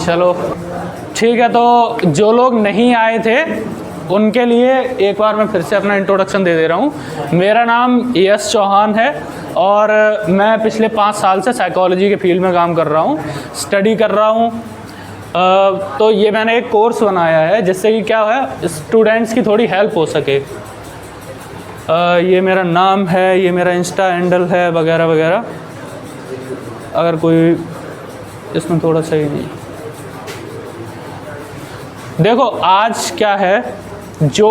चलो ठीक है, तो जो लोग नहीं आए थे उनके लिए एक बार मैं फिर से अपना इंट्रोडक्शन दे दे रहा हूँ। मेरा नाम यश चौहान है और मैं पिछले 5 साल से साइकोलॉजी के फील्ड में काम कर रहा हूँ, स्टडी कर रहा हूँ। तो ये मैंने एक कोर्स बनाया है जिससे कि क्या है, स्टूडेंट्स की थोड़ी हेल्प हो सके। ये मेरा नाम है, ये मेरा इंस्टा हैंडल है वगैरह वगैरह। अगर कोई इसमें थोड़ा सही नहीं, देखो आज क्या है, जो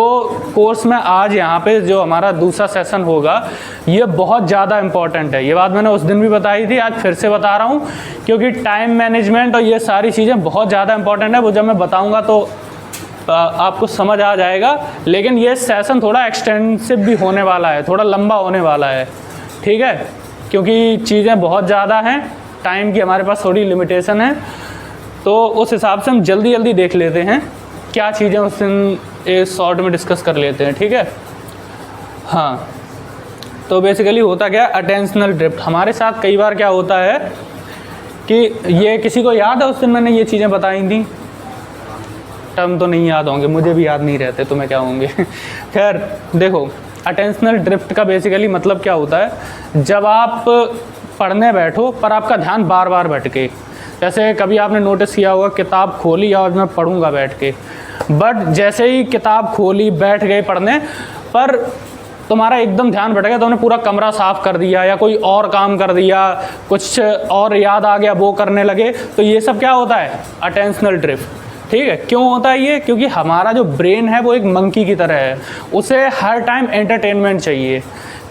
कोर्स में आज यहाँ पे जो हमारा दूसरा सेशन होगा ये बहुत ज़्यादा इम्पॉर्टेंट है। ये बात मैंने उस दिन भी बताई थी, आज फिर से बता रहा हूँ, क्योंकि टाइम मैनेजमेंट और ये सारी चीज़ें बहुत ज़्यादा इम्पॉर्टेंट है। वो जब मैं बताऊँगा तो आपको समझ आ जाएगा। लेकिन ये सेशन थोड़ा एक्सटेंसिव भी होने वाला है, थोड़ा लंबा होने वाला है, ठीक है, क्योंकि चीज़ें बहुत ज़्यादा हैं, टाइम की हमारे पास थोड़ी लिमिटेशन है। तो उस हिसाब से हम जल्दी जल्दी देख लेते हैं क्या चीज़ें उस दिन एक शॉर्ट में डिस्कस कर लेते हैं, ठीक है। हाँ, तो बेसिकली होता क्या है, अटेंशनल ड्रिफ्ट। हमारे साथ कई बार क्या होता है कि ये किसी को याद है उस दिन मैंने ये चीज़ें बताई थी, टर्म तो नहीं याद होंगे, मुझे भी याद नहीं रहते तो मैं क्या होंगे। खैर देखो, अटेंशनल ड्रिफ्ट का बेसिकली मतलब क्या होता है, जब आप पढ़ने बैठो पर आपका ध्यान बार बार भटके। जैसे कभी आपने नोटिस किया होगा, किताब खोली और मैं पढ़ूंगा बैठ के, बट जैसे ही किताब खोली बैठ गए पढ़ने पर तुम्हारा एकदम ध्यान भटक गया, तुमने पूरा कमरा साफ़ कर दिया या कोई और काम कर दिया, कुछ और याद आ गया वो करने लगे, तो ये सब क्या होता है, अटेंशनल ड्रिफ्ट। ठीक है, क्यों होता है ये, क्योंकि हमारा जो ब्रेन है वो एक मंकी की तरह है, उसे हर टाइम एंटरटेनमेंट चाहिए।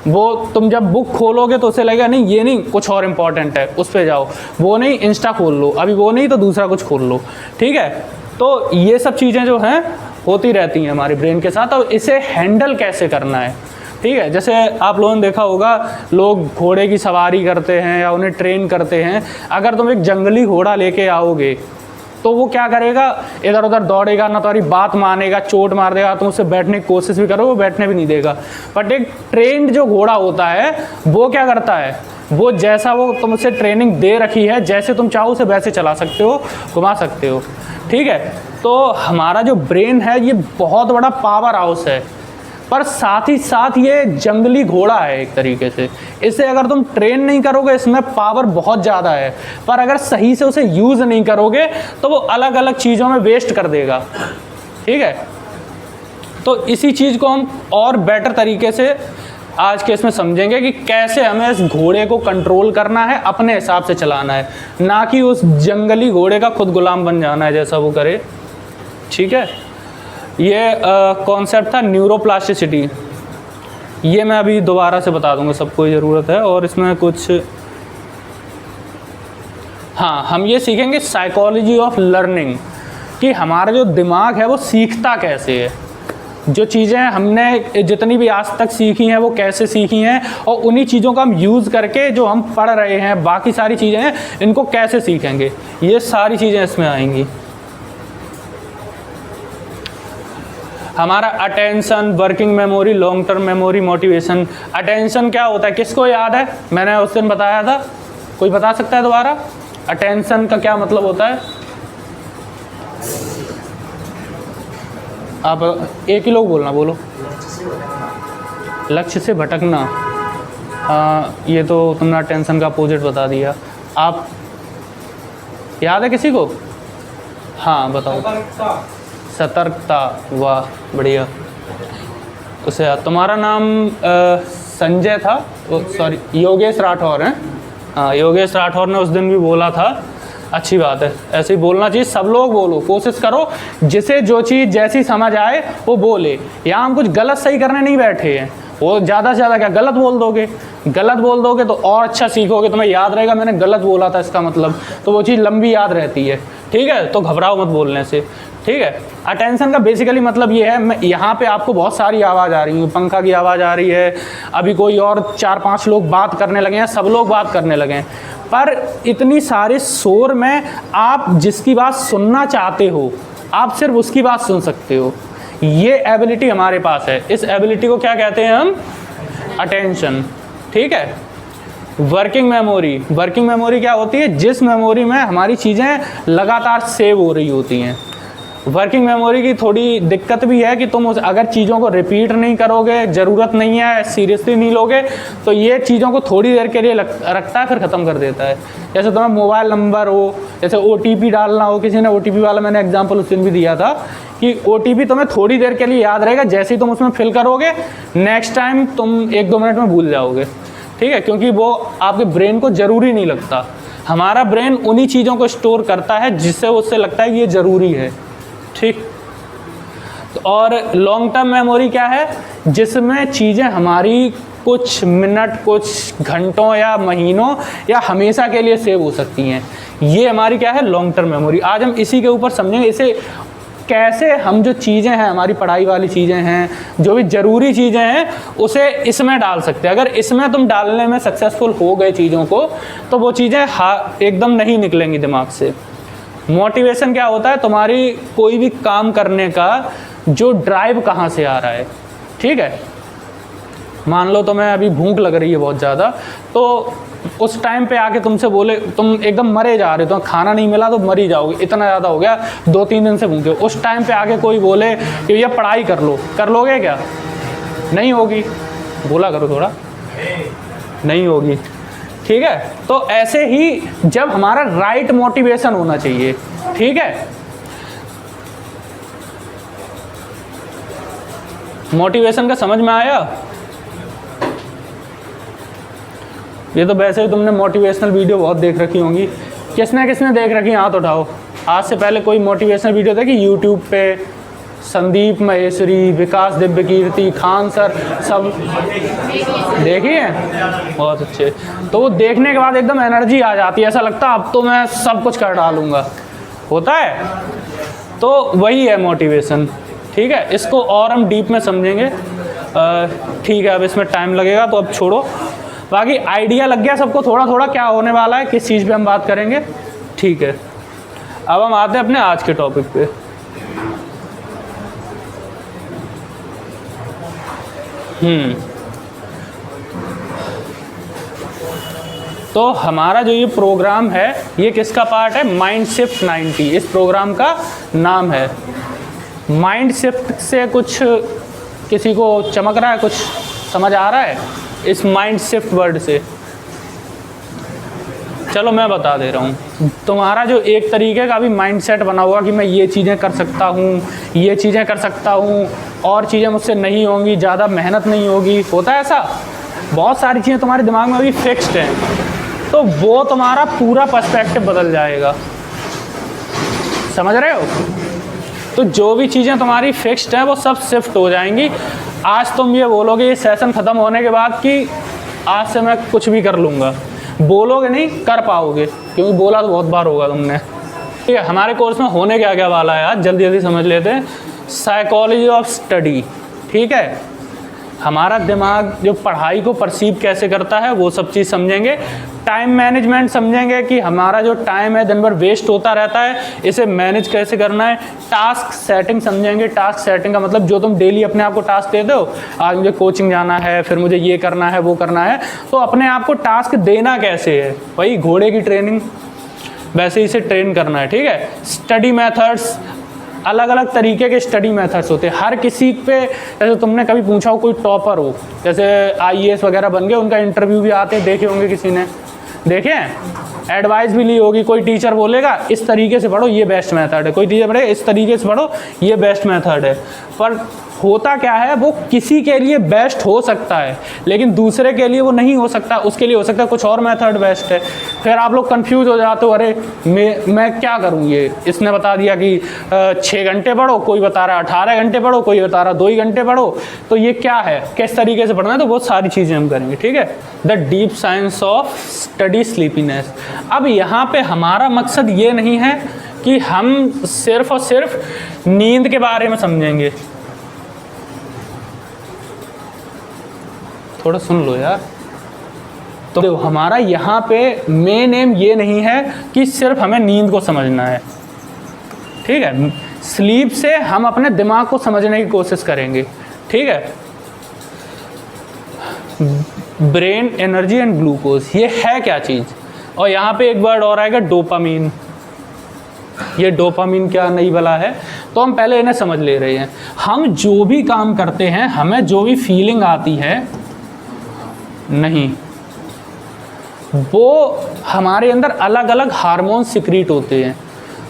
वो तुम जब बुक खोलोगे तो उसे लगेगा नहीं ये नहीं, कुछ और इम्पॉर्टेंट है उस पर जाओ, वो नहीं इंस्टा खोल लो, अभी वो नहीं तो दूसरा कुछ खोल लो, ठीक है। तो ये सब चीज़ें जो हैं होती रहती हैं हमारे ब्रेन के साथ, और इसे हैंडल कैसे करना है, ठीक है। जैसे आप लोगों ने देखा होगा, लोग घोड़े की सवारी करते हैं या उन्हें ट्रेन करते हैं। अगर तुम एक जंगली घोड़ा लेके आओगे तो वो क्या करेगा, इधर उधर दौड़ेगा, ना तुम्हारी बात मानेगा, चोट मार देगा, तुम उससे बैठने की कोशिश भी करो वो बैठने भी नहीं देगा। बट एक ट्रेंड जो घोड़ा होता है वो क्या करता है, वो जैसा वो तुम उसे ट्रेनिंग दे रखी है, जैसे तुम चाहो उसे वैसे चला सकते हो, घुमा सकते हो, ठीक है। तो हमारा जो ब्रेन है ये बहुत बड़ा पावर हाउस है, पर साथ ही साथ ये जंगली घोड़ा है एक तरीके से। इसे अगर तुम ट्रेन नहीं करोगे, इसमें पावर बहुत ज़्यादा है, पर अगर सही से उसे यूज़ नहीं करोगे तो वो अलग अलग चीज़ों में वेस्ट कर देगा, ठीक है। तो इसी चीज़ को हम और बेटर तरीके से आज के इसमें समझेंगे कि कैसे हमें इस घोड़े को कंट्रोल करना है, अपने हिसाब से चलाना है, ना कि उस जंगली घोड़े का खुद गुलाम बन जाना है जैसा वो करे, ठीक है। ये कॉन्सेप्ट था न्यूरोप्लास्टिसिटी, ये मैं अभी दोबारा से बता दूंगा, सबको ज़रूरत है। और इसमें कुछ हाँ, हम ये सीखेंगे साइकोलॉजी ऑफ लर्निंग, कि हमारा जो दिमाग है वो सीखता कैसे है, जो चीज़ें हमने जितनी भी आज तक सीखी हैं वो कैसे सीखी हैं, और उन्हीं चीज़ों का हम यूज़ करके जो हम पढ़ रहे हैं बाकी सारी चीज़ें हैं इनको कैसे सीखेंगे, ये सारी चीज़ें इसमें आएंगी। हमारा attention, working memory, long term memory, motivation. Attention क्या होता है, किसको याद है, मैंने उस दिन बताया था, कोई बता सकता है दोबारा, अटेंशन का क्या मतलब होता है? आप एक ही लोग बोलना, बोलो। लक्ष्य से भटकना, ये तो तुमने अटेंशन का अपोजिट बता दिया। आप याद है किसी को? हाँ बताओ। सतर्कता, वाह बढ़िया। उसे तुम्हारा नाम संजय था, सॉरी योगेश राठौर है। हाँ, योगेश राठौर ने उस दिन भी बोला था, अच्छी बात है, ऐसे ही बोलना चाहिए, सब लोग बोलो, कोशिश करो जिसे जो चीज़ जैसी समझ आए वो बोले। यहाँ हम कुछ गलत सही करने नहीं बैठे हैं, वो ज़्यादा से ज़्यादा क्या गलत बोल दोगे, गलत बोल दोगे तो और अच्छा सीखोगे, तुम्हें याद रहेगा मैंने गलत बोला था इसका मतलब, तो वो चीज़ लंबी याद रहती है, ठीक है। तो घबराओ मत बोलने से, ठीक है। अटेंशन का बेसिकली मतलब ये है, मैं यहाँ पे आपको बहुत सारी आवाज़ आ रही है, पंखा की आवाज़ आ रही है, अभी कोई और 4-5 लोग बात करने लगे हैं, सब लोग बात करने लगे हैं, पर इतनी सारे शोर में आप जिसकी बात सुनना चाहते हो आप सिर्फ उसकी बात सुन सकते हो। ये एबिलिटी हमारे पास है, इस एबिलिटी को क्या कहते हैं हम, अटेंशन, ठीक है। वर्किंग मेमोरी, वर्किंग मेमोरी क्या होती है? जिस मेमोरी में हमारी चीज़ें लगातार सेव हो रही होती हैं। वर्किंग मेमोरी की थोड़ी दिक्कत भी है कि तुम अगर चीज़ों को रिपीट नहीं करोगे, ज़रूरत नहीं है, सीरियसली नहीं लोगे, तो ये चीज़ों को थोड़ी देर के लिए रखता है, फिर ख़त्म कर देता है। जैसे तुम्हें मोबाइल नंबर हो, जैसे OTP डालना हो, किसी ने OTP वाला मैंने एग्जांपल उस दिन भी दिया था कि OTP तुम्हें थोड़ी देर के लिए याद रहेगा, जैसे ही तुम उसमें फिल करोगे नेक्स्ट टाइम तुम 1-2 मिनट में भूल जाओगे, ठीक है, क्योंकि वो आपके ब्रेन को ज़रूरी नहीं लगता। हमारा ब्रेन उन्हीं चीज़ों को स्टोर करता है जिससे उससे लगता है कि ये ज़रूरी है, ठीक। और लॉन्ग टर्म मेमोरी क्या है? जिसमें चीज़ें हमारी कुछ मिनट, कुछ घंटों या महीनों या हमेशा के लिए सेव हो सकती हैं। ये हमारी क्या है? Long term memory. आज हम इसी के ऊपर समझेंगे, इसे कैसे हम जो चीज़ें हैं, हमारी पढ़ाई वाली चीज़ें हैं, जो भी ज़रूरी चीज़ें हैं, उसे इसमें डाल सकते हैं। अगर इसमें तुम डालने में सक्सेसफुल हो गए चीज़ों को, तो वो चीज़ें एकदम नहीं निकलेंगी दिमाग से। मोटिवेशन क्या होता है? तुम्हारी कोई भी काम करने का जो ड्राइव कहाँ से आ रहा है, ठीक है। मान लो तुम्हें अभी भूख लग रही है बहुत ज़्यादा, तो उस टाइम पे आके तुमसे बोले, तुम एकदम मरे जा रहे हो, तो खाना नहीं मिला तो मर ही जाओगे, इतना ज़्यादा हो गया, 2-3 दिन से भूखे हो। उस टाइम पे आके कोई बोले कि ये पढ़ाई कर लो, कर लोगे क्या? नहीं होगी। बोला करो थोड़ा, नहीं होगी, ठीक है। तो ऐसे ही जब हमारा राइट मोटिवेशन होना चाहिए, ठीक है। मोटिवेशन का समझ में आया? ये तो वैसे ही तुमने मोटिवेशनल वीडियो बहुत देख रखी होंगी। किसने किसने देख रखी है? हाथ उठाओ। आज से पहले कोई मोटिवेशनल वीडियो देखी यूट्यूब पे? संदीप महेश्वरी, विकास दिव्यकीर्ति, खान सर, सब देखिए, बहुत अच्छे। तो वो देखने के बाद एकदम एनर्जी आ जाती है, ऐसा लगता है अब तो मैं सब कुछ कर डालूंगा, होता है। तो वही है मोटिवेशन, ठीक है। इसको और हम डीप में समझेंगे, ठीक है। अब इसमें टाइम लगेगा तो अब छोड़ो। बाकी आइडिया लग गया सबको थोड़ा थोड़ा क्या होने वाला है, किस चीज़ पे हम बात करेंगे, ठीक है। अब हम आते हैं अपने आज के टॉपिक पे। तो हमारा जो ये प्रोग्राम है, ये किसका पार्ट है? माइंड शिफ्ट 90 इस प्रोग्राम का नाम है। माइंड शिफ्ट से कुछ किसी को चमक रहा है, कुछ समझ आ रहा है इस माइंड शिफ्ट वर्ड से? चलो मैं बता दे रहा हूँ। तुम्हारा जो एक तरीके का भी माइंड सेट बना हुआ कि मैं ये चीज़ें कर सकता हूँ, ये चीज़ें कर सकता हूँ, और चीज़ें मुझसे नहीं होंगी, ज़्यादा मेहनत नहीं होगी, होता है ऐसा। बहुत सारी चीज़ें तुम्हारे दिमाग में अभी फिक्स्ड हैं, तो वो तुम्हारा पूरा पर्सपेक्टिव बदल जाएगा, समझ रहे हो। तो जो भी चीज़ें तुम्हारी फिक्स्ड हैं वो सब शिफ्ट हो जाएंगी। आज तुम ये बोलोगे ये सेशन ख़त्म होने के बाद कि आज से मैं कुछ भी कर लूँगा, बोलोगे नहीं, कर पाओगे, क्योंकि बोला तो बहुत बार होगा तुमने, ठीक है। हमारे कोर्स में होने क्या क्या वाला है आज जल्दी जल्दी समझ लेते हैं। साइकोलॉजी ऑफ स्टडी, ठीक है। हमारा दिमाग जो पढ़ाई को परसीव कैसे करता है वो सब चीज़ समझेंगे। टाइम मैनेजमेंट समझेंगे कि हमारा जो टाइम है दिन भर वेस्ट होता रहता है, इसे मैनेज कैसे करना है। टास्क सेटिंग समझेंगे। टास्क सेटिंग का मतलब जो तुम डेली अपने आप को टास्क देते हो, आज मुझे कोचिंग जाना है, फिर मुझे ये करना है, वो करना है, तो अपने आप को टास्क देना कैसे है। वही घोड़े की ट्रेनिंग, वैसे ही इसे ट्रेन करना है, ठीक है। स्टडी मेथड्स, अलग अलग तरीके के स्टडी मेथड्स होते हैं हर किसी पे। जैसे तुमने कभी पूछा हो, कोई टॉपर हो, जैसे IAS वगैरह बन गए, उनका इंटरव्यू भी आते हैं, देखे होंगे किसी ने, देखे हैं, एडवाइस भी ली होगी। कोई टीचर बोलेगा इस तरीके से पढ़ो, ये बेस्ट मेथड है, कोई टीचर बोले इस तरीके से पढ़ो, ये बेस्ट मेथड है। पर होता क्या है, वो किसी के लिए बेस्ट हो सकता है, लेकिन दूसरे के लिए वो नहीं हो सकता, उसके लिए हो सकता है कुछ और मेथड बेस्ट है। फिर आप लोग कंफ्यूज हो जाते हो, अरे मैं क्या करूँ, ये इसने बता दिया कि 6 घंटे पढ़ो, कोई बता रहा है 18 घंटे पढ़ो, कोई बता रहा है 2 ही घंटे पढ़ो, तो ये क्या है, किस तरीके से पढ़ना है। तो बहुत सारी चीज़ें हम करेंगे, ठीक है। The deep science of study sleepiness. अब यहाँ पे हमारा मकसद ये नहीं है कि हम सिर्फ और सिर्फ नींद के बारे में समझेंगे। थोड़ा सुन लो यार। तो हमारा यहाँ पे मेन एम ये नहीं है कि सिर्फ हमें नींद को समझना है, ठीक है। स्लीप से हम अपने दिमाग को समझने की कोशिश करेंगे, ठीक है। ब्रेन एनर्जी एंड ग्लूकोज, ये है क्या चीज़। और यहाँ पे एक वर्ड और आएगा डोपामीन। ये डोपामीन क्या नहीं वाला है, तो हम पहले इन्हें समझ ले रहे हैं। हम जो भी काम करते हैं, हमें जो भी फीलिंग आती है, नहीं, वो हमारे अंदर अलग अलग हार्मोन सिक्रीट होते हैं।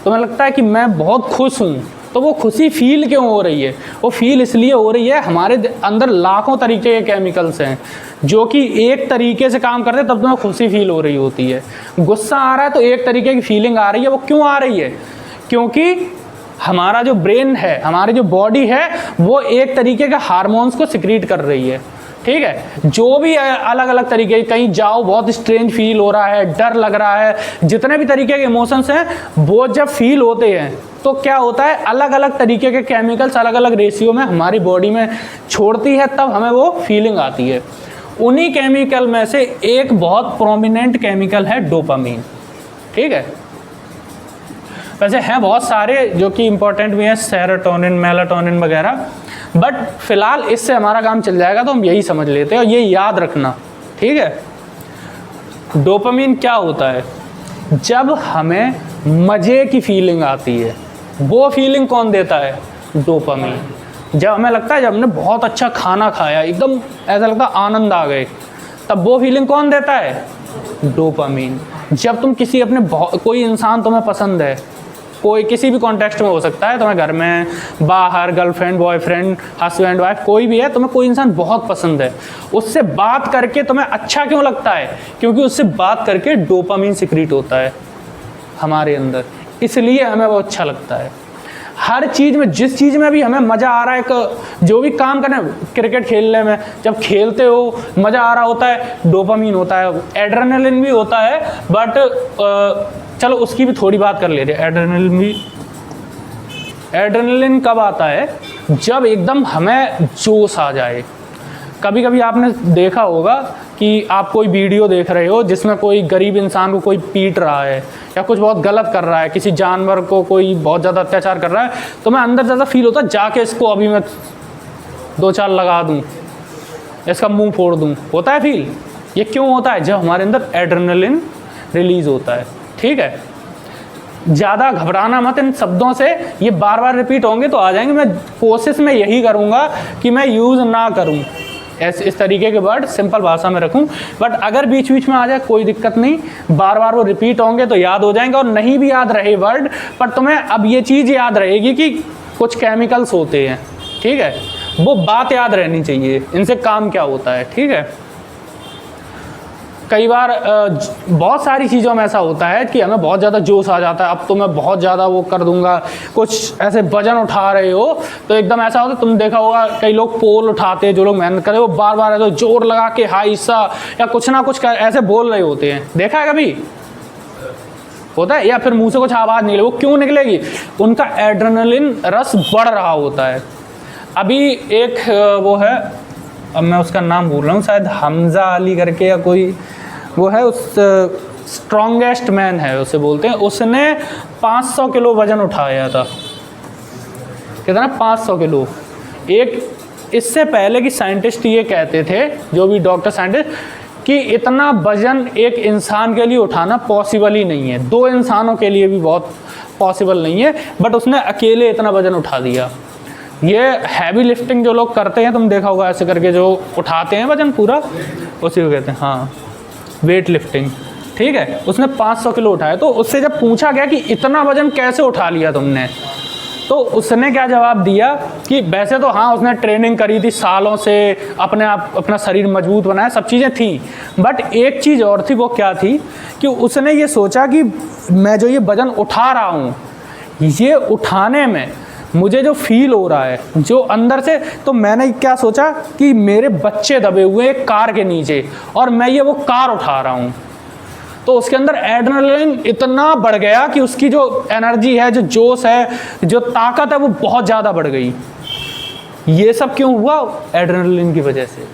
तो मुझे लगता है कि मैं बहुत खुश हूँ, तो वो खुशी फील क्यों हो रही है? वो फील इसलिए हो रही है, हमारे अंदर लाखों तरीके के केमिकल्स हैं जो कि एक तरीके से काम करते हैं, तब तुम्हें खुशी फील हो रही होती है। गुस्सा आ रहा है तो एक तरीके की फीलिंग आ रही है। वो क्यों आ रही है? क्योंकि हमारा जो ब्रेन है, हमारी जो बॉडी है, वो एक तरीके के हार्मोन्स को सिक्रीट कर रही है। ठीक है, जो भी अलग अलग तरीके, कहीं जाओ बहुत स्ट्रेंज फील हो रहा है, डर लग रहा है, जितने भी तरीके के इमोशंस हैं, वो जब फील होते हैं तो क्या होता है, अलग अलग तरीके के केमिकल्स अलग अलग रेशियो में हमारी बॉडी में छोड़ती है, तब हमें वो फीलिंग आती है। उन्हीं केमिकल में से एक बहुत प्रोमिनेंट केमिकल है डोपामीन। ठीक है, वैसे हैं बहुत सारे जो कि इंपॉर्टेंट भी हैं, सेरोटोनिन, मेलाटोनिन वगैरह, बट फिलहाल इससे हमारा काम चल जाएगा, तो हम यही समझ लेते हैं और ये याद रखना। ठीक है, डोपामीन क्या होता है? जब हमें मज़े की फीलिंग आती है, वो फीलिंग कौन देता है? डोपामीन। जब हमें लगता है, जब हमने बहुत अच्छा खाना खाया, एकदम ऐसा लगता है आनंद आ गए, तब वो फीलिंग कौन देता है? डोपामीन। जब तुम किसी अपने कोई इंसान तुम्हें पसंद है, कोई किसी भी कॉन्टेक्स्ट में हो सकता है, तुम्हें घर में, बाहर, गर्लफ्रेंड, बॉयफ्रेंड, हस्बैंड, वाइफ, कोई भी है, तुम्हें कोई इंसान बहुत पसंद है, उससे बात करके तुम्हें अच्छा क्यों लगता है? क्योंकि उससे बात करके डोपामीन सिक्रीट होता है हमारे अंदर, इसलिए हमें वो अच्छा लगता है। हर चीज़ में, जिस चीज़ में भी हमें मज़ा आ रहा है, जो भी काम करना, क्रिकेट खेलने में जब खेलते हो मज़ा आ रहा होता है, डोपामीन होता है, एड्रेनलिन भी होता है, बट चलो उसकी भी थोड़ी बात कर लेते हैं। एड्रेनलिन कब आता है? जब एकदम हमें जोश आ जाए। कभी कभी आपने देखा होगा कि आप कोई वीडियो देख रहे हो जिसमें कोई गरीब इंसान को कोई पीट रहा है या कुछ बहुत गलत कर रहा है, किसी जानवर को कोई बहुत ज़्यादा अत्याचार कर रहा है, तो मैं अंदर ज़्यादा फील होता है, जाके इसको अभी मैं 2-4 लगा दूँ, इसका मुंह फोड़ दूँ, होता है फील। ये क्यों होता है? जब हमारे अंदर एड्रेनलिन रिलीज़ होता है। ठीक है, ज़्यादा घबराना मत इन शब्दों से, ये बार बार रिपीट होंगे तो आ जाएंगे। मैं कोशिश में यही करूँगा कि मैं यूज़ ना करूँ, इस तरीके के वर्ड सिंपल भाषा में रखूं, बट अगर बीच बीच में आ जाए कोई दिक्कत नहीं, बार बार वो रिपीट होंगे तो याद हो जाएंगे। और नहीं भी याद रहे वर्ड, पर तुम्हें अब ये चीज़ याद रहेगी कि कुछ केमिकल्स होते हैं। ठीक है, वो बात याद रहनी चाहिए, इनसे काम क्या होता है। ठीक है, कई बार बहुत सारी चीज़ों में ऐसा होता है कि हमें बहुत ज़्यादा जोश आ जाता है, अब तो मैं बहुत ज़्यादा वो कर दूंगा। कुछ ऐसे वजन उठा रहे हो तो एकदम ऐसा होता है, तुम देखा होगा कई लोग पोल उठाते हैं, जो लोग मेहनत करे वो बार बार ऐसे जोर लगा के हाई सा या कुछ ना कुछ ऐसे बोल रहे होते हैं। देखा है कभी? होता है। या फिर मुँह से कुछ आवाज़ निकले, वो क्यों निकलेगी? उनका एड्रेनलिन रस बढ़ रहा होता है। अभी एक वो है, अब मैं उसका नाम भूल रहा हूँ, शायद हमजा अली करके या कोई वो है, उस स्ट्रॉन्गेस्ट मैन है उसे बोलते हैं, उसने 500 किलो वज़न उठाया था। कितना? 500 किलो। एक इससे पहले कि साइंटिस्ट ये कहते थे, जो भी डॉक्टर साइंटिस्ट, कि इतना वज़न एक इंसान के लिए उठाना पॉसिबल ही नहीं है, 2 इंसानों के लिए भी बहुत पॉसिबल नहीं है, बट उसने अकेले इतना वज़न उठा दिया। ये हैवी लिफ्टिंग जो लोग करते हैं, तुम देखा होगा ऐसे करके जो उठाते हैं वज़न पूरा, उसी को कहते हैं, हाँ, वेट लिफ्टिंग। ठीक है, उसने 500 किलो उठाया। तो उससे जब पूछा गया कि इतना वज़न कैसे उठा लिया तुमने, तो उसने क्या जवाब दिया कि वैसे तो हाँ, उसने ट्रेनिंग करी थी सालों से, अपना शरीर मजबूत बनाया, सब चीज़ें थी, बट एक चीज़ और थी। वो क्या थी कि उसने ये सोचा कि मैं जो ये वज़न उठा रहा हूँ, ये उठाने में मुझे जो फील हो रहा है, जो अंदर से, तो मैंने क्या सोचा कि मेरे बच्चे दबे हुए एक कार के नीचे और मैं ये वो कार उठा रहा हूँ। तो उसके अंदर एड्रेनलिन इतना बढ़ गया कि उसकी जो एनर्जी है, जो जोश है, जो ताकत है, वो बहुत ज़्यादा बढ़ गई। ये सब क्यों हुआ? एड्रेनलिन की वजह से।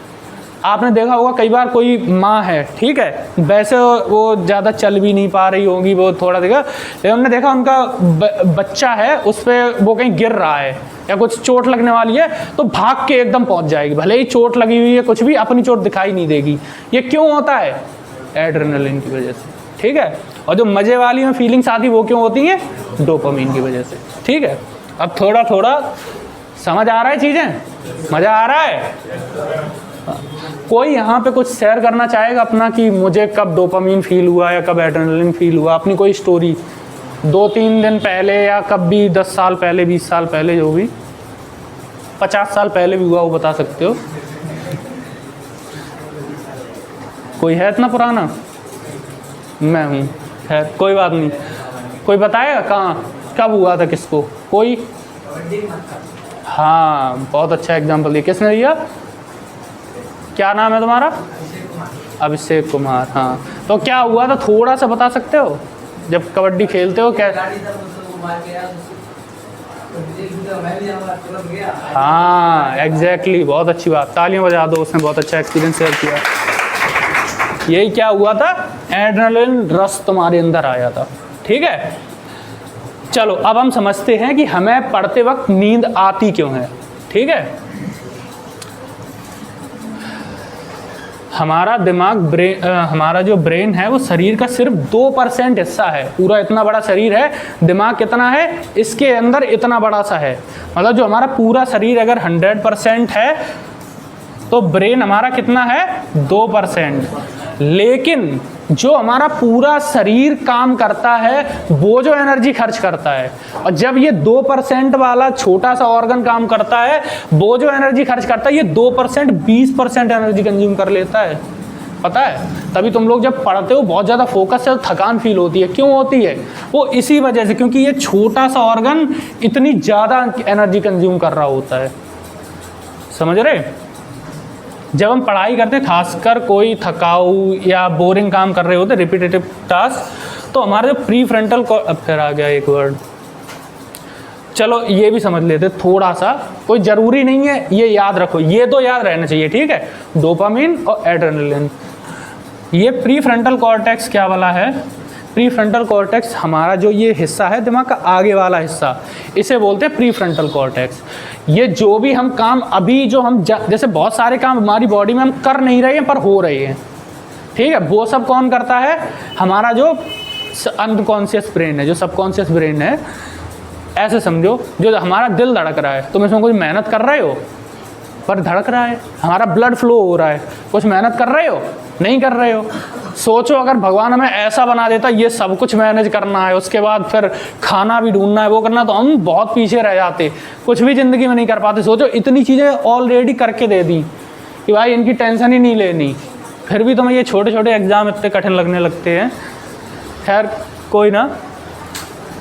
आपने देखा होगा कई बार कोई माँ है, ठीक है, वैसे वो ज़्यादा चल भी नहीं पा रही होगी, वो थोड़ा देखा, लेकिन हमने देखा उनका बच्चा है उस पर वो कहीं गिर रहा है या कुछ चोट लगने वाली है तो भाग के एकदम पहुंच जाएगी, भले ही चोट लगी हुई है कुछ भी, अपनी चोट दिखाई नहीं देगी। ये क्यों होता है? एड्रेनलिन की वजह से, ठीक है। और जो मज़े वाली में फीलिंग्स आती वो क्यों होती हैं? डोपामिन की वजह से, ठीक है। अब थोड़ा थोड़ा समझ आ रहा है चीज़ें, मज़ा आ रहा है। कोई यहाँ पे कुछ शेयर करना चाहेगा अपना कि मुझे कब डोपामिन फील हुआ या कब एड्रेनलिन फील हुआ, अपनी कोई स्टोरी 2-3 दिन पहले या कब भी, 10 साल पहले, 20 साल पहले, जो भी 50 साल पहले भी हुआ वो बता सकते हो। कोई है इतना पुराना? मैं हूँ, है, कोई बात नहीं। कोई बताएगा कहाँ कब हुआ था, किसको? कोई? हाँ, बहुत अच्छा एग्जाम्पल दिया। किसने दिया? क्या नाम है तुम्हारा? अभिषेक कुमार। हाँ, तो क्या हुआ था थोड़ा सा बता सकते हो? जब कबड्डी खेलते हो क्या? हाँ एग्जैक्टली, बहुत अच्छी बात, तालियां बजा दो, उसने बहुत अच्छा एक्सपीरियंस शेयर किया। यही क्या हुआ था, एड्रेनलिन रश तुम्हारे अंदर आया था, ठीक है। चलो अब हम समझते हैं कि हमें पढ़ते वक्त नींद आती क्यों है, ठीक है। हमारा दिमाग हमारा जो ब्रेन है वो शरीर का सिर्फ 2% हिस्सा है। पूरा इतना बड़ा शरीर है, दिमाग कितना है? इसके अंदर इतना बड़ा सा है। मतलब जो हमारा पूरा शरीर अगर 100% है तो ब्रेन हमारा कितना है? 2%। लेकिन जो हमारा पूरा शरीर काम करता है वो जो एनर्जी खर्च करता है, और जब ये 2% वाला छोटा सा ऑर्गन काम करता है वो जो एनर्जी खर्च करता है, ये 2% 20% एनर्जी कंज्यूम कर लेता है। पता है, तभी तुम लोग जब पढ़ते हो बहुत ज़्यादा फोकस से थकान फील होती है। क्यों होती है? वो इसी वजह से, क्योंकि ये छोटा सा ऑर्गन इतनी ज़्यादा एनर्जी कंज्यूम कर रहा होता है। समझ रहे? जब हम पढ़ाई करते हैं, खासकर कोई थकाऊ या बोरिंग काम कर रहे होते, रिपीटेटिव टास्क, तो हमारे जो प्री फ्रंटल, अब फिर आ गया एक वर्ड, चलो ये भी समझ लेते थोड़ा सा, कोई ज़रूरी नहीं है, ये याद रखो, ये तो याद रहना चाहिए, ठीक है। डोपामिन और एड्रेनलिन, ये प्री फ्रंटल कॉर्टेक्स क्या वाला है? प्री फ्रंटल कॉर्टेक्स हमारा जो ये हिस्सा है दिमाग का आगे वाला हिस्सा, इसे बोलते हैं प्री फ्रंटल कॉर्टेक्स। ये जो भी हम काम अभी जो हम जैसे बहुत सारे काम हमारी बॉडी में हम कर नहीं रहे हैं पर हो रहे हैं, ठीक है, वो सब कौन करता है? हमारा जो अनकॉन्शियस ब्रेन है, जो सबकॉन्शियस ब्रेन है। ऐसे समझो, जो हमारा दिल धड़क रहा है, तुम इसमें कुछ मेहनत कर रहे हो पर धड़क रहा है। हमारा ब्लड फ्लो हो रहा है, कुछ मेहनत कर रहे हो? नहीं कर रहे हो। सोचो अगर भगवान हमें ऐसा बना देता, ये सब कुछ मैनेज करना है, उसके बाद फिर खाना भी ढूंढना है, वो करना, तो हम बहुत पीछे रह जाते, कुछ भी ज़िंदगी में नहीं कर पाते। सोचो इतनी चीज़ें ऑलरेडी करके दे दी कि भाई इनकी टेंशन ही नहीं लेनी, फिर भी तुम्हें ये छोटे छोटे एग्ज़ाम इतने कठिन लगने लगते हैं। खैर कोई ना।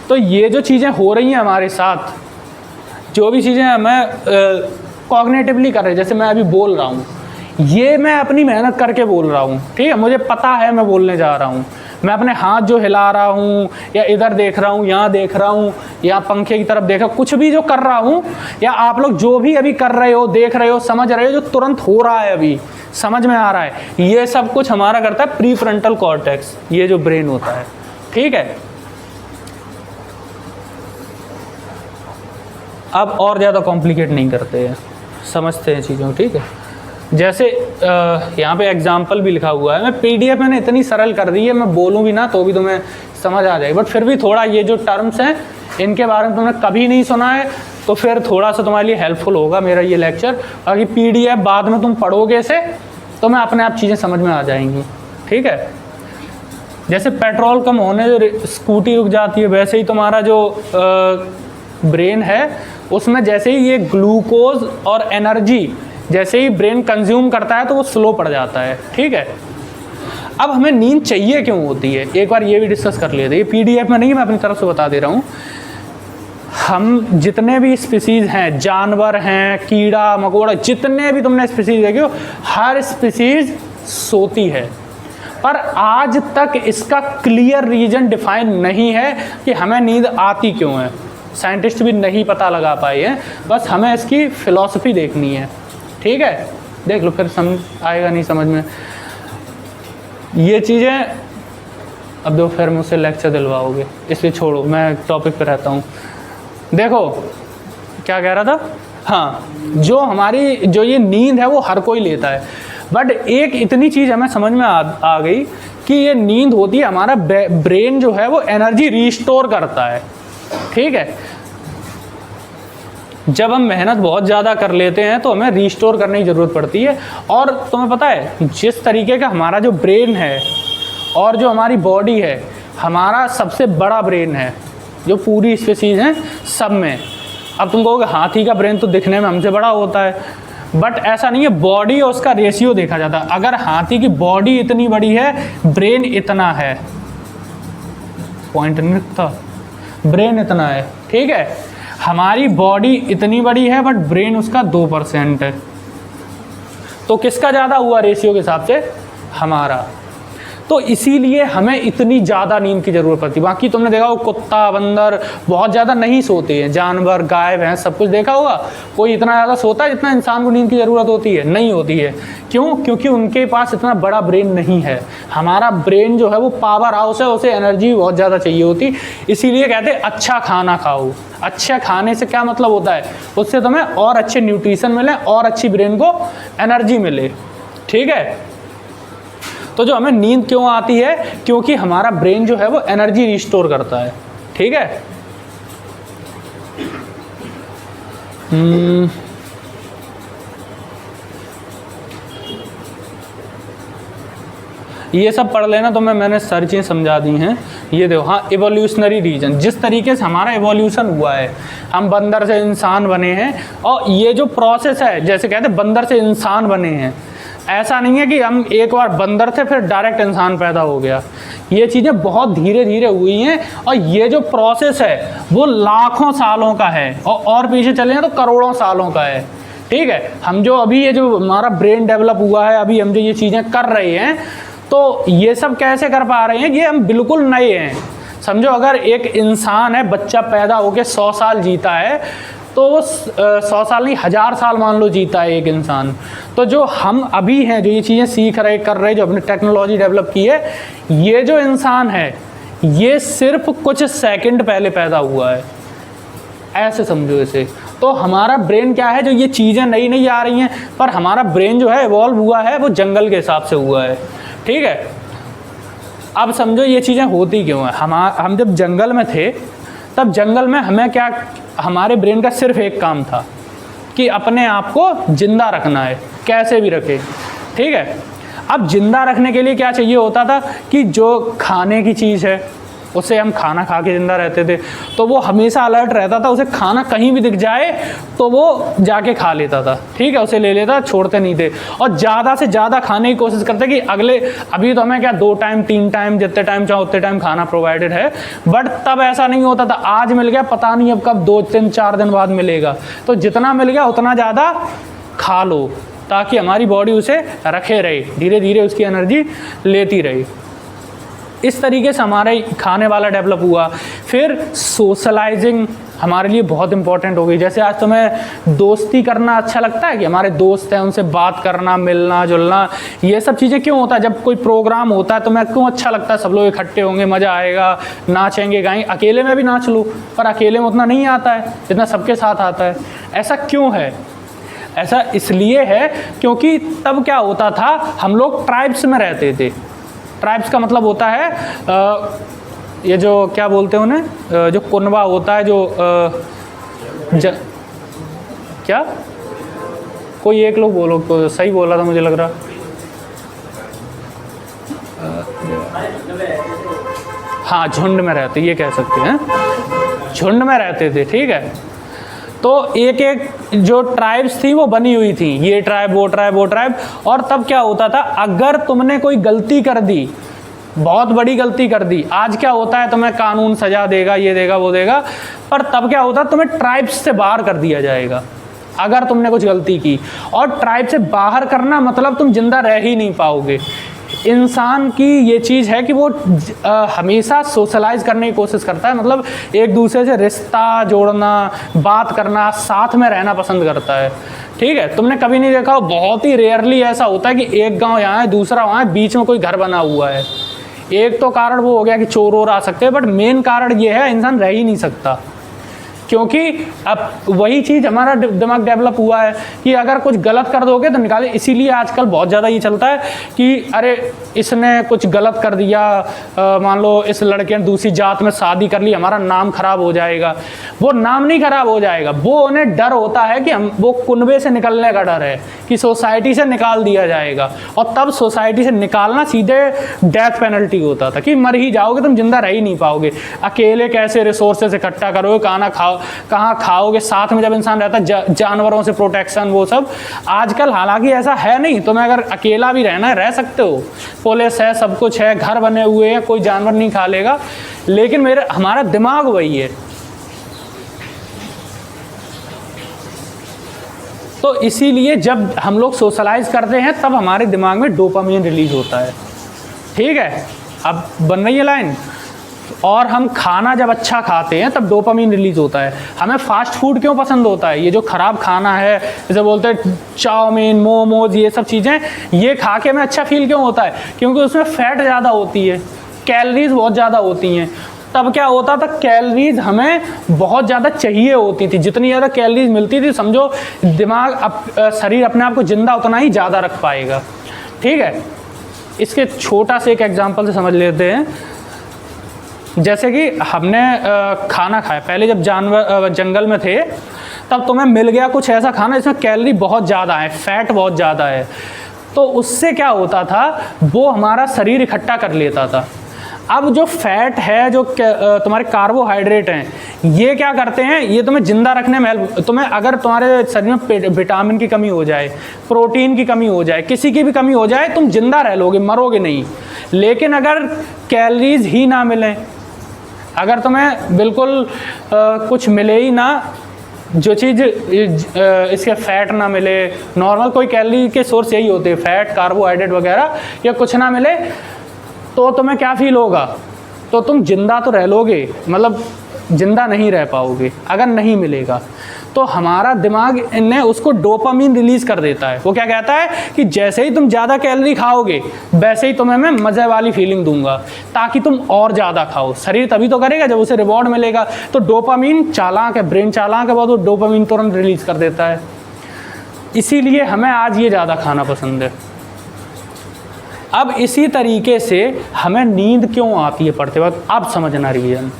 तो ये जो चीज़ें हो रही हैं हमारे साथ, जो भी चीज़ें हमें कॉग्निटिवली कर रहे हैं, जैसे मैं अभी बोल रहा हूँ, ये मैं अपनी मेहनत करके बोल रहा हूँ, ठीक है, मुझे पता है मैं बोलने जा रहा हूँ। मैं अपने हाथ जो हिला रहा हूँ, या इधर देख रहा हूँ, यहाँ देख रहा हूँ, या पंखे की तरफ देख रहा हूँ, कुछ भी जो कर रहा हूँ, या आप लोग जो भी अभी कर रहे हो, देख रहे हो, समझ रहे हो, जो तुरंत हो रहा है, अभी समझ में आ रहा है, ये सब कुछ हमारा करता है प्री फ्रंटल कॉर्टेक्स, ये जो ब्रेन होता है, ठीक है। अब और ज़्यादा कॉम्प्लिकेट नहीं करते हैं, समझते हैं चीज़ों, ठीक है। जैसे यहाँ पे एग्जाम्पल भी लिखा हुआ है, मैं पीडीएफ मैंने इतनी सरल कर दी है, मैं बोलूँ भी ना तो भी तुम्हें समझ आ जाएगी, बट फिर भी थोड़ा ये जो टर्म्स हैं इनके बारे में तुमने कभी नहीं सुना है तो फिर थोड़ा सा तुम्हारे लिए हेल्पफुल होगा मेरा ये लेक्चर। बाकी पीडीएफ बाद में तुम पढ़ोगे से तो मैं अपने आप चीज़ें समझ में आ जाएंगी, ठीक है। जैसे पेट्रोल कम होने से स्कूटी रुक जाती है, वैसे ही तुम्हारा जो ब्रेन है उसमें जैसे ही ये ग्लूकोज और एनर्जी जैसे ही ब्रेन कंज्यूम करता है तो वो स्लो पड़ जाता है, ठीक है। अब हमें नींद चाहिए क्यों होती है, एक बार ये भी डिस्कस कर लेते हैं। ये पीडीएफ में नहीं, मैं अपनी तरफ से बता दे रहा हूँ। हम जितने भी स्पीसीज़ हैं, जानवर हैं, कीड़ा मकोड़ा, जितने भी तुमने स्पीसीज़ देखे हो, हर स्पीसीज़ सोती है, पर आज तक इसका क्लियर रीजन डिफाइन नहीं है कि हमें नींद आती क्यों है। साइंटिस्ट भी नहीं पता लगा पाए हैं, बस हमें इसकी फ़िलॉसफी देखनी है, ठीक है। देख लो, फिर समझ आएगा नहीं समझ में ये चीज़ें। अब दो फिर मुझसे लेक्चर दिलवाओगे, इसलिए छोड़ो, मैं टॉपिक पे रहता हूँ। देखो क्या कह रहा था, हाँ, जो ये नींद है वो हर कोई लेता है, बट एक इतनी चीज़ हमें समझ में आ गई कि ये नींद होती है, हमारा ब्रेन जो है वो एनर्जी रिस्टोर करता है, ठीक है। जब हम मेहनत बहुत ज़्यादा कर लेते हैं तो हमें रिस्टोर करने की ज़रूरत पड़ती है। और तुम्हें पता है जिस तरीके का हमारा जो ब्रेन है और जो हमारी बॉडी है, हमारा सबसे बड़ा ब्रेन है जो पूरी स्पीशीज़ हैं सब में। अब तुम कहोगे हाथी का ब्रेन तो दिखने में हमसे बड़ा होता है, बट ऐसा नहीं है, बॉडी और उसका रेशियो देखा जाता है। अगर हाथी की बॉडी इतनी बड़ी है, ब्रेन इतना है, पॉइंट नहीं रखता, ब्रेन इतना है, ठीक है। हमारी बॉडी इतनी बड़ी है बट ब्रेन उसका 2% है, तो किसका ज़्यादा हुआ रेशियो के हिसाब से? हमारा। तो इसीलिए हमें इतनी ज़्यादा नींद की ज़रूरत पड़ती है। बाकी तुमने देखा होगा कुत्ता बंदर बहुत ज़्यादा नहीं सोते हैं, जानवर गाय भैंस सब कुछ देखा होगा, कोई इतना ज़्यादा सोता है जितना इंसान को नींद की ज़रूरत होती है? नहीं होती है। क्यों? क्योंकि उनके पास इतना बड़ा ब्रेन नहीं है। हमारा ब्रेन जो है वो पावर हाउस है, उसे एनर्जी बहुत ज़्यादा चाहिए होती, इसीलिए कहते हैं अच्छा खाना खाओ। अच्छे खाने से क्या मतलब होता है? उससे तुम्हें और अच्छे न्यूट्रिशन मिले और अच्छी ब्रेन को एनर्जी मिले, ठीक है। तो जो हमें नींद क्यों आती है? क्योंकि हमारा ब्रेन जो है वो एनर्जी रिस्टोर करता है, ठीक है। ये सब पढ़ लेना, तो मैंने सारी चीज़ें समझा दी हैं। ये देखो, हाँ, इवोल्यूशनरी रीजन, जिस तरीके से हमारा इवोल्यूशन हुआ है, हम बंदर से इंसान बने हैं, और ये जो प्रोसेस है, जैसे कहते हैं बंदर से इंसान बने हैं, ऐसा नहीं है कि हम एक बार बंदर थे फिर डायरेक्ट इंसान पैदा हो गया। ये चीज़ें बहुत धीरे धीरे हुई हैं, और ये जो प्रोसेस है वो लाखों सालों का है, और पीछे चले हैं तो करोड़ों सालों का है, ठीक है। हम जो अभी ये जो हमारा ब्रेन डेवलप हुआ है, अभी हम जो ये चीज़ें कर रहे हैं, तो ये सब कैसे कर पा रहे हैं? ये हम बिल्कुल नए हैं। समझो, अगर एक इंसान है, बच्चा पैदा होकर 100 साल जीता है, तो वो 100 साल नहीं 1000 साल मान लो जीता है एक इंसान। तो जो हम अभी हैं, जो ये चीज़ें सीख रहे कर रहे, जो अपनी टेक्नोलॉजी डेवलप की है, ये जो इंसान है ये सिर्फ कुछ सेकंड पहले पैदा हुआ है, ऐसे समझो इसे। तो हमारा ब्रेन क्या है, जो ये चीज़ें नई नई आ रही हैं, पर हमारा ब्रेन जो है इवॉल्व हुआ है वो जंगल के हिसाब से हुआ है, ठीक है। अब समझो ये चीज़ें होती क्यों हैं। हम जब जंगल में थे, तब जंगल में हमें क्या, हमारे ब्रेन का सिर्फ एक काम था कि अपने आप को जिंदा रखना है, कैसे भी रखे, ठीक है। अब जिंदा रखने के लिए क्या चाहिए होता था कि जो खाने की चीज़ है उससे हम खाना खा के ज़िंदा रहते थे, तो वो हमेशा अलर्ट रहता था, उसे खाना कहीं भी दिख जाए तो वो जाके खा लेता था, ठीक है, उसे ले लेता, छोड़ते नहीं थे। और ज़्यादा से ज़्यादा खाने की कोशिश करते कि अभी तो हमें क्या 2 टाइम 3 टाइम जितने टाइम चाहो उतने टाइम खाना प्रोवाइडेड है, बट तब ऐसा नहीं होता था। आज मिल गया, पता नहीं अब कब 2 3 4 दिन बाद मिलेगा, तो जितना मिल गया उतना ज़्यादा खा लो, ताकि हमारी बॉडी उसे रखे रहे, धीरे धीरे उसकी एनर्जी लेती रहे। इस तरीके से हमारा खाने वाला डेवलप हुआ। फिर सोशलाइजिंग हमारे लिए बहुत इंपॉर्टेंट हो गई। जैसे आज तुम्हें दोस्ती करना अच्छा लगता है कि हमारे दोस्त हैं, उनसे बात करना, मिलना जुलना, ये सब चीज़ें क्यों होता है? जब कोई प्रोग्राम होता है तो मैं क्यों अच्छा लगता है, सब लोग इकट्ठे होंगे, मज़ा आएगा, नाचेंगे गाएंगे। अकेले में भी नाच लो, पर अकेले में उतना नहीं आता है जितना सबके साथ आता है। ऐसा क्यों है? ऐसा इसलिए है क्योंकि तब क्या होता था, हम लोग ट्राइब्स में रहते थे। ट्राइब्स का मतलब होता है ये जो क्या बोलते हैं उन्हें, जो कुनबा होता है, जो क्या कोई एक लोग बोलो, तो सही बोला था मुझे लग रहा, हाँ, झुंड में रहते, ये कह सकते हैं, झुंड में रहते थे, ठीक है। तो एक एक जो ट्राइब्स थी वो बनी हुई थी, ये ट्राइब वो ट्राइब वो ट्राइब। और तब क्या होता था, अगर तुमने कोई गलती कर दी, बहुत बड़ी गलती कर दी, आज क्या होता है, तुम्हें कानून सजा देगा, ये देगा वो देगा, पर तब क्या होता, तुम्हें ट्राइब्स से बाहर कर दिया जाएगा अगर तुमने कुछ गलती की। और ट्राइब से बाहर करना मतलब तुम जिंदा रह ही नहीं पाओगे। इंसान की ये चीज़ है कि वो हमेशा सोशलाइज करने की कोशिश करता है, मतलब एक दूसरे से रिश्ता जोड़ना, बात करना, साथ में रहना पसंद करता है। ठीक है, तुमने कभी नहीं देखा, बहुत ही रेयरली ऐसा होता है कि एक गांव यहाँ है, दूसरा वहाँ है, बीच में कोई घर बना हुआ है। एक तो कारण वो हो गया कि चोर वोर आ सकते हैं, बट मेन कारण ये है इंसान रह ही नहीं सकता, क्योंकि अब वही चीज़ हमारा दिमाग डेवलप हुआ है कि अगर कुछ गलत कर दोगे तो निकाले। इसीलिए आजकल बहुत ज़्यादा ये चलता है कि अरे इसने कुछ गलत कर दिया, मान लो इस लड़के ने दूसरी जात में शादी कर ली, हमारा नाम खराब हो जाएगा। वो नाम नहीं खराब हो जाएगा, वो उन्हें डर होता है कि हम, वो कुनबे से निकलने का डर है कि सोसाइटी से निकाल दिया जाएगा। और तब सोसाइटी से निकालना सीधे डेथ पेनल्टी होता था कि मर ही जाओगे, तुम जिंदा रह ही नहीं पाओगे। अकेले कैसे रिसोर्सेज इकट्ठा करोगे, कहाँ खाओगे, साथ में जब इंसान रहता है जानवरों से प्रोटेक्शन, वो सब। आजकल हालांकि ऐसा है नहीं, तुम्हें अगर अकेला भी रहना है रह सकते हो, पुलिस है, सब कुछ है, घर बने हुए हैं, कोई जानवर नहीं खा लेगा, लेकिन हमारा दिमाग वही है। तो इसीलिए जब हम लोग सोशलाइज करते हैं तब हमारे दिमाग में डोपामिन रिलीज होता है। ठीक है, अब बन रही है लाइन। और हम खाना जब अच्छा खाते हैं तब डोपामिन रिलीज होता है। हमें फास्ट फूड क्यों पसंद होता है? ये जो खराब खाना है, जैसे बोलते हैं चाउमीन, मोमोज, ये सब चीज़ें, ये खा के हमें अच्छा फील क्यों होता है? क्योंकि उसमें फैट ज़्यादा होती है, कैलोरीज बहुत ज़्यादा होती हैं। तब क्या होता था, कैलोरीज हमें बहुत ज़्यादा चाहिए होती थी। जितनी ज़्यादा कैलोरीज मिलती थी, समझो दिमाग शरीर अपने आप को जिंदा उतना ही ज़्यादा रख पाएगा। ठीक है, इसके छोटा से एक एग्जाम्पल से समझ लेते हैं। जैसे कि हमने खाना खाया, पहले जब जंगल में थे तब तुम्हें मिल गया कुछ ऐसा खाना जिसमें कैलोरी बहुत ज़्यादा है, फैट बहुत ज़्यादा है, तो उससे क्या होता था, वो हमारा शरीर इकट्ठा कर लेता था। अब जो फैट है, जो तुम्हारे कार्बोहाइड्रेट हैं, ये क्या करते हैं, ये तुम्हें जिंदा रखने में हेल्प। तुम्हें अगर तुम्हारे शरीर में विटामिन की कमी हो जाए, प्रोटीन की कमी हो जाए, किसी की भी कमी हो जाए, तुम जिंदा रह लोगे, मरोगे नहीं। लेकिन अगर कैलोरीज ही ना मिलें, अगर तुम्हें बिल्कुल कुछ मिले ही ना, जो चीज़ इसके फैट ना मिले, नॉर्मल कोई कैलोरी के सोर्स यही होते हैं, फैट, कार्बोहाइड्रेट वगैरह, या कुछ ना मिले, तो तुम्हें क्या फील होगा? तो तुम जिंदा तो रह लोगे, मतलब जिंदा नहीं रह पाओगे अगर नहीं मिलेगा। तो हमारा दिमाग ने उसको डोपामिन रिलीज कर देता है। वो क्या कहता है कि जैसे ही तुम ज़्यादा कैलोरी खाओगे वैसे ही तुम्हें मैं मज़े वाली फीलिंग दूंगा, ताकि तुम और ज़्यादा खाओ। शरीर तभी तो करेगा जब उसे रिवॉर्ड मिलेगा। तो डोपामिन चालाक है, ब्रेन चालाक है, बहुत वो डोपामिन तुरंत रिलीज कर देता है। इसीलिए हमें आज ये ज़्यादा खाना पसंद है। अब इसी तरीके से हमें नींद क्यों आती है पढ़ते वक्त, अब समझना रीजन।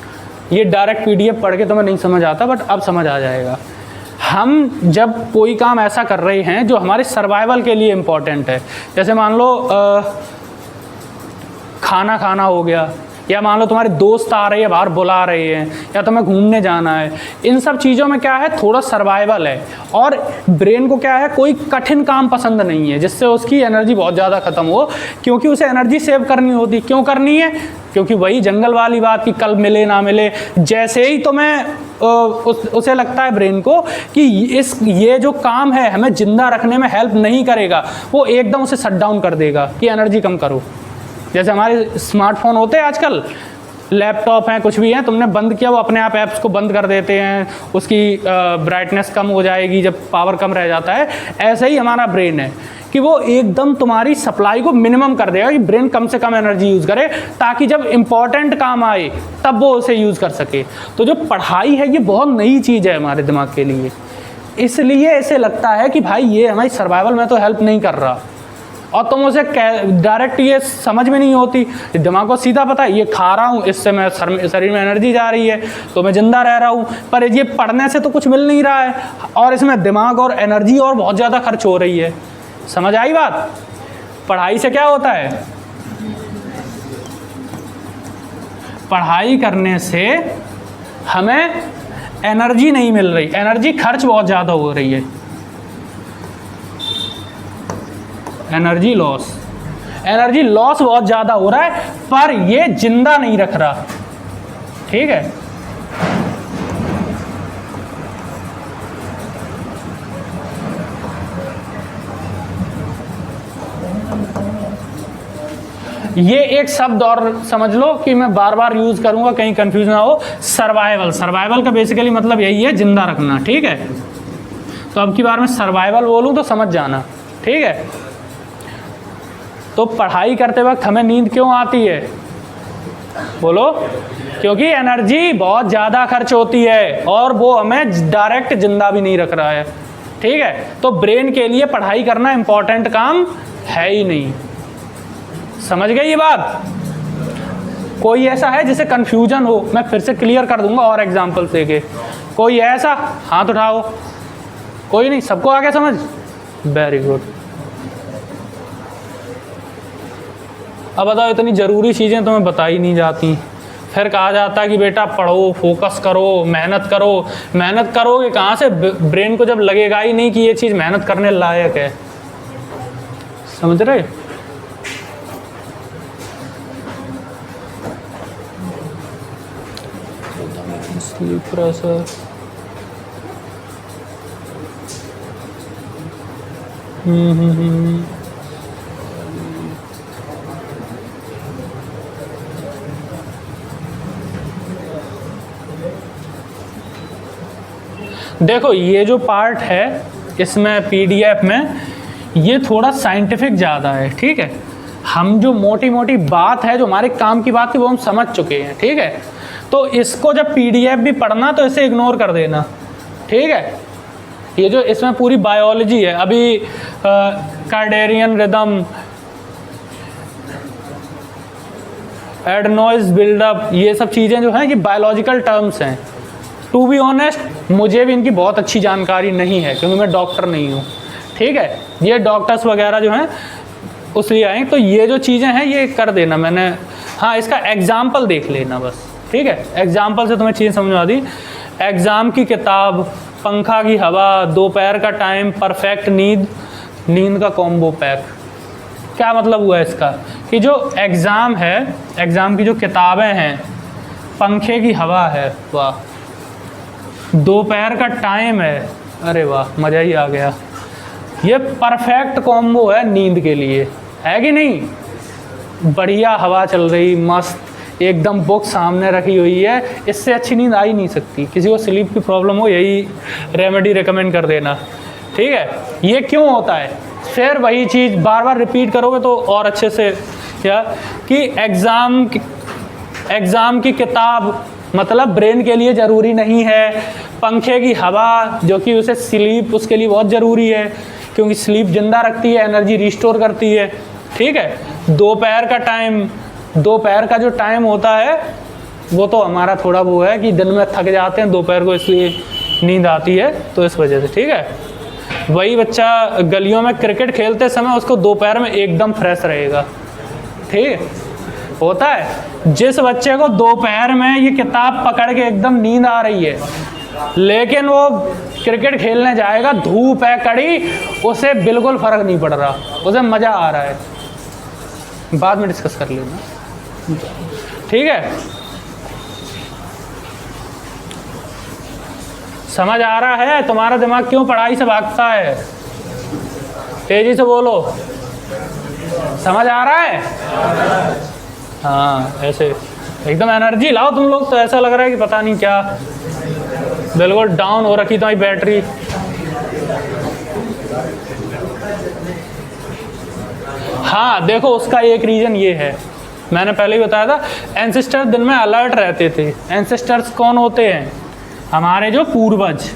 ये डायरेक्ट PDF पढ़ के तुम्हें नहीं समझ आता, बट अब समझ आ जाएगा। हम जब कोई काम ऐसा कर रहे हैं जो हमारे सर्वाइवल के लिए इम्पोर्टेंट है, जैसे मान लो खाना खाना हो गया, या मान लो तुम्हारे दोस्त आ रहे हैं, बाहर बुला रहे हैं, या तुम्हें घूमने जाना है, इन सब चीज़ों में क्या है, थोड़ा सर्वाइवल है। और ब्रेन को क्या है, कोई कठिन काम पसंद नहीं है जिससे उसकी एनर्जी बहुत ज़्यादा ख़त्म हो, क्योंकि उसे एनर्जी सेव करनी होती। क्यों करनी है? क्योंकि वही जंगल वाली बात कि कल मिले ना मिले। जैसे ही तुम्हें उसे लगता है ब्रेन को कि ये जो काम है हमें जिंदा रखने में हेल्प नहीं करेगा, वो एकदम उसे शट डाउन कर देगा कि एनर्जी कम करो। जैसे हमारे स्मार्टफोन होते हैं आजकल, लैपटॉप हैं, कुछ भी हैं, तुमने बंद किया, वो अपने आप ऐप्स को बंद कर देते हैं, उसकी ब्राइटनेस कम हो जाएगी जब पावर कम रह जाता है। ऐसे ही हमारा ब्रेन है कि वो एकदम तुम्हारी सप्लाई को मिनिमम कर देगा कि ब्रेन कम से कम एनर्जी यूज़ करे, ताकि जब इम्पॉर्टेंट काम आए तब वो उसे यूज़ कर सके। तो जो पढ़ाई है ये बहुत नई चीज़ है हमारे दिमाग के लिए, इसलिए ऐसे लगता है कि भाई ये हमारी सर्वाइवल में तो हेल्प नहीं कर रहा, और तुम उसे डायरेक्ट ये समझ में नहीं होती। दिमाग को सीधा पता है ये खा रहा हूँ, इससे मैं शरीर में एनर्जी जा रही है, तो मैं जिंदा रह रहा हूँ, पर ये पढ़ने से तो कुछ मिल नहीं रहा है, और इसमें दिमाग और एनर्जी और बहुत ज़्यादा खर्च हो रही है। समझ आई बात? पढ़ाई से क्या होता है, पढ़ाई करने से हमें एनर्जी नहीं मिल रही, एनर्जी खर्च बहुत ज़्यादा हो रही है, एनर्जी लॉस बहुत ज़्यादा हो रहा है, पर ये जिंदा नहीं रख रहा। ठीक है, ये एक शब्द और समझ लो कि मैं बार बार यूज करूंगा, कहीं कंफ्यूज ना हो। सर्वाइवल, सर्वाइवल का बेसिकली मतलब यही है, जिंदा रखना, ठीक है। तो अब की बार मैं सर्वाइवल बोलूं तो समझ जाना, ठीक है। तो पढ़ाई करते वक्त हमें नींद क्यों आती है, बोलो? क्योंकि एनर्जी बहुत ज़्यादा खर्च होती है और वो हमें डायरेक्ट जिंदा भी नहीं रख रहा है, ठीक है। तो ब्रेन के लिए पढ़ाई करना इंपॉर्टेंट काम है ही नहीं, समझ गए ये बात? कोई ऐसा है जिसे कंफ्यूजन हो? मैं फिर से क्लियर कर दूंगा और एग्जांपल देके। कोई ऐसा हाथ उठाओ, कोई नहीं, सबको आ गया समझ? Very good. अब बताओ, इतनी ज़रूरी चीज़ें तुम्हें बताई नहीं जाती, फिर कहा जाता है कि बेटा पढ़ो, फोकस करो, मेहनत करो। मेहनत करोगे कहाँ से? ब्रेन को जब लगेगा ही नहीं कि ये चीज़ मेहनत करने लायक है, समझ रहे? स्लीप प्रेशर, देखो ये जो पार्ट है इसमें पीडीएफ में, ये थोड़ा साइंटिफिक ज़्यादा है, ठीक है। हम जो मोटी मोटी बात है, जो हमारे काम की बात थी, वो हम समझ चुके हैं, ठीक है। तो इसको जब पीडीएफ भी पढ़ना तो इसे इग्नोर कर देना, ठीक है। ये जो इसमें पूरी बायोलॉजी है, अभी कार्डेरियन रिदम, एडनॉइज बिल्डअप, ये सब चीज़ें जो हैं ये बायोलॉजिकल टर्म्स हैं। टू बी ऑनेस्ट मुझे भी इनकी बहुत अच्छी जानकारी नहीं है क्योंकि मैं डॉक्टर नहीं हूँ, ठीक है। ये डॉक्टर्स वगैरह जो हैं उसलिए आए, तो ये जो चीज़ें हैं ये कर देना मैंने। हाँ, इसका एग्जाम्पल देख लेना बस, ठीक है। एग्जाम्पल से तुम्हें चीज़ समझ आ दी। एग्ज़ाम की किताब, पंखा की हवा, दोपहर का टाइम, परफेक्ट नींद, नींद का कॉम्बो पैक। क्या मतलब हुआ इसका? कि जो एग्ज़ाम है, एग्ज़ाम की जो किताबें हैं, पंखे की हवा है, वाह, दोपहर का टाइम है, अरे वाह, मज़ा ही आ गया। ये परफेक्ट कॉम्बो है नींद के लिए, है कि नहीं? बढ़िया हवा चल रही, मस्त एकदम, बुक सामने रखी हुई है, इससे अच्छी नींद आ ही नहीं सकती। किसी को स्लीप की प्रॉब्लम हो, यही रेमेडी रिकमेंड कर देना, ठीक है। ये क्यों होता है? फिर वही चीज़ बार बार रिपीट करोगे तो और अच्छे से, क्या कि एग्ज़ाम की किताब मतलब ब्रेन के लिए ज़रूरी नहीं है। पंखे की हवा जो कि उसे स्लीप, उसके लिए बहुत ज़रूरी है क्योंकि स्लीप जिंदा रखती है, एनर्जी रिस्टोर करती है, ठीक है। दोपहर का टाइम, दोपहर का जो टाइम होता है वो तो हमारा थोड़ा वो है कि दिन में थक जाते हैं, दोपहर को इसलिए नींद आती है, तो इस वजह से, ठीक है। वही बच्चा गलियों में क्रिकेट खेलते समय उसको दोपहर में एकदम फ्रेश रहेगा, ठीक है। होता है जिस बच्चे को दोपहर में ये किताब पकड़ के एकदम नींद आ रही है लेकिन वो क्रिकेट खेलने जाएगा, धूप है कड़ी, उसे बिल्कुल फ़र्क नहीं पड़ रहा, उसे मज़ा आ रहा है। बाद में डिस्कस कर लेना, ठीक है। समझ आ रहा है? तुम्हारा दिमाग क्यों पढ़ाई से भागता है? तेजी से बोलो, समझ आ रहा है? हाँ, ऐसे एकदम एनर्जी लाओ तुम लोग, तो ऐसा लग रहा है कि पता नहीं क्या, बिल्कुल डाउन हो रखी तुम्हारी बैटरी। हाँ देखो, उसका एक रीज़न ये है, मैंने पहले ही बताया था, एंसेस्टर दिन में अलर्ट रहते थे। एंसेस्टर्स कौन होते हैं? हमारे जो पूर्वज,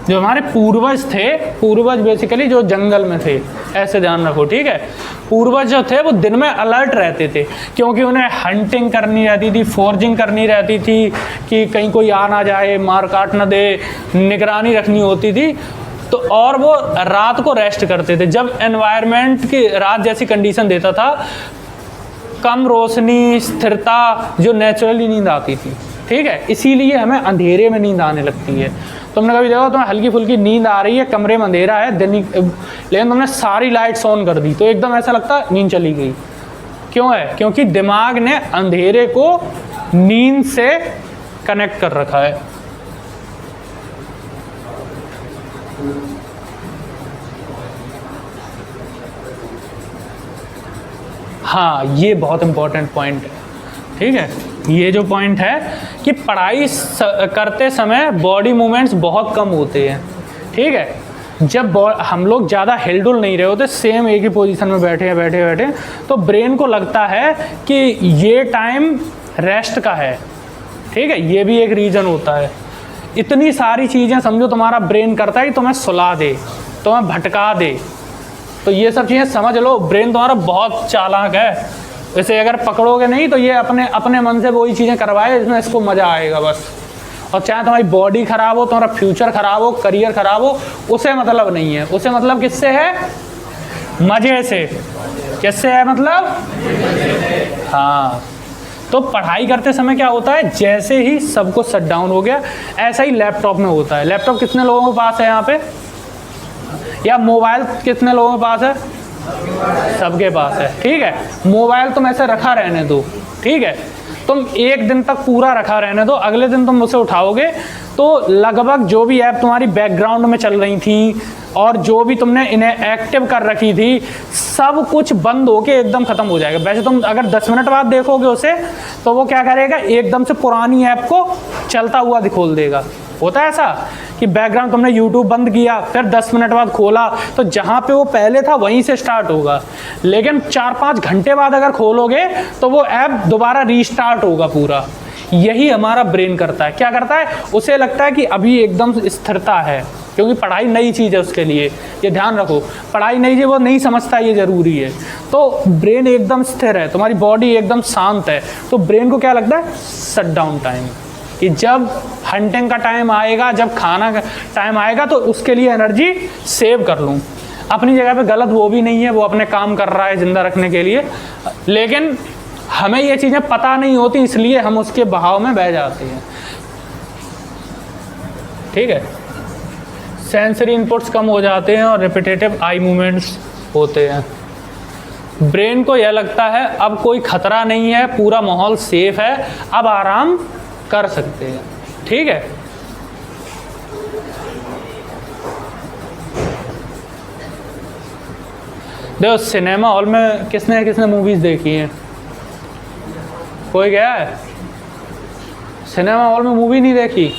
जो हमारे पूर्वज थे, पूर्वज बेसिकली जो जंगल में थे, ऐसे ध्यान रखो, ठीक है। पूर्वज जो थे वो दिन में अलर्ट रहते थे क्योंकि उन्हें हंटिंग करनी रहती थी, फोर्जिंग करनी रहती थी कि कहीं कोई आ ना जाए, मार काट ना दे, निगरानी रखनी होती थी। तो और वो रात को रेस्ट करते थे जब एनवायरनमेंट की रात जैसी कंडीशन देता था, कम रोशनी, स्थिरता, जो नेचुरली नींद आती थी, ठीक है। इसीलिए हमें अंधेरे में नींद आने लगती है। तुमने कभी देखा तुम्हें हल्की फुल्की नींद आ रही है, कमरे में अंधेरा है, लेकिन तुमने सारी लाइट्स ऑन कर दी तो एकदम ऐसा लगता है नींद चली गई। क्यों है? क्योंकि दिमाग ने अंधेरे को नींद से कनेक्ट कर रखा है। हाँ, ये बहुत इंपॉर्टेंट पॉइंट है, ठीक है। ये जो पॉइंट है कि पढ़ाई करते समय बॉडी मूवमेंट्स बहुत कम होते हैं, ठीक है। जब हम लोग ज़्यादा हिलडुल नहीं रहे होते, सेम एक ही पोजीशन में बैठे तो ब्रेन को लगता है कि ये टाइम रेस्ट का है, ठीक है। ये भी एक रीज़न होता है। इतनी सारी चीज़ें समझो तुम्हारा ब्रेन करता है कि तुम्हें सुला दे, तुम्हें भटका दे। तो ये सब चीज़ें समझ लो, ब्रेन तुम्हारा बहुत चालाक है। इसे अगर पकड़ोगे नहीं तो ये अपने अपने मन से वही चीज़ें करवाए जिसमें इसको मज़ा आएगा बस। और चाहे तुम्हारी बॉडी ख़राब हो, तुम्हारा फ्यूचर ख़राब हो, करियर ख़राब हो, उसे मतलब नहीं है। उसे मतलब किससे है? मज़े से। किससे है मतलब? हाँ। तो पढ़ाई करते समय क्या होता है, जैसे ही सब कुछ शट डाउन हो गया, ऐसा ही लैपटॉप में होता है। लैपटॉप कितने लोगों के पास है यहाँ पे? या मोबाइल कितने लोगों के पास है? सबके पास है, ठीक है। मोबाइल तुम ऐसे रखा रहने दो, ठीक है। तुम एक दिन तक पूरा रखा रहने दो, अगले दिन तुम उसे उठाओगे तो लगभग जो भी ऐप तुम्हारी बैकग्राउंड में चल रही थी और जो भी तुमने इन्हें एक्टिव कर रखी थी, सब कुछ बंद होके एकदम ख़त्म हो जाएगा। वैसे तुम अगर 10 मिनट बाद देखोगे उसे तो वो क्या करेगा, एकदम से पुरानी ऐप को चलता हुआ खोल देगा। होता है ऐसा कि बैकग्राउंड तुमने यूट्यूब बंद किया, फिर 10 मिनट बाद खोला तो जहाँ पे वो पहले था वहीं से स्टार्ट होगा। लेकिन 4-5 घंटे बाद अगर खोलोगे तो वो ऐप दोबारा रीस्टार्ट होगा पूरा। यही हमारा ब्रेन करता है। क्या करता है? उसे लगता है कि अभी एकदम स्थिरता है, क्योंकि पढ़ाई नई चीज़ है उसके लिए। ये ध्यान रखो, पढ़ाई नई चीज़ वो नहीं समझता, ये ज़रूरी है। तो ब्रेन एकदम स्थिर है, तुम्हारी बॉडी एकदम शांत है, तो ब्रेन को क्या लगता है? शट डाउन टाइम, कि जब हंटिंग का टाइम आएगा, जब खाना का टाइम आएगा तो उसके लिए एनर्जी सेव कर लूँ। अपनी जगह पे गलत वो भी नहीं है, वो अपने काम कर रहा है ज़िंदा रखने के लिए, लेकिन हमें ये चीज़ें पता नहीं होती, इसलिए हम उसके बहाव में बह जाते हैं, ठीक है। सेंसरी इनपुट्स कम हो जाते हैं और रिपीटेटिव आई मूवमेंट्स होते हैं। ब्रेन को यह लगता है अब कोई खतरा नहीं है, पूरा माहौल सेफ है, अब आराम कर सकते हैं, ठीक है। देखो, सिनेमा हॉल में किसने किसने मूवीज़ देखी हैं? कोई गया है सिनेमा हॉल में मूवी नहीं देखी?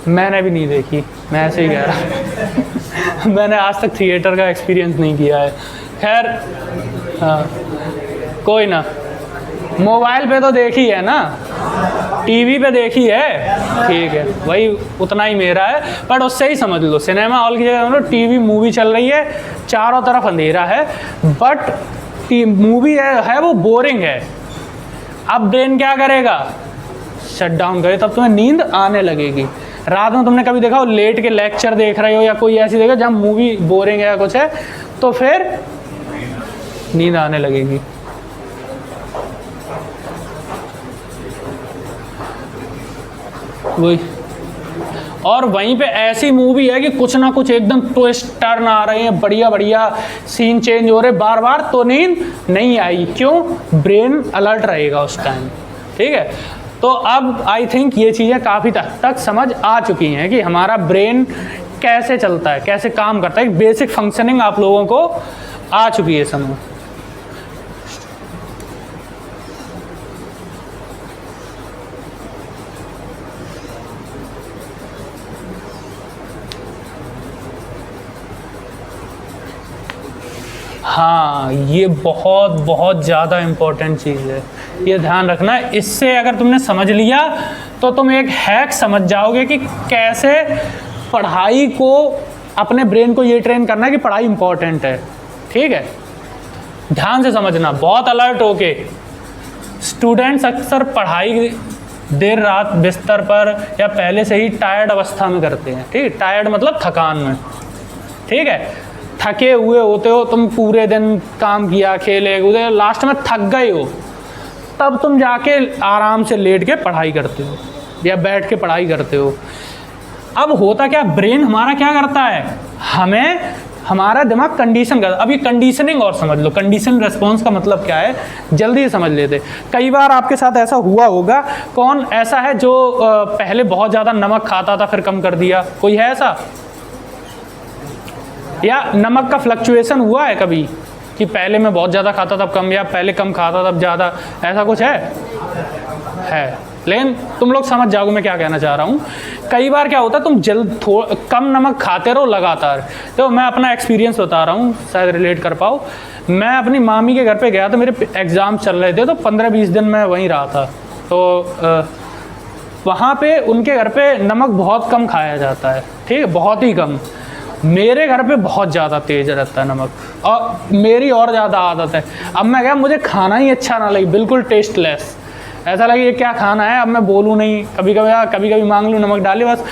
मैंने भी नहीं देखी, मैं ऐसे ही कह रहा मैंने आज तक थिएटर का एक्सपीरियंस नहीं किया है। खैर, हाँ, कोई ना। मोबाइल पे तो देखी है ना, टीवी पे देखी है, ठीक है, वही उतना ही मेरा है। बट उससे ही समझ लो, सिनेमा हॉल की जगह टीवी मूवी चल रही है, चारों तरफ अंधेरा है, बट मूवी है वो बोरिंग है। अब ब्रेन क्या करेगा? शट डाउन करे, तब तुम्हें नींद आने लगेगी। रात में तुमने कभी देखा हो लेट के लेक्चर देख रहे हो या कोई ऐसी देखा जहाँ मूवी बोरिंग है या कुछ है, तो फिर नींद आने लगेगी। वही, और वहीं पे ऐसी मूवी है कि कुछ ना कुछ एकदम ट्विस्ट टर्न आ रहे हैं, बढ़िया बढ़िया सीन चेंज हो रहे बार बार, तो नींद नहीं आई। क्यों? ब्रेन अलर्ट रहेगा उस टाइम, ठीक है। तो अब आई थिंक ये चीज़ें काफ़ी तक समझ आ चुकी हैं कि हमारा ब्रेन कैसे चलता है, कैसे काम करता है। बेसिक फंक्शनिंग आप लोगों को आ चुकी है समझ। हाँ, ये बहुत बहुत ज़्यादा इम्पोर्टेंट चीज़ है, ये ध्यान रखना। इससे अगर तुमने समझ लिया तो तुम एक हैक समझ जाओगे कि कैसे पढ़ाई को, अपने ब्रेन को ये ट्रेन करना है कि पढ़ाई इम्पोर्टेंट है, ठीक है। ध्यान से समझना, बहुत अलर्ट होके। स्टूडेंट्स अक्सर पढ़ाई देर रात बिस्तर पर या पहले से ही टायर्ड अवस्था में करते हैं, ठीक है। टायर्ड मतलब थकान में, ठीक है। थके हुए होते हो, तुम पूरे दिन काम किया, खेले कूदे, लास्ट में थक गए हो, तब तुम जाके आराम से लेट के पढ़ाई करते हो या बैठ के पढ़ाई करते हो। अब होता क्या, ब्रेन हमारा क्या करता है, हमें, हमारा दिमाग कंडीशन करता है। अब ये कंडीशनिंग और समझ लो, कंडीशन रेस्पॉन्स का मतलब क्या है, जल्दी से समझ लेते। कई बार आपके साथ ऐसा हुआ होगा, कौन ऐसा है जो पहले बहुत ज़्यादा नमक खाता था फिर कम कर दिया? कोई है ऐसा? या नमक का फ्लक्चुएशन हुआ है कभी? कि पहले मैं बहुत ज़्यादा खाता तब कम, या पहले कम खाता तब ज़्यादा, ऐसा कुछ है। लेकिन तुम लोग समझ जाओगे मैं क्या कहना चाह रहा हूँ। कई बार क्या होता है तुम कम नमक खाते रहो लगातार। तो मैं अपना एक्सपीरियंस बता रहा हूँ, शायद रिलेट कर पाओ। मैं अपनी मामी के घर पे गया था, मेरे एग्ज़ाम चल रहे थे, तो 15-20 दिन मैं वहीं रहा था। तो वहाँ पे उनके घर पे नमक बहुत कम खाया जाता है, ठीक है, बहुत ही कम। मेरे घर पे बहुत ज़्यादा तेज़ रहता है नमक, और मेरी और ज़्यादा आदत है। अब मैं क्या, मुझे खाना ही अच्छा ना लगे, बिल्कुल टेस्टलेस, ऐसा लगे ये क्या खाना है। अब मैं बोलूँ नहीं, कभी कभी मांग लूँ नमक डालिए बस,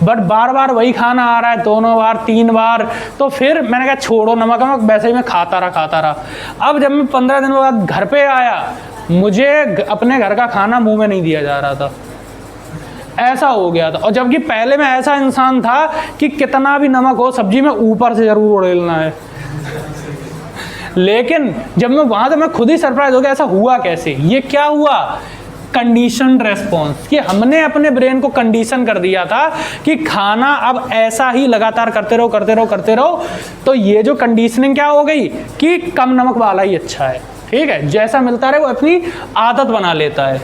बट बार बार वही खाना आ रहा है, 2 बार 3 बार, तो फिर मैंने कहा छोड़ो नमक, वैसे ही मैं खाता रहा। अब जब मैं 15 दिन बाद घर पे आया, मुझे अपने घर का खाना मुँह में नहीं दिया जा रहा था, ऐसा हो गया था। और जबकि पहले मैं ऐसा इंसान था कि कितना भी नमक हो सब्जी में ऊपर से ज़रूर उड़ेलना है। लेकिन जब मैं वहाँ, तो मैं खुद ही सरप्राइज हो गया, ऐसा हुआ कैसे, ये क्या हुआ। कंडीशन रेस्पॉन्स, कि हमने अपने ब्रेन को कंडीशन कर दिया था कि खाना अब ऐसा ही लगातार करते रहो। तो ये जो कंडीशनिंग क्या हो गई कि कम नमक वाला ही अच्छा है, ठीक है, जैसा मिलता रहे वो अपनी आदत बना लेता है।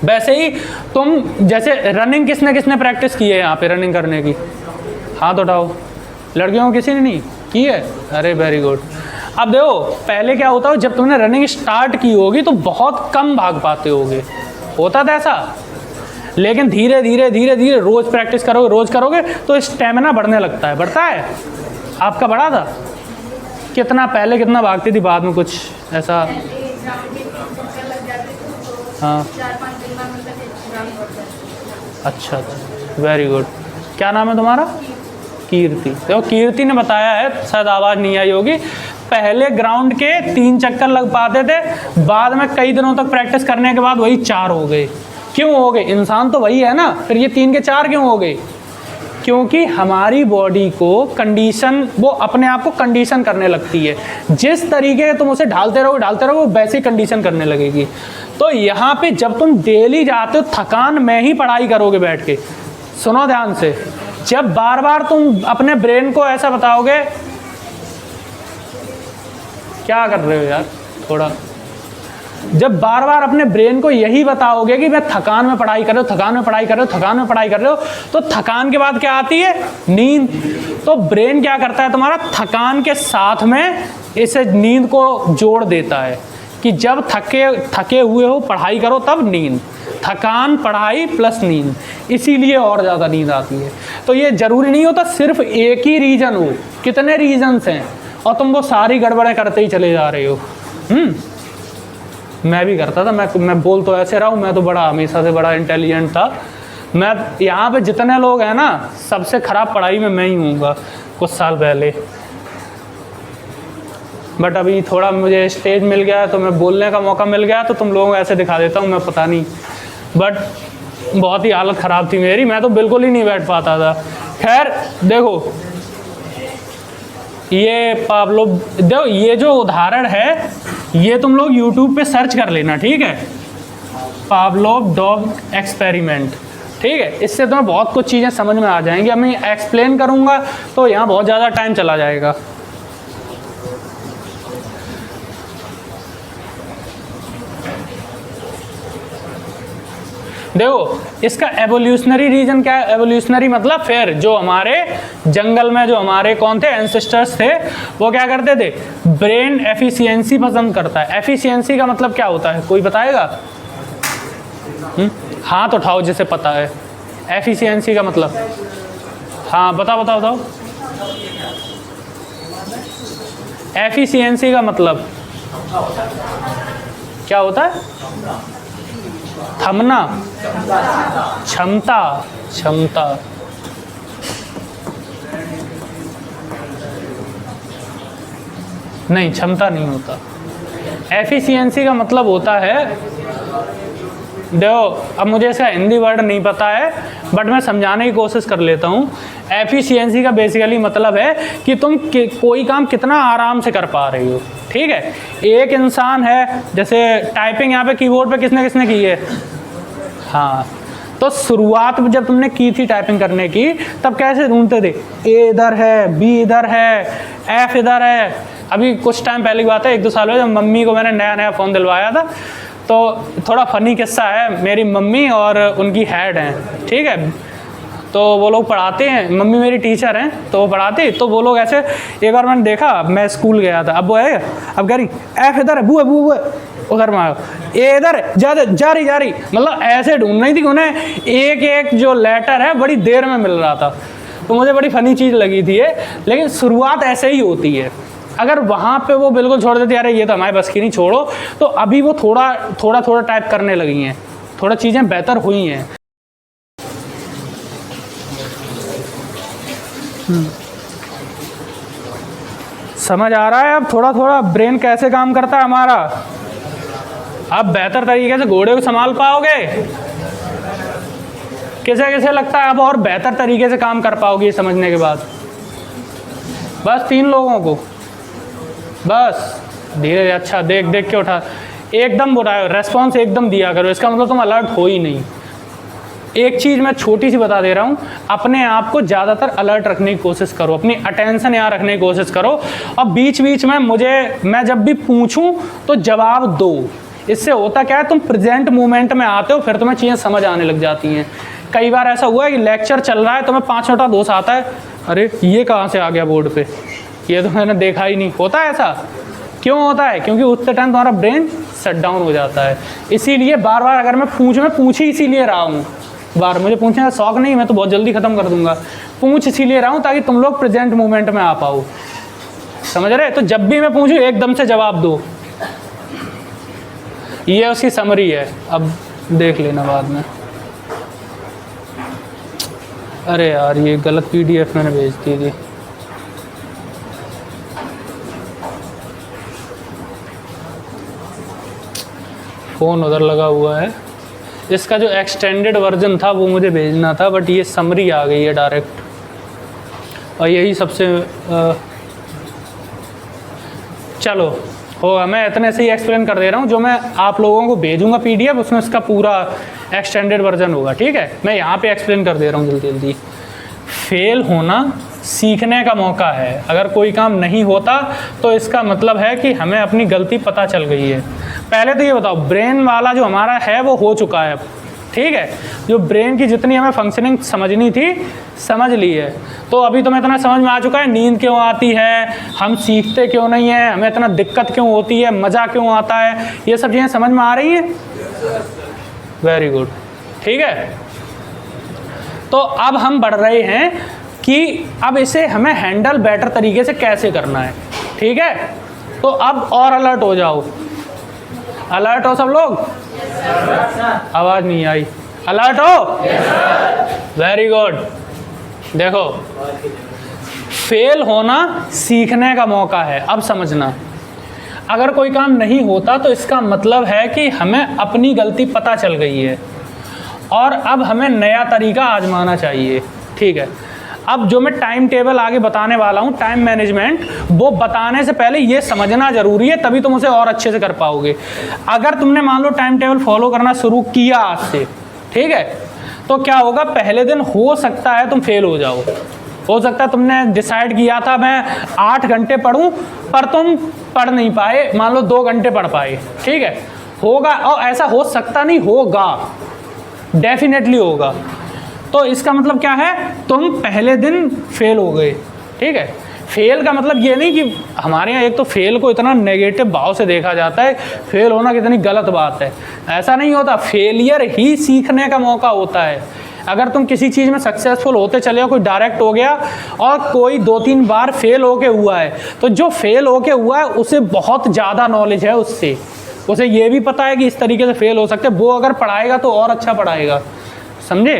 वैसे ही तुम, जैसे रनिंग किसने प्रैक्टिस की है यहाँ पे रनिंग करने की, हाथ उठाओ। लड़कियों को किसी ने नहीं की है, अरे वेरी गुड। अब देखो पहले क्या होता है, जब तुमने रनिंग स्टार्ट की होगी तो बहुत कम भाग पाते होगे, होता था ऐसा। लेकिन धीरे धीरे रोज़ प्रैक्टिस करोगे तो स्टेमिना बढ़ने लगता है, बढ़ता है। आपका बढ़ा था कितना, पहले कितना भागती थी, बाद में कुछ ऐसा? हाँ, अच्छा, वेरी गुड। क्या नाम है तुम्हारा? कीर्ति। देखो कीर्ति ने बताया है, शायद आवाज़ नहीं आई होगी, पहले ग्राउंड के 3 चक्कर लग पाते थे, बाद में कई दिनों तक प्रैक्टिस करने के बाद वही 4 हो गए। क्यों हो गए? इंसान तो वही है ना, फिर ये 3 के 4 क्यों हो गए? क्योंकि हमारी बॉडी को कंडीशन, वो अपने आप को कंडीशन करने लगती है। जिस तरीके तुम उसे ढालते रहो वो वैसी कंडीशन करने लगेगी। तो यहाँ पे जब तुम डेली जाते हो, थकान में ही पढ़ाई करोगे बैठ के, सुनो ध्यान से, जब बार बार तुम अपने ब्रेन को ऐसा बताओगे, क्या कर रहे हो यार, थोड़ा, जब बार बार अपने ब्रेन को यही बताओगे कि मैं थकान में पढ़ाई कर रहे हो, तो थकान के बाद क्या आती है? नींद। तो ब्रेन क्या करता है तुम्हारा, थकान के साथ में इसे नींद को जोड़ देता है कि जब थके हुए हो पढ़ाई करो तब नींद, थकान, पढ़ाई प्लस नींद, इसीलिए और ज़्यादा नींद आती है। तो ये ज़रूरी नहीं होता सिर्फ एक ही रीज़न हो, कितने रीजन्स हैं और तुम वो सारी गड़बड़ें करते ही चले जा रहे हो। मैं भी करता था, मैं बोल तो ऐसे रहा हूँ, मैं तो हमेशा से बड़ा इंटेलिजेंट था। मैं यहाँ पे जितने लोग हैं ना, सबसे ख़राब पढ़ाई में मैं ही हूँगा कुछ साल पहले, बट अभी थोड़ा मुझे स्टेज मिल गया है तो मैं बोलने का मौका मिल गया, तो तुम लोगों को ऐसे दिखा देता हूँ मैं, पता नहीं, बट बहुत ही हालत ख़राब थी मेरी, मैं तो बिल्कुल ही नहीं बैठ पाता था। खैर देखो, ये पावलोव, देखो ये जो उदाहरण है ये तुम लोग YouTube पे सर्च कर लेना, ठीक है, पावलोव डॉग एक्सपेरिमेंट, ठीक है, इससे तुम्हें बहुत कुछ चीज़ें समझ में आ जाएंगी। अब मैं एक्सप्लेन करूँगा तो यहाँ बहुत ज़्यादा टाइम चला जाएगा। देखो इसका एवोल्यूशनरी रीजन क्या है? एवोल्यूशनरी मतलब फिर जो हमारे जंगल में जो हमारे कौन थे, एंसेस्टर्स थे, वो क्या करते थे, ब्रेन एफिशिएंसी पसंद करता है। एफिशिएंसी का मतलब क्या होता है, कोई बताएगा? हाथ उठाओ जिसे पता है एफिशिएंसी का मतलब। हाँ बताओ। एफिशिएंसी का मतलब क्या होता है? थमना, क्षमता। नहीं, क्षमता नहीं होता। एफिशिएंसी का मतलब होता है, देखो अब मुझे इसका हिंदी वर्ड नहीं पता है बट मैं समझाने की कोशिश कर लेता हूँ। एफिशिएंसी का बेसिकली मतलब है कि तुम कोई काम कितना आराम से कर पा रही हो, ठीक है। एक इंसान है, जैसे टाइपिंग यहाँ पे कीबोर्ड पे किसने की है? हाँ, तो शुरुआत में जब तुमने की थी टाइपिंग करने की, तब कैसे ढूंढते थे? ए इधर है, बी इधर है, एफ इधर है, अभी कुछ टाइम पहले की बात है, 1-2 साल पहले जब मम्मी को मैंने नया फ़ोन दिलवाया था, तो थोड़ा फ़नी किस्सा है। मेरी मम्मी और उनकी हेड हैं, ठीक है, तो वो लोग पढ़ाते हैं, मम्मी मेरी टीचर हैं तो वो पढ़ाते, तो वो लोग ऐसे, एक बार मैंने देखा, मैं स्कूल गया था, अब वो है, अब कह रही एफ इधर है, बुआ उधर मारो, ए इधर जा रही, मतलब ऐसे ढूंढ रही थी उन्हें, एक जो लेटर है बड़ी देर में मिल रहा था। तो मुझे बड़ी फ़नी चीज़ लगी थी ये, लेकिन शुरुआत ऐसे ही होती है। अगर वहाँ पे वो बिल्कुल छोड़ देती, अरे ये तो हमारे बस की नहीं, छोड़ो, तो अभी वो थोड़ा टाइप करने लगी हैं, थोड़ा चीज़ें बेहतर हुई हैं। समझ आ रहा है अब थोड़ा ब्रेन कैसे काम करता है हमारा। अब बेहतर तरीके से घोड़े को संभाल पाओगे, किसे लगता है अब और बेहतर तरीके से काम कर पाओगे समझने के बाद? बस 3 लोगों को, बस धीरे, अच्छा देख के उठा, एकदम बुरायो, रेस्पॉन्स एकदम दिया करो, इसका मतलब तुम अलर्ट हो ही नहीं। एक चीज़ मैं छोटी सी बता दे रहा हूँ, अपने आप को ज़्यादातर अलर्ट रखने की कोशिश करो, अपनी अटेंशन यहाँ रखने की कोशिश करो, और बीच में मैं जब भी पूछूं तो जवाब दो। इससे होता क्या है, तुम प्रेजेंट मोमेंट में आते हो, फिर तुम्हें चीज़ें समझ आने लग जाती हैं। कई बार ऐसा हुआ है कि लेक्चर चल रहा है, तुम्हें 5 मिनट दोस्त आता है, अरे ये कहाँ से आ गया बोर्ड पे, ये तो मैंने देखा ही नहीं। होता है ऐसा, क्यों होता है? क्योंकि उतने टाइम तुम्हारा ब्रेन शट डाउन हो जाता है। इसीलिए बार बार अगर मैं पूछ ही इसीलिए रहा हूँ, बार मुझे पूछने का शौक नहीं, मैं तो बहुत जल्दी ख़त्म कर दूंगा, पूछ इसीलिए रहा हूँ ताकि तुम लोग प्रेजेंट मोमेंट में आ पाओ, समझ रहे? तो जब भी मैं पूछूँ एकदम से जवाब दो, ये उसकी समरी है, अब देख लेना बाद में। अरे यार ये गलत PDF मैंने भेज दी थी। फ़ोन उधर लगा हुआ है, इसका जो एक्सटेंडेड वर्जन था वो मुझे भेजना था, बट ये समरी आ गई है डायरेक्ट, और यही सबसे चलो होगा। मैं इतने से ही एक्सप्लेन कर दे रहा हूँ, जो मैं आप लोगों को भेजूंगा PDF, उसमें इसका पूरा एक्सटेंडेड वर्जन होगा, ठीक है? मैं यहाँ पे एक्सप्लेन कर दे रहा हूँ जल्दी। फेल होना सीखने का मौका है। अगर कोई काम नहीं होता तो इसका मतलब है कि हमें अपनी गलती पता चल गई है। पहले तो ये बताओ, ब्रेन वाला जो हमारा है वो हो चुका है, ठीक है? जो ब्रेन की जितनी हमें फंक्शनिंग समझनी थी समझ ली है। तो अभी तुम्हें इतना समझ में आ चुका है नींद क्यों आती है, हम सीखते क्यों नहीं हैं, हमें इतना दिक्कत क्यों होती है, मज़ा क्यों आता है, ये सब चीज़ें समझ में आ रही हैं? वेरी गुड, ठीक है। तो अब हम बढ़ रहे हैं कि अब इसे हमें हैंडल बेटर तरीके से कैसे करना है, ठीक है? तो अब और अलर्ट हो जाओ, अलर्ट हो सब लोग। आवाज़ नहीं आई, अलर्ट हो? Very good. देखो, फेल होना सीखने का मौका है। अब समझना, अगर कोई काम नहीं होता तो इसका मतलब है कि हमें अपनी गलती पता चल गई है और अब हमें नया तरीका आजमाना चाहिए, ठीक है? अब जो मैं टाइम टेबल आगे बताने वाला हूँ, टाइम मैनेजमेंट, वो बताने से पहले ये समझना ज़रूरी है, तभी तुम उसे और अच्छे से कर पाओगे। अगर तुमने मान लो टाइम टेबल फॉलो करना शुरू किया आज से, ठीक है, तो क्या होगा, पहले दिन हो सकता है तुम फेल हो जाओ। हो सकता है तुमने डिसाइड किया था मैं 8 घंटे पढ़ूं, पर तुम पढ़ नहीं पाए, मान लो 2 घंटे पढ़ पाए, ठीक है? होगा, और ऐसा हो सकता नहीं, होगा, डेफिनेटली होगा। तो इसका मतलब क्या है, तुम पहले दिन फेल हो गए, ठीक है? फेल का मतलब ये नहीं कि हमारे यहाँ एक तो फेल को इतना नेगेटिव भाव से देखा जाता है, फेल होना कितनी गलत बात है, ऐसा नहीं होता। फेलियर ही सीखने का मौका होता है। अगर तुम किसी चीज़ में सक्सेसफुल होते चले हो, कोई डायरेक्ट हो गया और कोई 2-3 बार फेल होके हुआ है, तो जो फेल होके हुआ है उसे बहुत ज़्यादा नॉलेज है, उससे उसे ये भी पता है कि इस तरीके से फेल हो सकते हैं, वो अगर पढ़ाएगा तो और अच्छा पढ़ाएगा, समझे?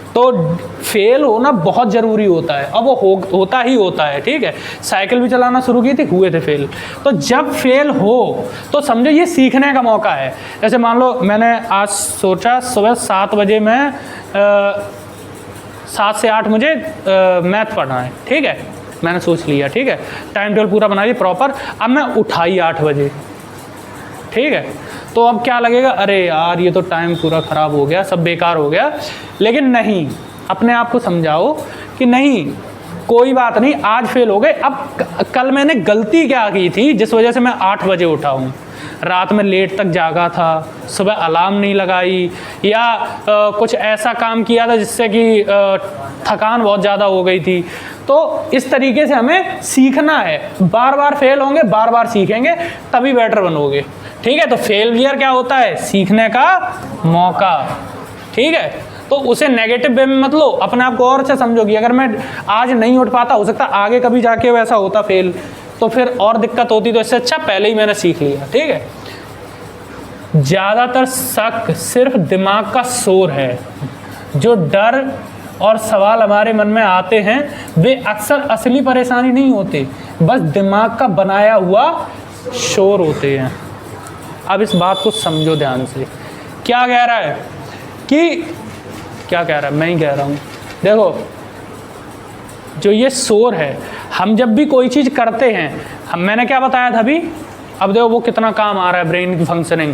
तो फेल होना बहुत ज़रूरी होता है, और वो होता ही होता है, ठीक है? साइकिल भी चलाना शुरू की थी, हुए थे फेल। तो जब फेल हो तो समझो ये सीखने का मौका है। जैसे मान लो मैंने आज सोचा सुबह 7 बजे मैं 7 से 8 मुझे मैथ पढ़ना है, ठीक है? मैंने सोच लिया, ठीक है, टाइम टेबल पूरा बना लिया प्रॉपर। अब मैं उठाई 8 बजे, ठीक है? तो अब क्या लगेगा, अरे यार ये तो टाइम पूरा ख़राब हो गया, सब बेकार हो गया। लेकिन नहीं, अपने आप को समझाओ कि नहीं, कोई बात नहीं, आज फेल हो गए। अब कल मैंने गलती क्या की थी जिस वजह से मैं 8 बजे उठा हूँ, रात में लेट तक जागा था, सुबह अलार्म नहीं लगाई, या कुछ ऐसा काम किया था जिससे कि थकान बहुत ज़्यादा हो गई थी। तो इस तरीके से हमें सीखना है, बार बार फेल होंगे, बार बार सीखेंगे, तभी बेटर बनोगे। ठीक है, तो फेलियर क्या होता है? सीखने का मौका। ठीक है, तो उसे नेगेटिव वे में मत लो, अपने आप को और अच्छा समझोगी। अगर मैं आज नहीं उठ पाता, हो सकता आगे कभी जाके वैसा होता फेल, तो फिर और दिक्कत होती, तो इससे अच्छा पहले ही मैंने सीख लिया। ठीक है, ज़्यादातर शक सिर्फ दिमाग का शोर है। जो डर और सवाल हमारे मन में आते हैं वे अक्सर असली परेशानी नहीं होते, बस दिमाग का बनाया हुआ शोर होते हैं। अब इस बात को समझो ध्यान से। क्या कह रहा है कि क्या कह रहा है, मैं ही कह रहा हूँ। देखो, जो ये शोर है, हम जब भी कोई चीज़ करते हैं, मैंने क्या बताया था अभी, अब देखो वो कितना काम आ रहा है ब्रेन की फंक्शनिंग,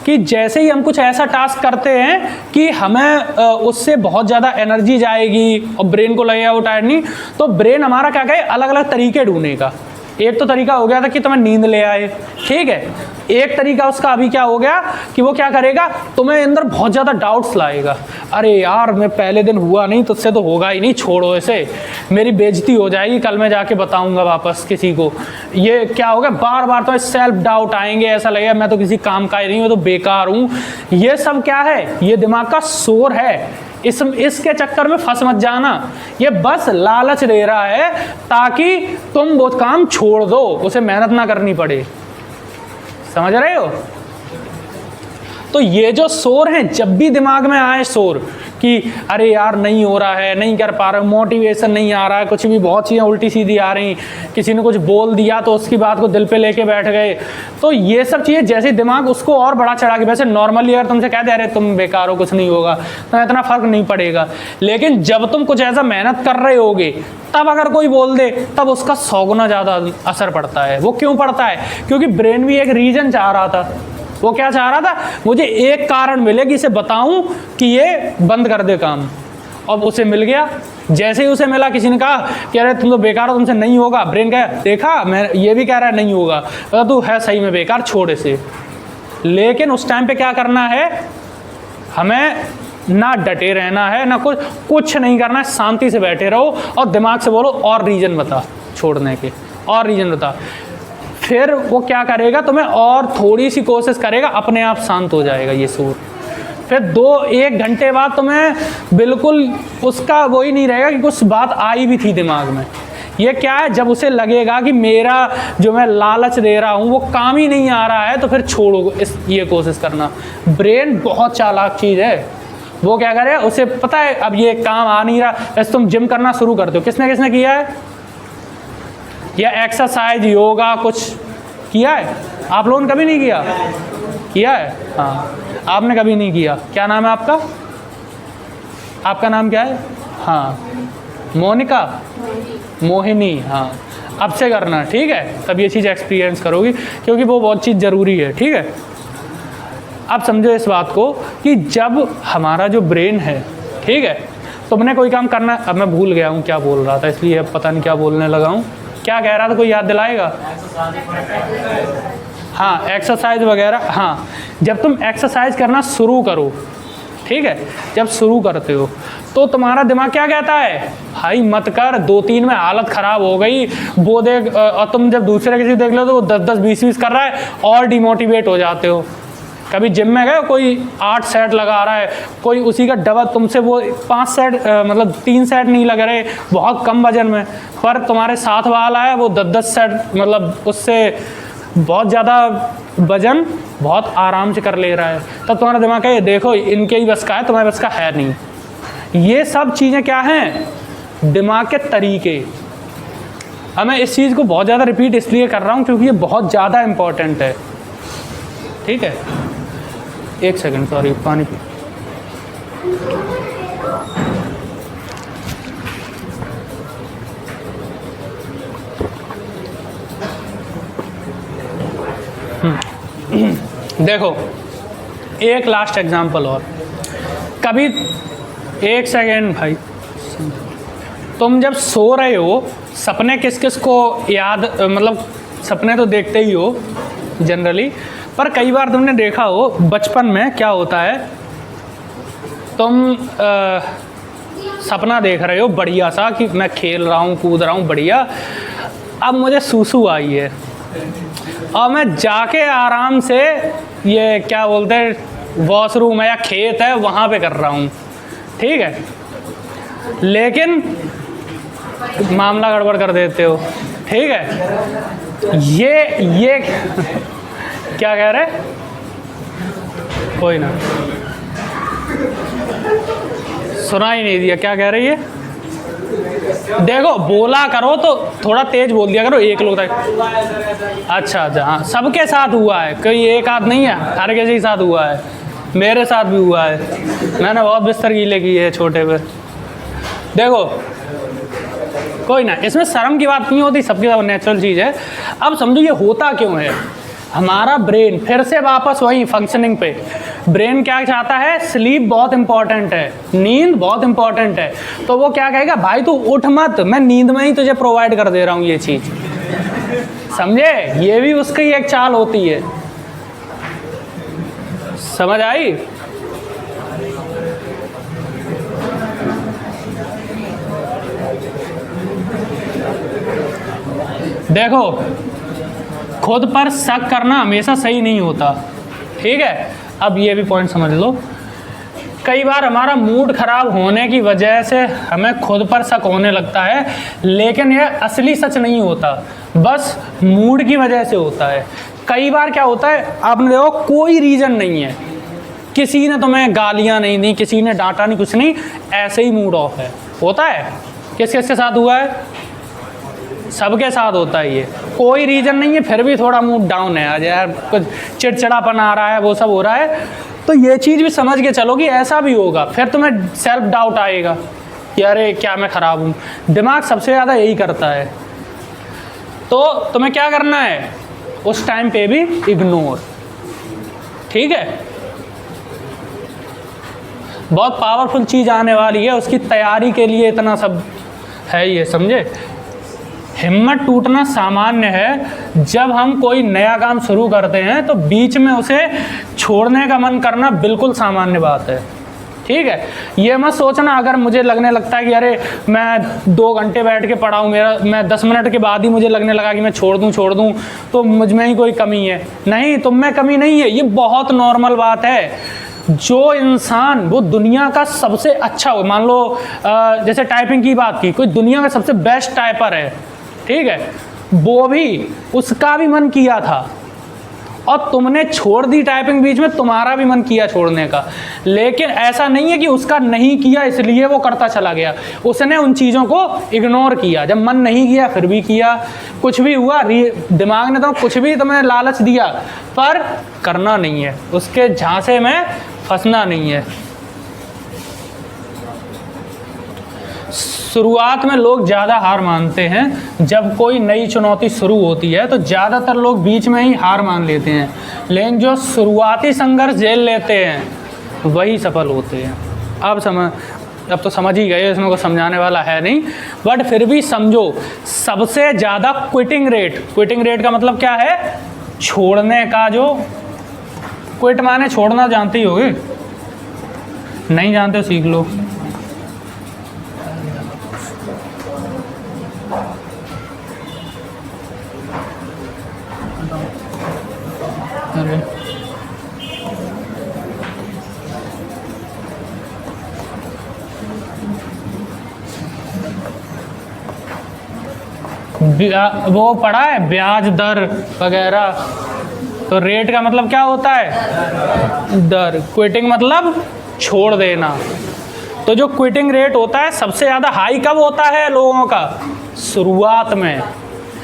कि जैसे ही हम कुछ ऐसा टास्क करते हैं कि हमें उससे बहुत ज़्यादा एनर्जी जाएगी और ब्रेन को लगेगा वो टायर्ड नहीं, तो ब्रेन हमारा क्या कहे, अलग अलग तरीके ढूंढेगा। एक तो तरीका हो गया था कि तुम्हें नींद ले आए, ठीक है। एक तरीका उसका अभी क्या हो गया कि वो क्या करेगा, तुम्हें अंदर बहुत ज़्यादा डाउट्स लाएगा। अरे यार, मैं पहले दिन हुआ नहीं, तुझसे तो होगा ही नहीं, छोड़ो इसे, मेरी बेइज्जती हो जाएगी, कल मैं जाके बताऊंगा वापस किसी को। ये क्या हो गया, बार बार तो सेल्फ डाउट आएंगे, ऐसा लगेगा मैं तो किसी काम का ही नहीं हूँ, तो बेकार हूँ। ये सब क्या है, ये दिमाग का शोर है। इसके चक्कर में फंस मत जाना। ये बस लालच दे रहा है ताकि तुम वो काम छोड़ दो, उसे मेहनत ना करनी पड़े। समझ रहे हो? तो ये जो शोर है, जब भी दिमाग में आए शोर कि अरे यार नहीं हो रहा है, नहीं कर पा रहा, मोटिवेशन नहीं आ रहा है, कुछ भी, बहुत चीज़ें उल्टी सीधी आ रही, किसी ने कुछ बोल दिया तो उसकी बात को दिल पे लेके बैठ गए, तो ये सब चीज़ें जैसे दिमाग उसको और बड़ा चढ़ा के, वैसे नॉर्मली अगर तुमसे कह दे अरे तुम बेकार हो, कुछ नहीं होगा, तो इतना फर्क नहीं पड़ेगा। लेकिन जब तुम कुछ ऐसा मेहनत कर रहे होगे, तब अगर कोई बोल दे, तब उसका 100 गुना ज़्यादा असर पड़ता है। वो क्यों पड़ता है? क्योंकि ब्रेन भी एक रीजन चाह रहा था। वो क्या चाह रहा था, मुझे एक कारण मिले कि इसे बताऊं कि ये बंद कर दे काम, अब उसे मिल गया। जैसे ही उसे मिला, किसी ने कहा कि अरे तुम तो बेकार हो, तुमसे नहीं होगा, ब्रेन कहा देखा मैं ये भी कह रहा है नहीं होगा, तो तू है सही में बेकार, छोड़ इसे। लेकिन उस टाइम पे क्या करना है, हमें ना डटे रहना है, ना कुछ नहीं करना है, शांति से बैठे रहो और दिमाग से बोलो और रीजन बता छोड़ने के, और रीजन बता। फिर वो क्या करेगा, तुम्हें और थोड़ी सी कोशिश करेगा, अपने आप शांत हो जाएगा ये शोर। फिर 2-1 घंटे बाद तुम्हें बिल्कुल उसका वो ही नहीं रहेगा कि कुछ बात आई भी थी दिमाग में। ये क्या है, जब उसे लगेगा कि मेरा जो मैं लालच दे रहा हूँ वो काम ही नहीं आ रहा है, तो फिर छोड़ो ये कोशिश करना। ब्रेन बहुत चालाक चीज़ है। वो क्या करे, उसे पता है अब ये काम आ नहीं रहा, ऐसे तुम जिम करना शुरू कर दो। किसने किसने किया है, या एक्सरसाइज योगा कुछ किया है? आप लोगों ने कभी नहीं किया? किया है? हाँ, आपने कभी नहीं किया। क्या नाम है आपका? आपका नाम क्या है? हाँ, मोनिका, मोहिनी। हाँ, अब से करना, ठीक है, तब ये चीज़ एक्सपीरियंस करोगी, क्योंकि वो बहुत चीज़ ज़रूरी है। ठीक है, अब समझो इस बात को कि जब हमारा जो ब्रेन है, ठीक है, तुमने कोई काम करना, अब मैं भूल गया हूँ क्या बोल रहा था, इसलिए अब पता नहीं क्या बोलने लगा हूँ। क्या कह रहा था, कोई याद दिलाएगा? हाँ, एक्सरसाइज वगैरह। हाँ, जब तुम एक्सरसाइज करना शुरू करो, ठीक है, जब शुरू करते हो तो तुम्हारा दिमाग क्या कहता है, भाई मत कर, 2-3 में हालत ख़राब हो गई, वो देख, और तुम जब दूसरे किसी देख लो तो वो 10-10, 20-20 कर रहा है और डिमोटिवेट हो जाते हो। कभी जिम में गए, कोई 8 सेट लगा रहा है, कोई उसी का डबल, तुमसे वो 5 सेट मतलब 3 सेट नहीं लग रहे, बहुत कम वजन में, पर तुम्हारे साथ वाला है वो 10-10 सेट, मतलब उससे बहुत ज़्यादा वजन बहुत आराम से कर ले रहा है। तब तुम्हारा दिमाग है, देखो इनके ही बस का है, तुम्हारे बस का है नहीं। ये सब चीज़ें क्या हैं, दिमाग के तरीके। अब मैं इस चीज़ को बहुत ज़्यादा रिपीट इसलिए कर रहा हूँ क्योंकि ये बहुत ज़्यादा इम्पॉर्टेंट है। ठीक है, 1 सेकंड, सॉरी, पानी पी। देखो, एक लास्ट एग्जांपल और, कभी 1 सेकंड भाई। तुम जब सो रहे हो, सपने किस किस को याद, मतलब सपने तो देखते ही हो जनरली, पर कई बार तुमने देखा हो बचपन में क्या होता है, तुम सपना देख रहे हो बढ़िया सा कि मैं खेल रहा हूँ, कूद रहा हूँ बढ़िया, अब मुझे सूसू आई है और मैं जाके आराम से ये क्या बोलते हैं वॉशरूम है या खेत है वहाँ पे कर रहा हूँ, ठीक है, लेकिन मामला गड़बड़ कर देते हो, ठीक है। ये क्या कह रहे, कोई ना, सुना ही नहीं दिया क्या कह रही है। देखो बोला करो तो थोड़ा तेज बोल दिया करो, एक लोग तक। अच्छा, हाँ, सबके साथ हुआ है, कोई एक आध नहीं है, हर किसी के साथ हुआ है, मेरे साथ भी हुआ है, मैंने बहुत बिस्तर गीले किए है छोटे पे। देखो कोई ना, इसमें शर्म की बात नहीं होती, सबके साथ नेचुरल चीज़ है। अब समझो ये होता क्यों है, हमारा ब्रेन फिर से वापस वही फंक्शनिंग पे, ब्रेन क्या चाहता है, स्लीप बहुत इंपॉर्टेंट है, नींद बहुत इंपॉर्टेंट है, तो वो क्या कहेगा, भाई तू उठ मत, मैं नींद में ही तुझे प्रोवाइड कर दे रहा हूँ ये चीज़, समझे। ये भी उसकी एक चाल होती है, समझ आई। देखो खुद पर शक करना हमेशा सही नहीं होता, ठीक है। अब ये भी पॉइंट समझ लो, कई बार हमारा मूड खराब होने की वजह से हमें खुद पर शक होने लगता है, लेकिन यह असली सच नहीं होता, बस मूड की वजह से होता है। कई बार क्या होता है, आपने देखो कोई रीज़न नहीं है, किसी ने तुम्हें गालियाँ नहीं दी, किसी ने डांटा नहीं, कुछ नहीं, ऐसे ही मूड ऑफ है, होता है। किस किस के साथ हुआ है, सबके साथ होता है, ये कोई रीज़न नहीं है, फिर भी थोड़ा मूड डाउन है, आज यार कुछ चिड़चिड़ापन आ रहा है, वो सब हो रहा है, तो ये चीज़ भी समझ के चलो कि ऐसा भी होगा, फिर तुम्हें सेल्फ डाउट आएगा कि अरे क्या मैं ख़राब हूँ। दिमाग सबसे ज़्यादा यही करता है, तो तुम्हें क्या करना है, उस टाइम पे भी इग्नोर, ठीक है। बहुत पावरफुल चीज़ आने वाली है, उसकी तैयारी के लिए इतना सब है, ये समझे। हिम्मत टूटना सामान्य है, जब हम कोई नया काम शुरू करते हैं तो बीच में उसे छोड़ने का मन करना बिल्कुल सामान्य बात है, ठीक है। ये मत सोचना अगर मुझे लगने लगता है कि अरे मैं 2 घंटे बैठ के पढ़ा हूँ, मैं 10 मिनट के बाद ही मुझे लगने लगा कि मैं छोड़ दूँ तो मुझ में ही कोई कमी है। नहीं, तुम में कमी नहीं है, ये बहुत नॉर्मल बात है। जो इंसान वो दुनिया का सबसे अच्छा हो, मान लो जैसे टाइपिंग की बात की, कोई दुनिया का सबसे बेस्ट टाइपर है, ठीक है, वो भी, उसका भी मन किया था और तुमने छोड़ दी टाइपिंग बीच में, तुम्हारा भी मन किया छोड़ने का, लेकिन ऐसा नहीं है कि उसका नहीं किया इसलिए वो करता चला गया, उसने उन चीज़ों को इग्नोर किया, जब मन नहीं किया फिर भी किया, कुछ भी हुआ, दिमाग ने तो कुछ भी तुम्हें लालच दिया, पर करना नहीं है, उसके झांसे में फंसना नहीं है। शुरुआत में लोग ज़्यादा हार मानते हैं, जब कोई नई चुनौती शुरू होती है तो ज़्यादातर लोग बीच में ही हार मान लेते हैं, लेकिन जो शुरुआती संघर्ष झेल लेते हैं वही सफल होते हैं। अब तो समझ ही गए, इसमें कोई समझाने वाला है नहीं, बट फिर भी समझो, सबसे ज़्यादा क्विटिंग रेट का मतलब क्या है, छोड़ने का, जो क्विट माने छोड़ना, जानते ही होगे, नहीं जानते हो सीख लो। वो पढ़ा है ब्याज दर वगैरह, तो रेट का मतलब क्या होता है, दर। क्विटिंग मतलब छोड़ देना। तो जो क्विटिंग रेट होता है सबसे ज़्यादा हाई कब होता है लोगों का, शुरुआत में।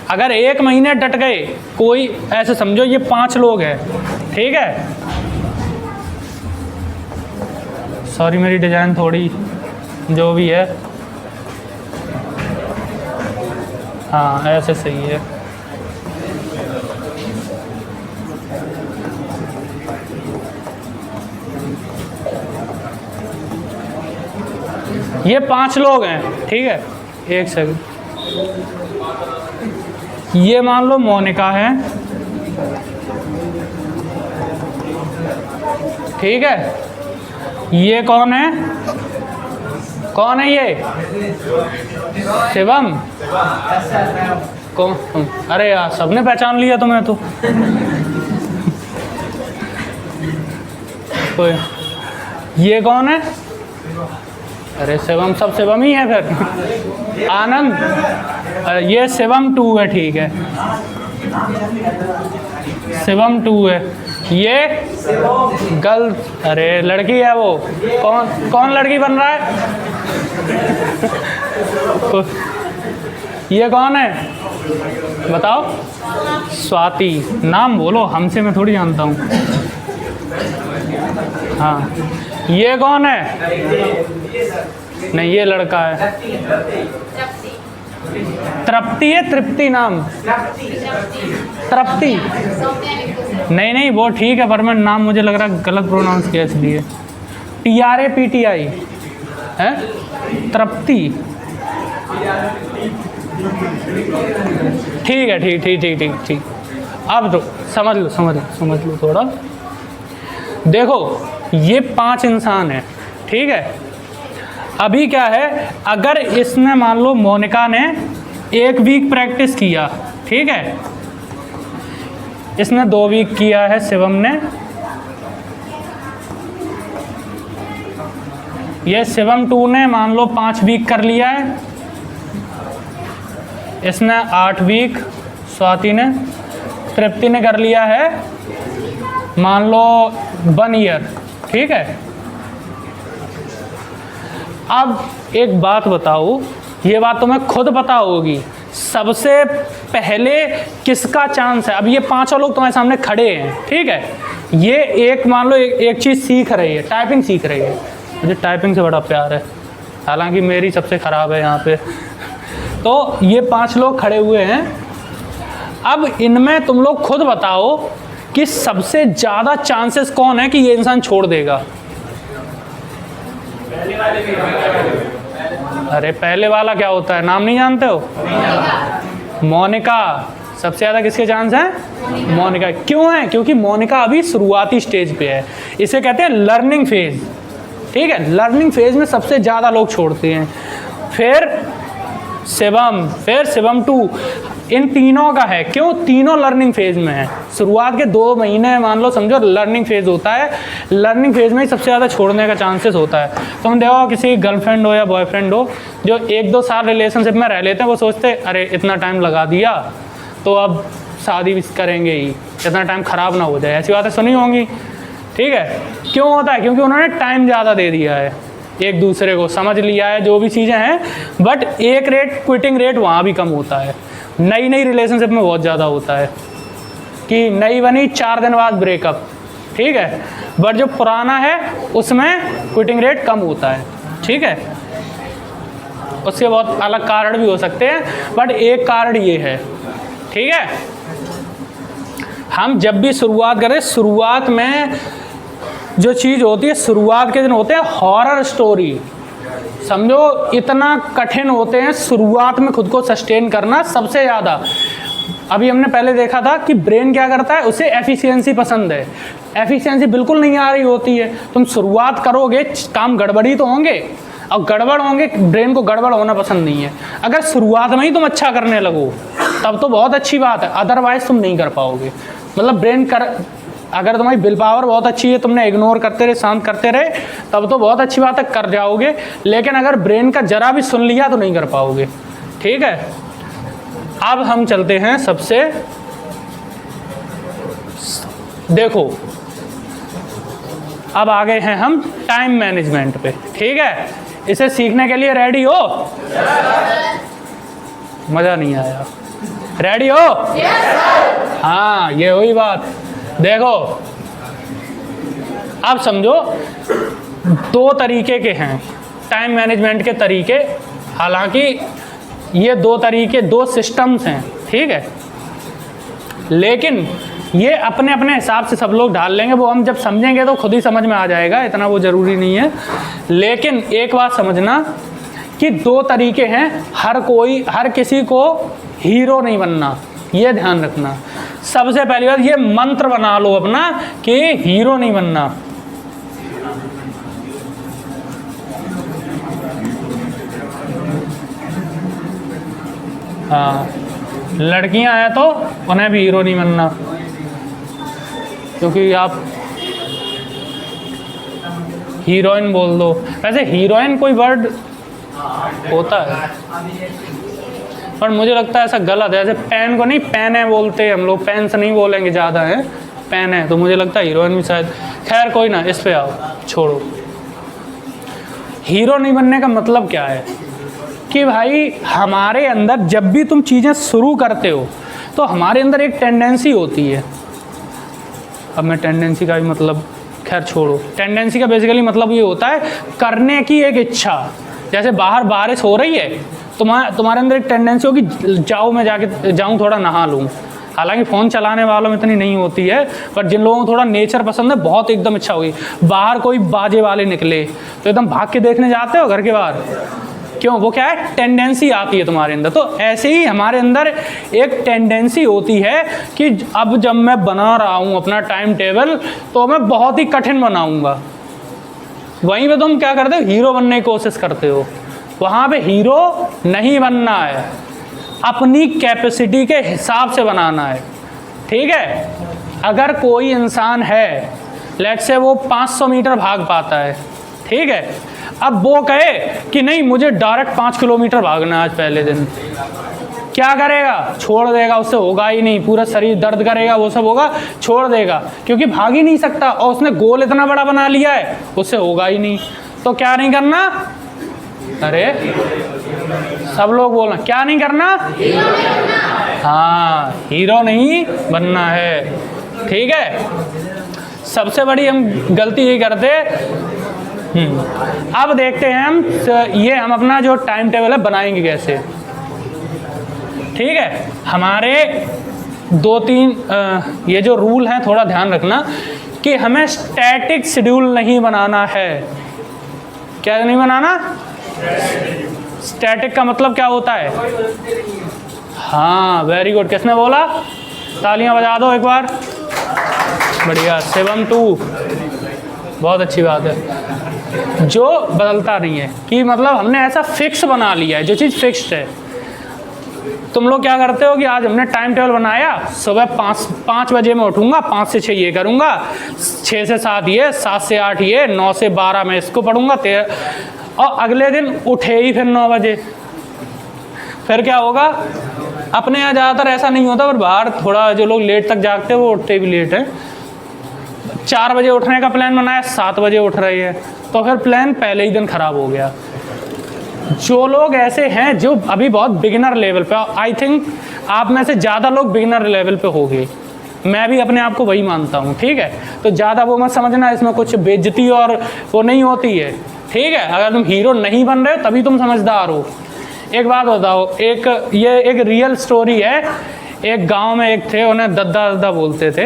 अगर 1 महीने डट गए, कोई ऐसे समझो ये 5 लोग हैं, ठीक है, सॉरी मेरी डिज़ाइन थोड़ी जो भी है, हाँ ऐसे सही है। ये 5 लोग हैं, ठीक है, एक सेकंड, ये मान लो मोनिका है, ठीक है। ये कौन है, कौन है ये? शिवम। कौन? अरे यार सबने पहचान लिया तुम्हें तो। ये कौन है? अरे शिवम, सब शिवम ही है फिर। आनंद, ये शिवम 2 है, ठीक है, शिवम 2 है। ये गर्ल, अरे लड़की है वो। कौन लड़की बन रहा है? ये कौन है बताओ? स्वाति। नाम बोलो, हमसे मैं थोड़ी जानता हूँ। हाँ, ये कौन है? नहीं, ये लड़का है। तृप्ति है, तृप्ति नाम। तृप्ति नहीं, वो ठीक है, पर मैं नाम मुझे लग रहा गलत प्रोनाउंस किया इसलिए। TRAPTI है, तृप्ति। ठीक है, ठीक। अब तो समझ लो थोड़ा। देखो, ये 5 इंसान है, ठीक है। अभी क्या है, अगर इसने मान लो मोनिका ने 1 वीक प्रैक्टिस किया, ठीक है, इसने 2 वीक किया है, शिवम ने, ये शिवम 2 ने मान लो 5 वीक कर लिया है, इसने 8 वीक, स्वाति ने, तृप्ति ने कर लिया है मान लो 1 ईयर, ठीक है। अब एक बात बताओ, ये बात तुम्हें खुद पता होगी, सबसे पहले किसका चांस है? अब ये 5 लोग तुम्हारे सामने खड़े हैं, ठीक है। ये एक मान लो एक चीज़ सीख रही है, टाइपिंग सीख रही है। मुझे टाइपिंग से बड़ा प्यार है, हालांकि मेरी सबसे ख़राब है यहाँ पे। तो ये 5 लोग खड़े हुए हैं। अब इनमें तुम लोग खुद बताओ कि सबसे ज़्यादा चांसेस कौन है कि ये इंसान छोड़ देगा? अरे पहले वाला क्या होता है, नाम नहीं जानते हो? मोनिका। सबसे ज़्यादा किसके चांस हैं? मोनिका। क्यों है? क्योंकि मोनिका अभी शुरुआती स्टेज पे है, इसे कहते हैं लर्निंग फेज, ठीक है। लर्निंग फेज में सबसे ज़्यादा लोग छोड़ते हैं। फिर शिवम 2, इन तीनों का है। क्यों? तीनों लर्निंग फेज में है। शुरुआत के 2 महीने मान लो समझो लर्निंग फेज होता है, लर्निंग फेज में ही सबसे ज़्यादा छोड़ने का चांसेस होता है। तुम देखो किसी गर्लफ्रेंड हो या बॉयफ्रेंड हो, जो 1-2 साल रिलेशनशिप में रह लेते हैं, वो सोचते अरे इतना टाइम लगा दिया तो अब शादी भी करेंगे ही, इतना टाइम ख़राब ना हो जाए। ऐसी बातें सुनी होंगी, ठीक है। क्यों होता है? क्योंकि उन्होंने टाइम ज़्यादा दे दिया है, एक दूसरे को समझ लिया है, जो भी चीज़ें हैं। बट क्विटिंग रेट वहाँ भी कम होता है। नई रिलेशनशिप में बहुत ज़्यादा होता है कि नई बनी 4 दिन बाद ब्रेकअप, ठीक है। बट जो पुराना है उसमें क्विटिंग रेट कम होता है, ठीक है। उसके बहुत अलग कारण भी हो सकते हैं, बट एक कारण ये है, ठीक है। हम जब भी शुरुआत करें, शुरुआत में जो चीज़ होती है, शुरुआत के दिन होते हैं हॉरर स्टोरी। समझो इतना कठिन होते हैं शुरुआत में खुद को सस्टेन करना सबसे ज़्यादा। अभी हमने पहले देखा था कि ब्रेन क्या करता है, उसे एफिशिएंसी पसंद है। एफिशिएंसी बिल्कुल नहीं आ रही होती है। तुम शुरुआत करोगे, काम गड़बड़ी तो होंगे, और गड़बड़ होंगे, ब्रेन को गड़बड़ होना पसंद नहीं है। अगर शुरुआत में ही तुम अच्छा करने लगो तब तो बहुत अच्छी बात है, अदरवाइज तुम नहीं कर पाओगे। मतलब अगर तुम्हारी विल पावर बहुत अच्छी है, तुमने इग्नोर करते रहे, शांत करते रहे, तब तो बहुत अच्छी बात है, कर जाओगे। लेकिन अगर ब्रेन का जरा भी सुन लिया तो नहीं कर पाओगे, ठीक है। अब हम चलते हैं सबसे, देखो अब आ गए हैं हम टाइम मैनेजमेंट पे, ठीक है। इसे सीखने के लिए रेडी हो? मज़ा नहीं आया? रेडी हो? हाँ, ये हुई बात। देखो अब समझो 2 तरीके के हैं टाइम मैनेजमेंट के तरीके। हालांकि ये 2 तरीके, 2 सिस्टम्स हैं, ठीक है। लेकिन ये अपने अपने हिसाब से सब लोग डाल लेंगे, वो हम जब समझेंगे तो खुद ही समझ में आ जाएगा, इतना वो ज़रूरी नहीं है। लेकिन एक बात समझना कि 2 तरीके हैं, हर किसी को हीरो नहीं बनना, ये ध्यान रखना। सबसे पहली बात ये मंत्र बना लो अपना कि हीरो नहीं बनना। हाँ, लड़कियां हैं तो उन्हें भी हीरो नहीं बनना, क्योंकि आप हीरोइन बोल दो। वैसे हीरोइन कोई वर्ड होता है, पर मुझे लगता है ऐसा गलत है। जैसे पेन को नहीं पेन बोलते हैं हम लोग, पेन से नहीं बोलेंगे ज़्यादा है, पेन है, तो मुझे लगता है हीरोइन भी शायद। खैर कोई ना, इस पे आओ, छोड़ो। हीरो नहीं बनने का मतलब क्या है कि भाई हमारे अंदर जब भी तुम चीज़ें शुरू करते हो तो हमारे अंदर एक टेंडेंसी होती है। अब मैं टेंडेंसी का भी मतलब खैर छोड़ो। टेंडेंसी का बेसिकली मतलब ये होता है करने की एक इच्छा। जैसे बाहर बारिश हो रही है, तुम्हारे अंदर एक टेंडेंसी होगी जाओ मैं जाऊँ थोड़ा नहा लूँ। हालांकि फ़ोन चलाने वालों में इतनी नहीं होती है, पर जिन लोगों को थोड़ा नेचर पसंद है बहुत एकदम इच्छा होगी। बाहर कोई बाजे वाले निकले तो एकदम भाग के देखने जाते हो घर के बाहर, क्यों? वो क्या है, टेंडेंसी आती है तुम्हारे अंदर। तो ऐसे ही हमारे अंदर एक टेंडेंसी होती है कि अब जब मैं बना रहा हूँ अपना टाइम टेबल तो मैं बहुत ही कठिन बनाऊँगा। वहीं पे तुम क्या करते हो, हीरो बनने की कोशिश करते हो। वहाँ पे हीरो नहीं बनना है, अपनी कैपेसिटी के हिसाब से बनाना है, ठीक है? अगर कोई इंसान है, लेट्स से वो 500 मीटर भाग पाता है, ठीक है, अब वो कहे कि नहीं मुझे डायरेक्ट 5 किलोमीटर भागना है आज पहले दिन, क्या करेगा? छोड़ देगा, उससे होगा ही नहीं, पूरा शरीर दर्द करेगा, वो सब होगा, छोड़ देगा, क्योंकि भाग ही नहीं सकता और उसने गोल इतना बड़ा बना लिया है, उससे होगा ही नहीं। तो क्या नहीं करना? अरे सब लोग बोलना, क्या नहीं करना? हाँ, हीरो नहीं बनना है, ठीक है? सबसे बड़ी हम गलती यही करते। अब देखते हैं हम अपना जो टाइम टेबल है बनाएंगे कैसे, ठीक है? हमारे 2-3 ये जो रूल हैं थोड़ा ध्यान रखना कि हमें स्टैटिक शेड्यूल नहीं बनाना है। क्या नहीं बनाना? स्टैटिक का मतलब क्या होता है? हाँ, वेरी गुड, किसने बोला? तालियां बजा दो एक बार, बढ़िया। 7-2, बहुत अच्छी बात है। जो बदलता नहीं है कि मतलब हमने ऐसा फिक्स बना लिया है, जो चीज़ फिक्स्ड है। तुम लोग क्या करते हो कि आज हमने टाइम टेबल बनाया, सुबह 5 बजे मैं उठूंगा, 5 से 6 ये करूंगा, 6 से 7 ये, 7 से 8 ये, 9 से 12 मैं इसको पढ़ूंगा, 13, और अगले दिन उठे ही फिर 9 बजे। फिर क्या होगा? अपने यहाँ ज़्यादातर ऐसा नहीं होता, पर बाहर थोड़ा जो लोग लेट तक जागते हैं वो उठते भी लेट हैं। 4 बजे उठने का प्लान बनाया, 7 बजे उठ रही है, तो फिर प्लान पहले ही दिन ख़राब हो गया। जो लोग ऐसे हैं जो अभी बहुत बिगिनर लेवल पे, आई थिंक आप में से ज़्यादा लोग बिगिनर लेवल पे होंगे, मैं भी अपने आप को वही मानता हूँ, ठीक है? तो ज़्यादा वो मत समझना, इसमें कुछ बेइज्जती और वो नहीं होती है, ठीक है? अगर तुम हीरो नहीं बन रहे हो तभी तुम समझदार हो। एक बात बताओ, ये एक रियल स्टोरी है। एक गांव में एक थे, उन्हें दद्दा दद्दा बोलते थे।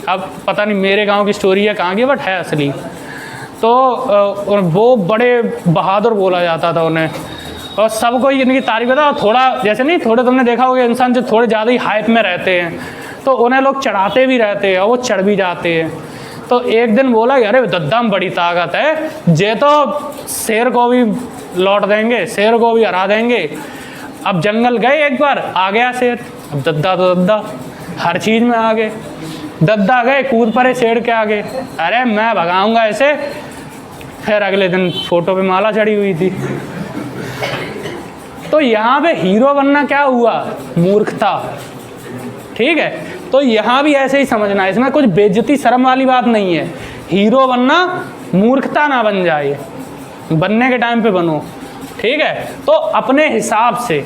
अब पता नहीं मेरे गांव की स्टोरी है कहाँ की, बट है असली। तो वो बड़े बहादुर बोला जाता था उन्हें, और सबको इनकी तारीफ करता। थोड़ा जैसे नहीं, थोड़े तुमने देखा होगा इंसान जो थोड़े ज़्यादा ही हाइप में रहते हैं तो उन्हें लोग चढ़ाते भी रहते हैं और वो चढ़ भी जाते हैं। तो एक दिन बोला कि अरे दद्दा में बड़ी ताकत है, जे तो शेर को भी लौट देंगे, शेर को भी हरा देंगे। अब जंगल गए, एक बार आ गया शेर। अब दद्दा तो दद्दा, हर चीज़ में आ गए। दद्दा गए, कूद पड़े शेर के आगे, अरे मैं भगाऊंगा ऐसे। फिर अगले दिन फोटो पे माला चढ़ी हुई थी। तो यहाँ पे हीरो बनना क्या हुआ? मूर्खता, ठीक है? तो यहाँ भी ऐसे ही समझना है, इसमें कुछ बेइज्जती शर्म वाली बात नहीं है। हीरो बनना मूर्खता ना बन जाए, बनने के टाइम पे बनो, ठीक है? तो अपने हिसाब से,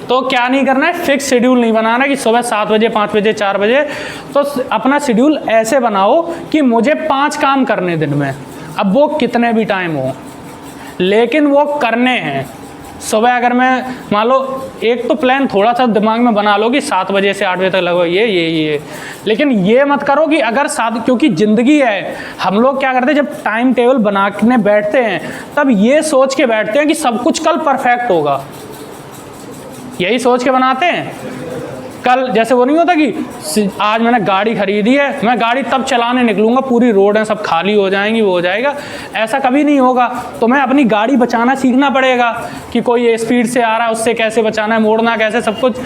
तो क्या नहीं करना है, फिक्स शेड्यूल नहीं बनाना कि सुबह 7 बजे, 5 बजे, 4 बजे। तो अपना शेड्यूल ऐसे बनाओ कि मुझे 5 काम करने दिन में, अब वो कितने भी टाइम हो, लेकिन वो करने हैं, सुबह अगर मैं मान लो एक तो प्लान थोड़ा सा दिमाग में बना लो कि 7 बजे से 8 बजे तक लगो ये, लेकिन ये मत करो कि अगर क्योंकि ज़िंदगी है, हम लोग क्या करते हैं जब टाइम टेबल बनाने बैठते हैं तब ये सोच के बैठते हैं कि सब कुछ कल परफेक्ट होगा, यही सोच के बनाते हैं। कल जैसे वो नहीं होता कि आज मैंने गाड़ी खरीदी है, मैं गाड़ी तब चलाने निकलूंगा, पूरी रोड है सब खाली हो जाएंगी, वो हो जाएगा, ऐसा कभी नहीं होगा। तो मैं अपनी गाड़ी बचाना सीखना पड़ेगा कि कोई स्पीड से आ रहा है उससे कैसे बचाना है, मोड़ना कैसे, सब कुछ।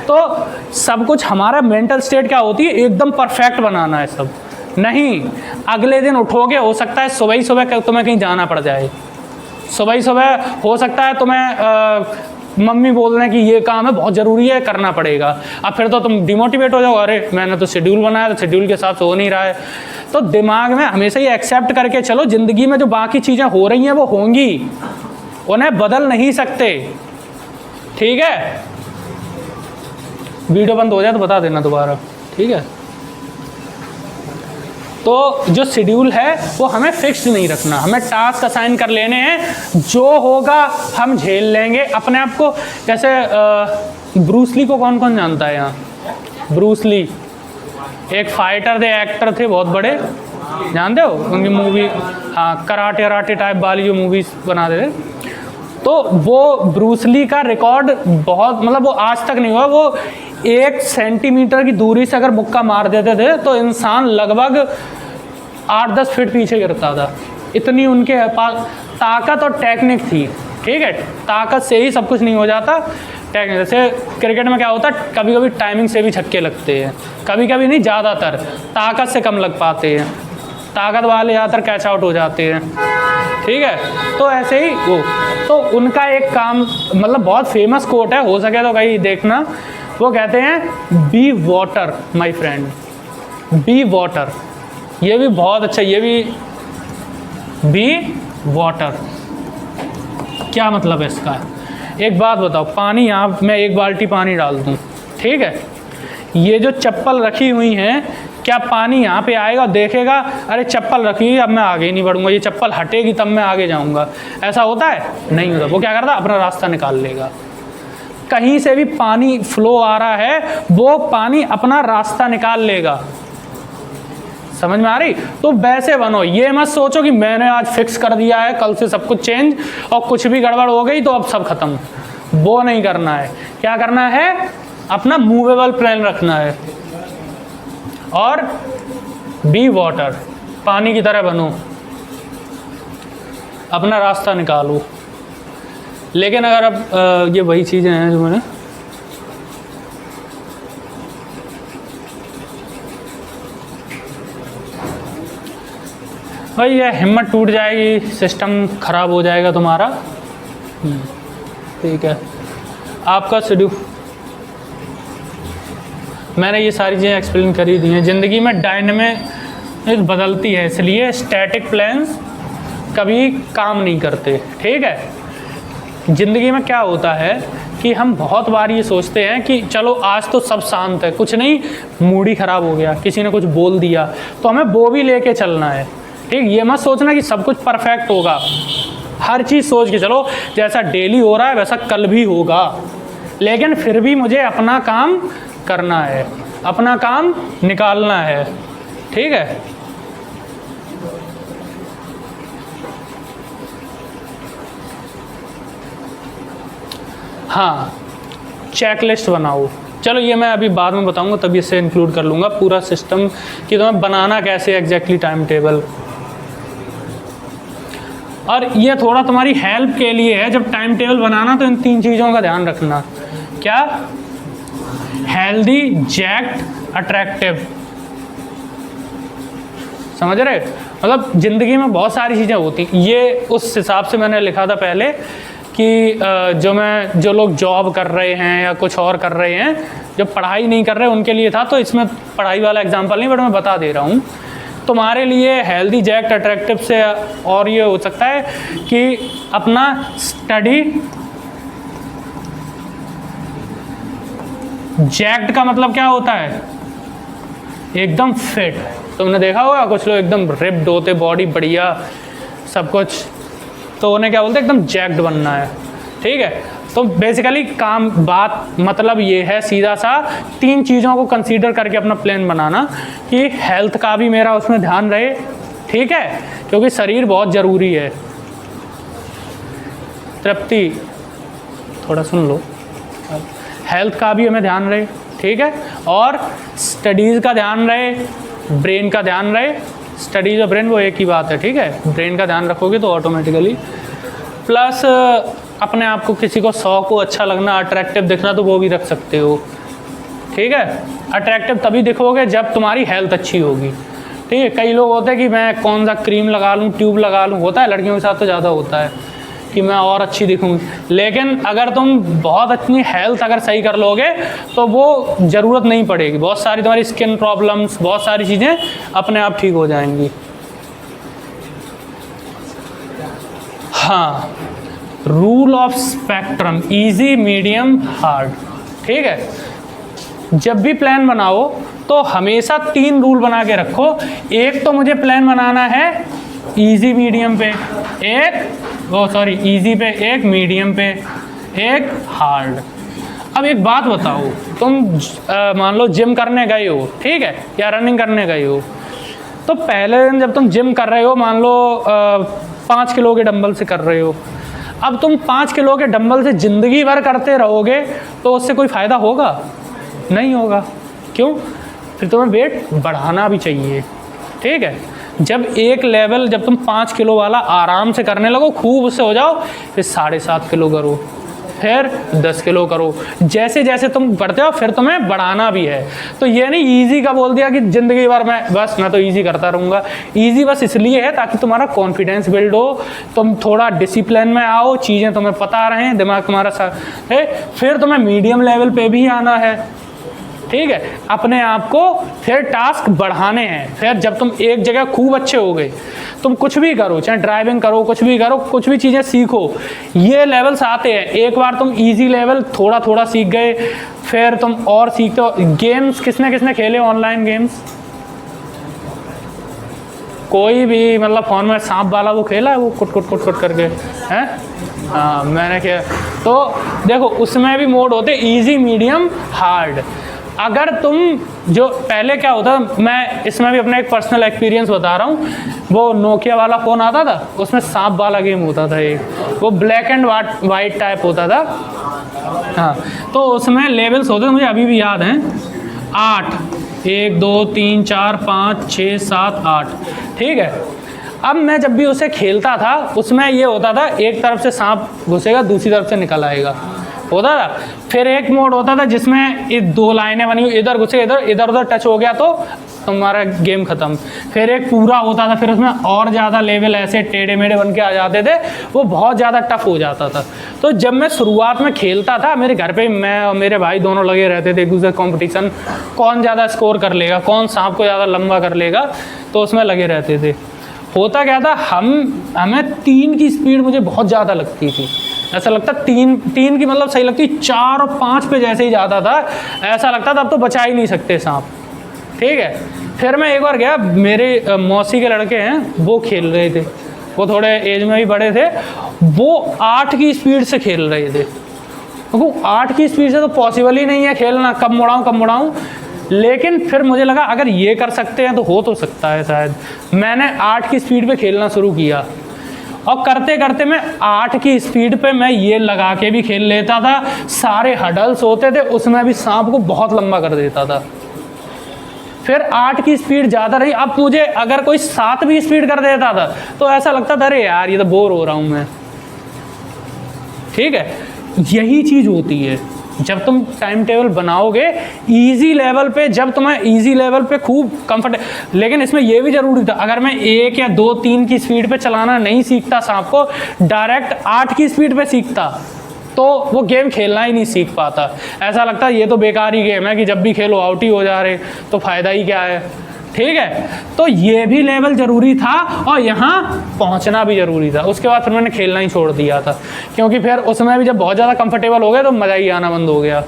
तो सब कुछ हमारा मेंटल स्टेट क्या होती है, एकदम परफेक्ट बनाना है सब। नहीं, अगले दिन उठोगे, हो सकता है सुबह ही सुबह तुम्हें कहीं जाना पड़ जाए, सुबह ही सुबह हो सकता है तुम्हें मम्मी बोल रहे हैं कि ये काम है बहुत ज़रूरी है, करना पड़ेगा। अब फिर तो तुम डिमोटिवेट हो जाओ, अरे मैंने तो शेड्यूल बनाया, तो शेड्यूल के हिसाब से हो नहीं रहा है। तो दिमाग में हमेशा ये एक्सेप्ट करके चलो, ज़िंदगी में जो बाकी चीज़ें हो रही हैं वो होंगी, उन्हें बदल नहीं सकते, ठीक है। वीडियो बंद हो जाए तो बता देना दोबारा, ठीक है। तो जो शेड्यूल है वो हमें फिक्स्ड नहीं रखना, हमें टास्क असाइन कर लेने हैं, जो होगा हम झेल लेंगे अपने आप को। जैसे ब्रूस ली को कौन कौन जानता है यहाँ? ब्रूस ली एक फाइटर थे, एक्टर थे बहुत बड़े, जानते हो उनकी मूवी? हाँ, कराटे टाइप वाली जो मूवीज बनाते थे। तो वो ब्रूस ली का रिकॉर्ड बहुत, मतलब वो आज तक नहीं हुआ, वो 1 सेंटीमीटर की दूरी से अगर मुक्का मार देते थे तो इंसान लगभग 8-10 फीट पीछे गिरता था, इतनी उनके पास ताकत और टेक्निक थी, ठीक है। ताकत से ही सब कुछ नहीं हो जाता, टेक्निक। जैसे क्रिकेट में क्या होता है, कभी कभी टाइमिंग से भी छक्के लगते हैं, कभी कभी नहीं, ज़्यादातर ताकत से कम लग पाते हैं, ताकत वाले ज़्यादातर कैच आउट हो जाते हैं, ठीक है। तो ऐसे ही वो, तो उनका एक काम, मतलब बहुत फेमस कोट है, हो सके तो कहीं देखना। वो कहते हैं be water my friend, be water. ये भी बहुत अच्छा, ये भी बी वाटर क्या मतलब है इसका? एक बात बताओ, पानी यहाँ मैं 1 बाल्टी पानी डाल दूँ, ठीक है, ये जो चप्पल रखी हुई हैं, क्या पानी यहाँ पे आएगा देखेगा अरे चप्पल रखी है अब मैं आगे नहीं बढ़ूंगा, ये चप्पल हटेगी तब मैं आगे जाऊँगा? ऐसा होता है? नहीं होता। वो क्या करता है, अपना रास्ता निकाल लेगा। कहीं से भी पानी फ्लो आ रहा है, वो पानी अपना रास्ता निकाल लेगा। समझ में आ रही? तो वैसे बनो, ये मत सोचो कि मैंने आज फिक्स कर दिया है, कल से सब कुछ चेंज, और कुछ भी गड़बड़ हो गई तो अब सब खत्म। वो नहीं करना है। क्या करना है? अपना मूवेबल प्लान रखना है। और बी वाटर, पानी की तरह बनो, अपना रास्ता निकालो। लेकिन अगर अब ये वही चीज़ें हैं जो मैंने भाई, ये हिम्मत टूट जाएगी, सिस्टम ख़राब हो जाएगा तुम्हारा, ठीक है। आपका शेड्यूल, मैंने ये सारी चीज़ें एक्सप्लेन करी दी हैं। ज़िंदगी में डायनामिक बदलती है, इसलिए स्टैटिक प्लान्स कभी काम नहीं करते, ठीक है। ज़िंदगी में क्या होता है कि हम बहुत बार ये सोचते हैं कि चलो आज तो सब शांत है, कुछ नहीं, मूड ही ख़राब हो गया, किसी ने कुछ बोल दिया, तो हमें वो भी लेके चलना है, ठीक। ये मत सोचना कि सब कुछ परफेक्ट होगा। हर चीज़ सोच के चलो, जैसा डेली हो रहा है वैसा कल भी होगा, लेकिन फिर भी मुझे अपना काम करना है, अपना काम निकालना है, ठीक है। हाँ, चेकलिस्ट बनाओ। चलो ये मैं अभी बाद में बताऊंगा, तभी इससे इंक्लूड कर लूँगा पूरा सिस्टम कि तुम्हें बनाना कैसे एग्जैक्टली टाइम टेबल। और ये थोड़ा तुम्हारी हेल्प के लिए है, जब टाइम टेबल बनाना तो इन 3 चीज़ों का ध्यान रखना। क्या? Healthy, jacked, attractive. समझ रहे? मतलब ज़िंदगी में बहुत सारी चीज़ें होती, ये उस हिसाब से मैंने लिखा था पहले कि जो लोग जॉब कर रहे हैं या कुछ और कर रहे हैं, जो पढ़ाई नहीं कर रहे उनके लिए था, तो इसमें पढ़ाई वाला एग्जांपल नहीं, बट मैं बता दे रहा हूँ तुम्हारे लिए। हेल्दी, जैक्ट, अट्रैक्टिव से और ये हो सकता है कि अपना स्टडी, जैक्ट का मतलब क्या होता है? एकदम फिट। तुमने देखा होगा कुछ लोग एकदम रिप्ड होते, बॉडी बढ़िया सब कुछ, तो उन्हें क्या बोलते हैं? एकदम जैक्ड बनना है, ठीक ठीक है। तो बेसिकली काम बात मतलब ये है सीधा सा 3 चीज़ों को कंसीडर करके अपना प्लान बनाना कि हेल्थ का भी मेरा उसमें ध्यान रहे, ठीक है, क्योंकि शरीर बहुत ज़रूरी है। तृप्ति थोड़ा सुन लो, हेल्थ का भी हमें ध्यान रहे, ठीक है, और स्टडीज़ का ध्यान रहे, ब्रेन का ध्यान रहे। स्टडीज़ और ब्रेन वो एक ही बात है, ठीक है। ब्रेन का ध्यान रखोगे तो ऑटोमेटिकली, प्लस अपने आप को किसी को शौक को अच्छा लगना, अट्रैक्टिव दिखना, तो वो भी रख सकते हो, ठीक है। अट्रैक्टिव तभी दिखोगे जब तुम्हारी हेल्थ अच्छी होगी, ठीक है। कई लोग होते हैं कि मैं कौन सा क्रीम लगा लूँ, ट्यूब लगा लूँ, होता है लड़कियों के साथ तो ज़्यादा होता है कि मैं और अच्छी दिखूँगी, लेकिन अगर तुम बहुत अपनी हेल्थ अगर सही कर लोगे तो वो ज़रूरत नहीं पड़ेगी। बहुत सारी तुम्हारी स्किन प्रॉब्लम्स, बहुत सारी चीज़ें अपने आप ठीक हो जाएंगी। हाँ, rule of spectrum, easy, medium, hard, ठीक है। जब भी प्लान बनाओ तो हमेशा 3 रूल बना के रखो। एक तो मुझे प्लान बनाना है इजी मीडियम पे, इजी पे, एक मीडियम पे, एक हार्ड। अब एक बात बताओ, तुम मान लो जिम करने गए हो, ठीक है, या रनिंग करने गए हो, तो पहले दिन जब तुम जिम कर रहे हो, मान लो 5 किलो के डंबल से कर रहे हो, अब तुम 5 किलो के डंबल से ज़िंदगी भर करते रहोगे तो उससे कोई फ़ायदा होगा? नहीं होगा। क्यों? फिर तुम्हें वेट बढ़ाना भी चाहिए, ठीक है। जब एक लेवल, जब तुम 5 किलो वाला आराम से करने लगो, खूब उससे हो जाओ, फिर 7.5 किलो करो, फिर 10 किलो करो। जैसे जैसे तुम बढ़ते हो फिर तुम्हें बढ़ाना भी है। तो ये नहीं ईजी का बोल दिया कि ज़िंदगी भर मैं तो ईजी करता रहूँगा। ईजी बस इसलिए है ताकि तुम्हारा कॉन्फिडेंस बिल्ड हो, तुम थोड़ा डिसिप्लिन में आओ, चीज़ें तुम्हें पता रहें, दिमाग तुम्हारा साथ है। फिर तुम्हें मीडियम लेवल पे भी आना है, ठीक है। अपने आप को फिर टास्क बढ़ाने हैं। फिर जब तुम एक जगह खूब अच्छे हो गए, तुम कुछ भी करो, चाहे ड्राइविंग करो, कुछ भी करो, कुछ भी चीज़ें सीखो, ये लेवल्स आते हैं। एक बार तुम इजी लेवल थोड़ा थोड़ा सीख गए, फिर तुम और सीखते हो। गेम्स किसने किसने खेले? ऑनलाइन गेम्स कोई भी, मतलब फ़ोन में सांप वाला वो खेला है, वो कुट कुट कुट कुट करके, हैं? हाँ, मैंने किया। तो देखो उसमें भी मोड होते, इजी, मीडियम, हार्ड। अगर तुम जो पहले क्या होता, मैं इसमें भी अपना एक पर्सनल एक्सपीरियंस बता रहा हूँ। वो नोकिया वाला फ़ोन आता था, उसमें सांप वाला गेम होता था एक, वो ब्लैक एंड वाइट टाइप होता था। हाँ, तो उसमें लेवल्स होते थे, मुझे अभी भी याद हैं, 8, 1 2 3 4 5 6 7 8, ठीक है। अब मैं जब भी उसे खेलता था, उसमें ये होता था एक तरफ से सांप घुसेगा, दूसरी तरफ से निकल आएगा, होता था। फिर एक मोड होता था जिसमें ये 2 लाइनें बनी हुई, इधर घुसे, इधर उधर टच हो गया तो तुम्हारा गेम ख़त्म। फिर एक पूरा होता था, फिर उसमें और ज़्यादा लेवल ऐसे टेढ़े मेढ़े बन के आ जाते थे, वो बहुत ज़्यादा टफ हो जाता था। तो जब मैं शुरुआत में खेलता था, मेरे घर पे मैं और मेरे भाई दोनों लगे रहते थे एक दूसरे कॉम्पिटिशन, कौन ज़्यादा स्कोर कर लेगा, कौन सांप को ज़्यादा लंबा कर लेगा, तो उसमें लगे रहते थे। होता क्या था, हमें 3 की स्पीड मुझे बहुत ज़्यादा लगती थी। ऐसा लगता 3 की मतलब सही लगती, 4 और 5 पे जैसे ही जाता था, ऐसा लगता था अब तो बचा ही नहीं सकते सांप, ठीक है। फिर मैं एक बार गया, मेरे मौसी के लड़के हैं, वो खेल रहे थे, वो थोड़े एज में भी बड़े थे, वो 8 की स्पीड से खेल रहे थे। क्योंकि 8 की स्पीड से तो पॉसिबल ही नहीं है खेलना, कब मुड़ाऊँ। लेकिन फिर मुझे लगा अगर ये कर सकते हैं तो हो तो सकता है शायद। मैंने 8 की स्पीड पे खेलना शुरू किया, और करते करते मैं 8 की स्पीड पे मैं ये लगा के भी खेल लेता था। सारे हडल्स होते थे, उसमें भी सांप को बहुत लंबा कर देता था। फिर 8 की स्पीड ज़्यादा रही, अब मुझे अगर कोई 7 भी स्पीड कर देता था तो ऐसा लगता था अरे यार ये तो बोर हो रहा हूँ मैं, ठीक है। यही चीज़ होती है जब तुम टाइम टेबल बनाओगे इजी लेवल पे, जब तुम्हें इजी लेवल पे खूब कंफर्टेबल। लेकिन इसमें यह भी ज़रूरी था, अगर मैं 1 या 2 3 की स्पीड पे चलाना नहीं सीखता सांप को, डायरेक्ट 8 की स्पीड पे सीखता, तो वो गेम खेलना ही नहीं सीख पाता। ऐसा लगता ये तो बेकार ही गेम है कि जब भी खेलो आउट ही हो जा रहे, तो फ़ायदा ही क्या है, ठीक है। तो ये भी लेवल ज़रूरी था और यहाँ पहुँचना भी ज़रूरी था। उसके बाद फिर मैंने खेलना ही छोड़ दिया था, क्योंकि फिर उसमें भी जब बहुत ज़्यादा कंफर्टेबल हो गए तो मज़ा ही आना बंद हो गया।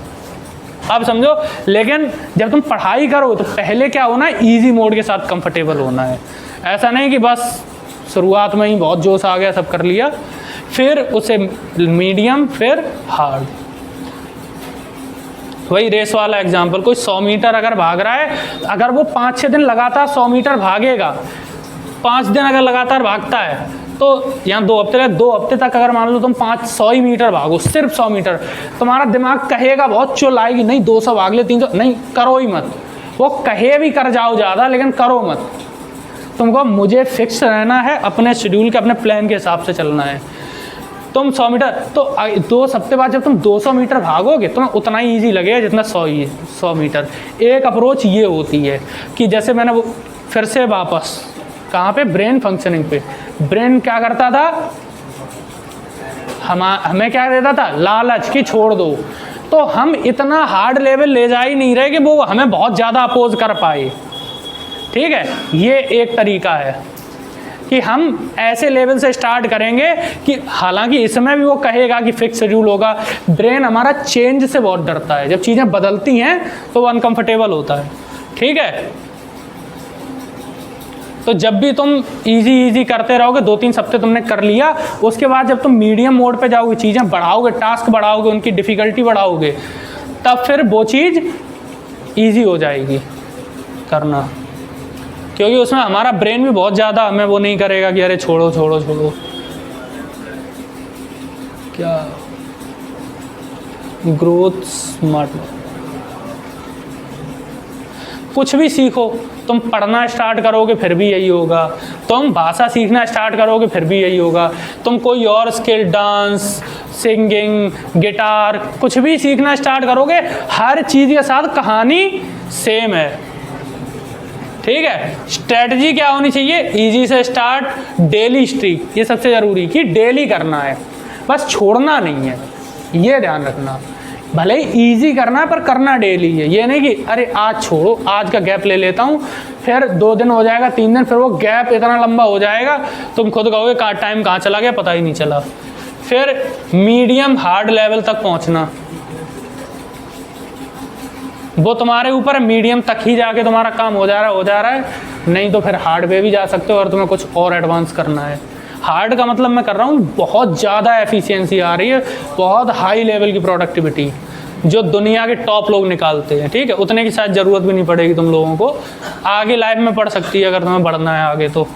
अब समझो, लेकिन जब तुम पढ़ाई करो तो पहले क्या होना है, ईजी मोड के साथ कंफर्टेबल होना है। ऐसा नहीं कि बस शुरुआत में ही बहुत जोश आ गया सब कर लिया, फिर उसे मीडियम, फिर हार्ड। वही रेस वाला एग्जाम्पल, कोई 100 मीटर अगर भाग रहा है, अगर वो 5-6 दिन लगातार 100 मीटर भागेगा, 5 दिन अगर लगातार भागता है, तो यहाँ 2 हफ्ते 2 हफ्ते तक अगर मान लो तुम 500 ही मीटर भागो, सिर्फ 100 मीटर, तुम्हारा दिमाग कहेगा, बहुत चुल आएगी, नहीं 200 भाग ले, 300, नहीं, करो ही मत। वो कहे भी कर जाओ ज़्यादा, लेकिन करो मत। तुमको मुझे फिक्स रहना है, अपने शेड्यूल के, अपने प्लान के हिसाब से चलना है। तुम 100 मीटर, तो 2 हफ्ते बाद जब तुम 200 मीटर भागोगे, तुम्हें उतना ही ईजी लगेगा जितना 100 मीटर। एक अप्रोच ये होती है कि जैसे मैंने वो फिर से वापस कहाँ पे, ब्रेन फंक्शनिंग पे। ब्रेन क्या करता था, हमें क्या देता था, लालच की छोड़ दो। तो हम इतना हार्ड लेवल ले जा ही नहीं रहे कि वो हमें बहुत ज़्यादा अपोज कर पाए। ठीक है, ये एक तरीका है कि हम ऐसे लेवल से स्टार्ट करेंगे कि हालांकि इसमें भी वो कहेगा कि फिक्स शेड्यूल होगा। ब्रेन हमारा चेंज से बहुत डरता है, जब चीज़ें बदलती हैं तो वो अनकंफर्टेबल होता है। ठीक है, तो जब भी तुम इजी करते रहोगे, 2-3 हफ्ते तुमने कर लिया, उसके बाद जब तुम मीडियम मोड पे जाओगे, चीज़ें बढ़ाओगे, टास्क बढ़ाओगे, उनकी डिफ़िकल्टी बढ़ाओगे, तब फिर वो चीज़ ईजी हो जाएगी करना, क्योंकि उसमें हमारा ब्रेन भी बहुत ज़्यादा हमें वो नहीं करेगा कि अरे छोड़ो छोड़ो छोड़ो। क्या ग्रोथ स्मार्ट, कुछ भी सीखो, तुम पढ़ना स्टार्ट करोगे फिर भी यही होगा, तुम भाषा सीखना स्टार्ट करोगे फिर भी यही होगा, तुम कोई और स्किल, डांस, सिंगिंग, गिटार, कुछ भी सीखना स्टार्ट करोगे, हर चीज़ के साथ कहानी सेम है। ठीक है, स्ट्रेटजी क्या होनी चाहिए, इजी से स्टार्ट, डेली स्ट्रीक, ये सबसे ज़रूरी कि डेली करना है, बस छोड़ना नहीं है, ये ध्यान रखना। भले ही ईजी करना है पर करना डेली है, ये नहीं कि अरे आज छोड़ो, आज का गैप ले लेता हूँ, फिर 2 दिन हो जाएगा, 3 दिन, फिर वो गैप इतना लंबा हो जाएगा तुम खुद कहोगे टाइम कहाँ चला गया पता ही नहीं चला। फिर मीडियम हार्ड लेवल तक पहुँचना, वो तुम्हारे ऊपर है, मीडियम तक ही जाके तुम्हारा काम हो जा रहा है, नहीं तो फिर हार्ड पे भी जा सकते हो और तुम्हें कुछ और एडवांस करना है। हार्ड का मतलब मैं कर रहा हूँ बहुत ज़्यादा एफिशिएंसी आ रही है, बहुत हाई लेवल की प्रोडक्टिविटी जो दुनिया के टॉप लोग निकालते हैं। ठीक है, उतने की शायद ज़रूरत भी नहीं पड़ेगी तुम लोगों को, आगे लाइफ में पड़ सकती है अगर तुम्हें बढ़ना है आगे। तो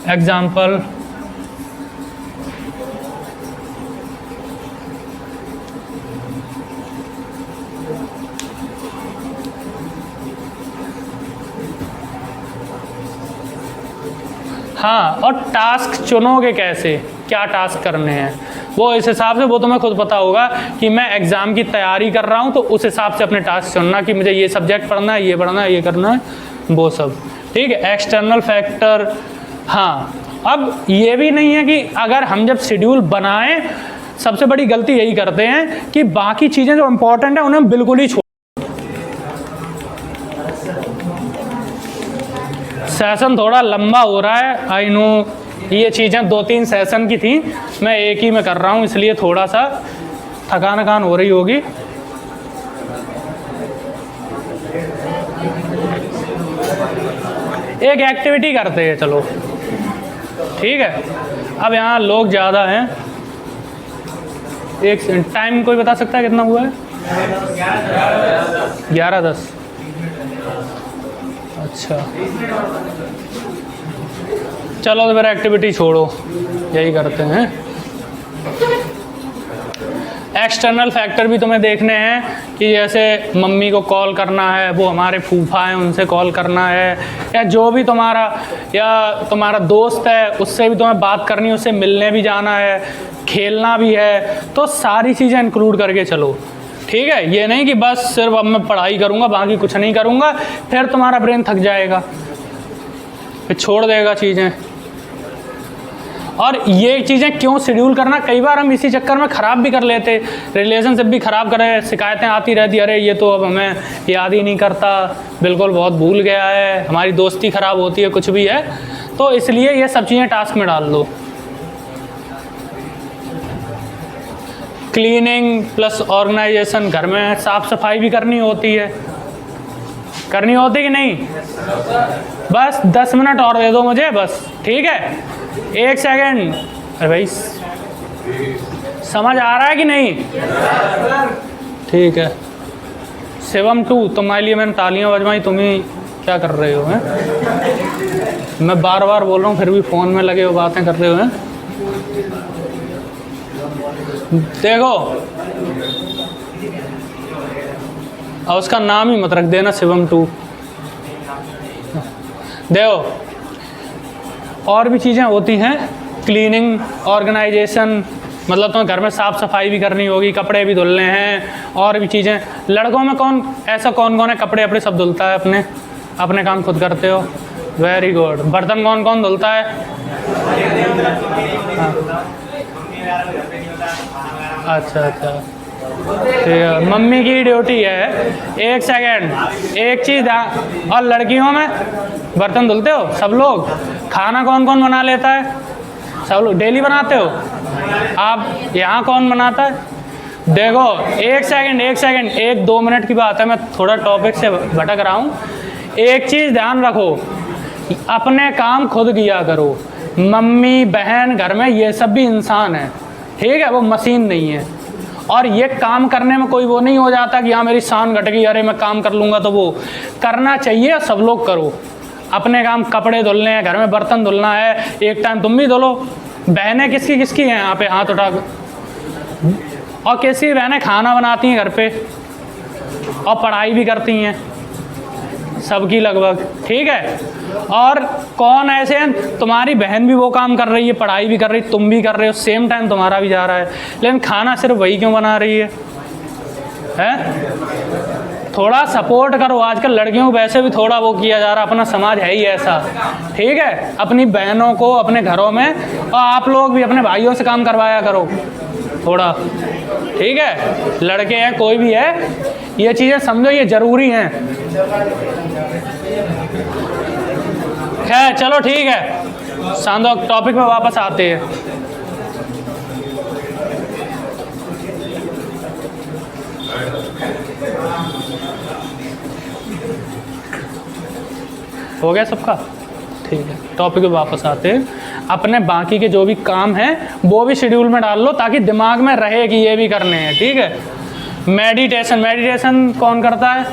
एग्जाम्पल, हाँ, और टास्क चुनोगे कैसे, क्या टास्क करने हैं, वो इस हिसाब से, वो तुम्हें खुद पता होगा कि मैं एग्ज़ाम की तैयारी कर रहा हूँ, तो उस हिसाब से अपने टास्क चुनना कि मुझे ये सब्जेक्ट पढ़ना है, ये पढ़ना है, ये करना है, वो सब। ठीक है, एक्सटर्नल फैक्टर। हाँ, अब ये भी नहीं है कि अगर हम जब शेड्यूल बनाएं, सबसे बड़ी गलती यही करते हैं कि बाकी चीज़ें जो इम्पोर्टेंट है उन्हें बिल्कुल ही छोड़। सेशन थोड़ा लंबा हो रहा है, आई नो, ये चीज़ें 2-3 सेशन की थी, मैं एक ही में कर रहा हूँ, इसलिए थोड़ा सा थकान हो रही होगी। एक एक्टिविटी करते हैं, चलो ठीक है। अब यहाँ लोग ज़्यादा हैं, एक टाइम कोई बता सकता है कितना हुआ है? 11:10। अच्छा, चलो तो फिर एक्टिविटी छोड़ो, यही करते हैं। एक्सटर्नल फैक्टर भी तुम्हें देखने हैं कि जैसे मम्मी को कॉल करना है, वो हमारे फूफा हैं उनसे कॉल करना है, या जो भी तुम्हारा, या तुम्हारा दोस्त है उससे भी तुम्हें बात करनी है, उससे मिलने भी जाना है, खेलना भी है, तो सारी चीज़ें इंक्लूड करके चलो। ठीक है, ये नहीं कि बस सिर्फ अब मैं पढ़ाई करूँगा बाकी कुछ नहीं करूँगा, फिर तुम्हारा ब्रेन थक जाएगा, फिर छोड़ देगा चीज़ें। और ये चीज़ें क्यों शेड्यूल करना, कई बार हम इसी चक्कर में ख़राब भी कर लेते, रिलेशनशिप भी ख़राब करें, शिकायतें आती रहती, अरे ये तो अब हमें याद ही नहीं करता, बिल्कुल बहुत भूल गया है, हमारी दोस्ती ख़राब होती है, कुछ भी है। तो इसलिए ये सब चीज़ें टास्क में डाल दो। क्लीनिंग प्लस ऑर्गेनाइजेशन, घर में साफ़ सफाई भी करनी होती है कि नहीं? बस 10 मिनट और दे दो मुझे बस, ठीक है? 1 सेकेंड, अरे भाई समझ आ रहा है कि नहीं? ठीक है। शिवम 2, तुम्हारे लिए मैंने तालियां बजवाई, तुम ही क्या कर रहे हो हैं? मैं बार बार बोल रहा हूँ फिर भी फ़ोन में लगे हो बातें कर रहे हो हैं। देखो, और उसका नाम ही मत रख देना शिवम 2। देखो, और भी चीज़ें होती हैं, क्लीनिंग, ऑर्गेनाइजेशन, मतलब तुम्हें घर में साफ़ सफाई भी करनी होगी, कपड़े भी धुलने हैं, और भी चीज़ें। लड़कों में कौन है कपड़े अपने सब धुलता है, अपने काम खुद करते हो? Very good. बर्तन कौन कौन धुलता है? हाँ। अच्छा, ठीक है, मम्मी की ड्यूटी है। एक सेकेंड, एक चीज़। और लड़कियों में बर्तन धुलते हो सब लोग? खाना कौन कौन बना लेता है? सब लोग डेली बनाते हो? आप यहाँ कौन बनाता है? देखो, एक सेकेंड, 1-2 मिनट की बात है, मैं थोड़ा टॉपिक से भटक रहा हूँ। एक चीज़ ध्यान रखो, अपने काम खुद किया करो। मम्मी, बहन घर में ये सब भी इंसान है, ठीक है? वो मशीन नहीं है। और ये काम करने में कोई वो नहीं हो जाता कि हाँ मेरी शान घट गई, अरे मैं काम कर लूँगा, तो वो करना चाहिए। सब लोग करो अपने काम। कपड़े धुलने हैं, घर में बर्तन धुलना है, एक टाइम तुम भी धुलो। बहनें किसकी हैं यहाँ पे? हाथ उठा। और किसकी बहनें खाना बनाती हैं घर पे और पढ़ाई भी करती हैं? सबकी लगभग, ठीक है। और कौन ऐसे हैं? तुम्हारी बहन भी वो काम कर रही है, पढ़ाई भी कर रही, तुम भी कर रहे हो, सेम टाइम तुम्हारा भी जा रहा है, लेकिन खाना सिर्फ वही क्यों बना रही है? थोड़ा सपोर्ट करो। आजकल लड़कियों को वैसे भी थोड़ा वो किया जा रहा, अपना समाज है ही ऐसा, ठीक है? अपनी बहनों को अपने घरों में, और आप लोग भी अपने भाइयों से काम करवाया करो थोड़ा, ठीक है? लड़के हैं, कोई भी है, ये चीज़ें समझो, ये ज़रूरी हैं। खैर चलो ठीक है, शानदार टॉपिक पे वापस आते हैं। हो गया सबका? ठीक है, टॉपिक पे वापस आते हैं। अपने बाकी के जो भी काम हैं वो भी शेड्यूल में डाल लो, ताकि दिमाग में रहे कि ये भी करने हैं, ठीक है? मेडिटेशन कौन करता है?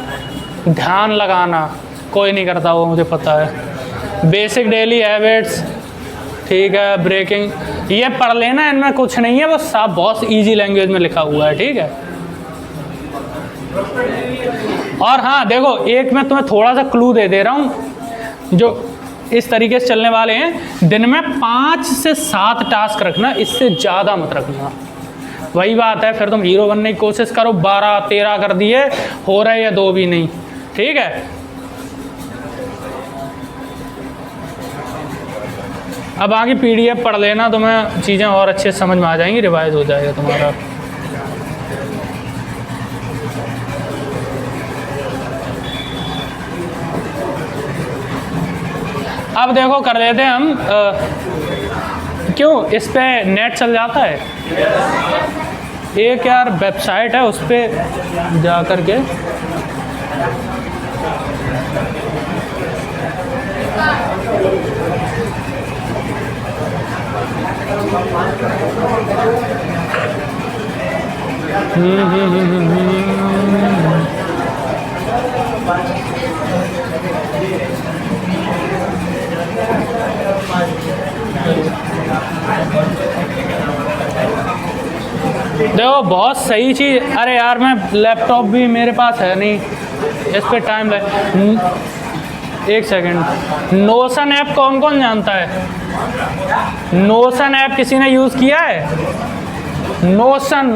ध्यान लगाना कोई नहीं करता, वो मुझे पता है। बेसिक डेली हैबिट्स, ठीक है। ब्रेकिंग, ये पढ़ लेना, इनमें कुछ नहीं है, वो सब बहुत ईजी लैंग्वेज में लिखा हुआ है, ठीक है? और हाँ देखो, एक मैं तुम्हें थोड़ा सा क्लू दे रहा हूँ, जो इस तरीके से चलने वाले हैं। दिन में 5 से 7 टास्क रखना, इससे ज़्यादा मत रखना। वही बात है, फिर तुम हीरो बनने की कोशिश करो, 12-13 कर दिए, हो रहे या 2 भी नहीं, ठीक है? अब आगे PDF पढ़ लेना, तुम्हें चीज़ें और अच्छे से समझ में आ जाएंगी, रिवाइज हो जाएगा तुम्हारा। अब देखो, कर लेते हैं हम। क्यों इस पे नेट चल जाता है? एक यार वेबसाइट है, उस पर जा कर के देखो, बहुत सही चीज़। अरे यार, मैं लैपटॉप भी मेरे पास है नहीं, इस पे टाइम लगे। एक सेकंड। नोशन ऐप कौन कौन जानता है? नोशन ऐप किसी ने यूज़ किया है? Notion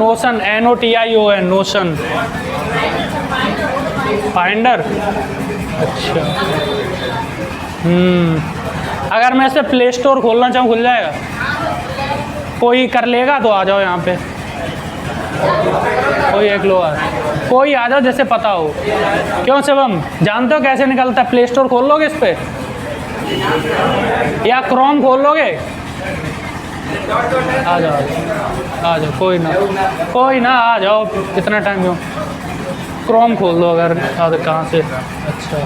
NOTION, notion finder. अच्छा, अगर मैं इसे प्ले स्टोर खोलना चाहूँ, खुल जाएगा? कोई कर लेगा तो आ जाओ यहाँ पे, कोई एक लोग कोई आ जाओ जैसे पता हो। क्यों शिवम, जानते हो कैसे निकलता है? प्ले स्टोर खोल लोगे इस पे, या क्रोम खोल लोगे? आ जाओ, कोई ना, आ जाओ, इतना टाइम क्यों? क्रोम खोल लो अगर कहाँ से। अच्छा,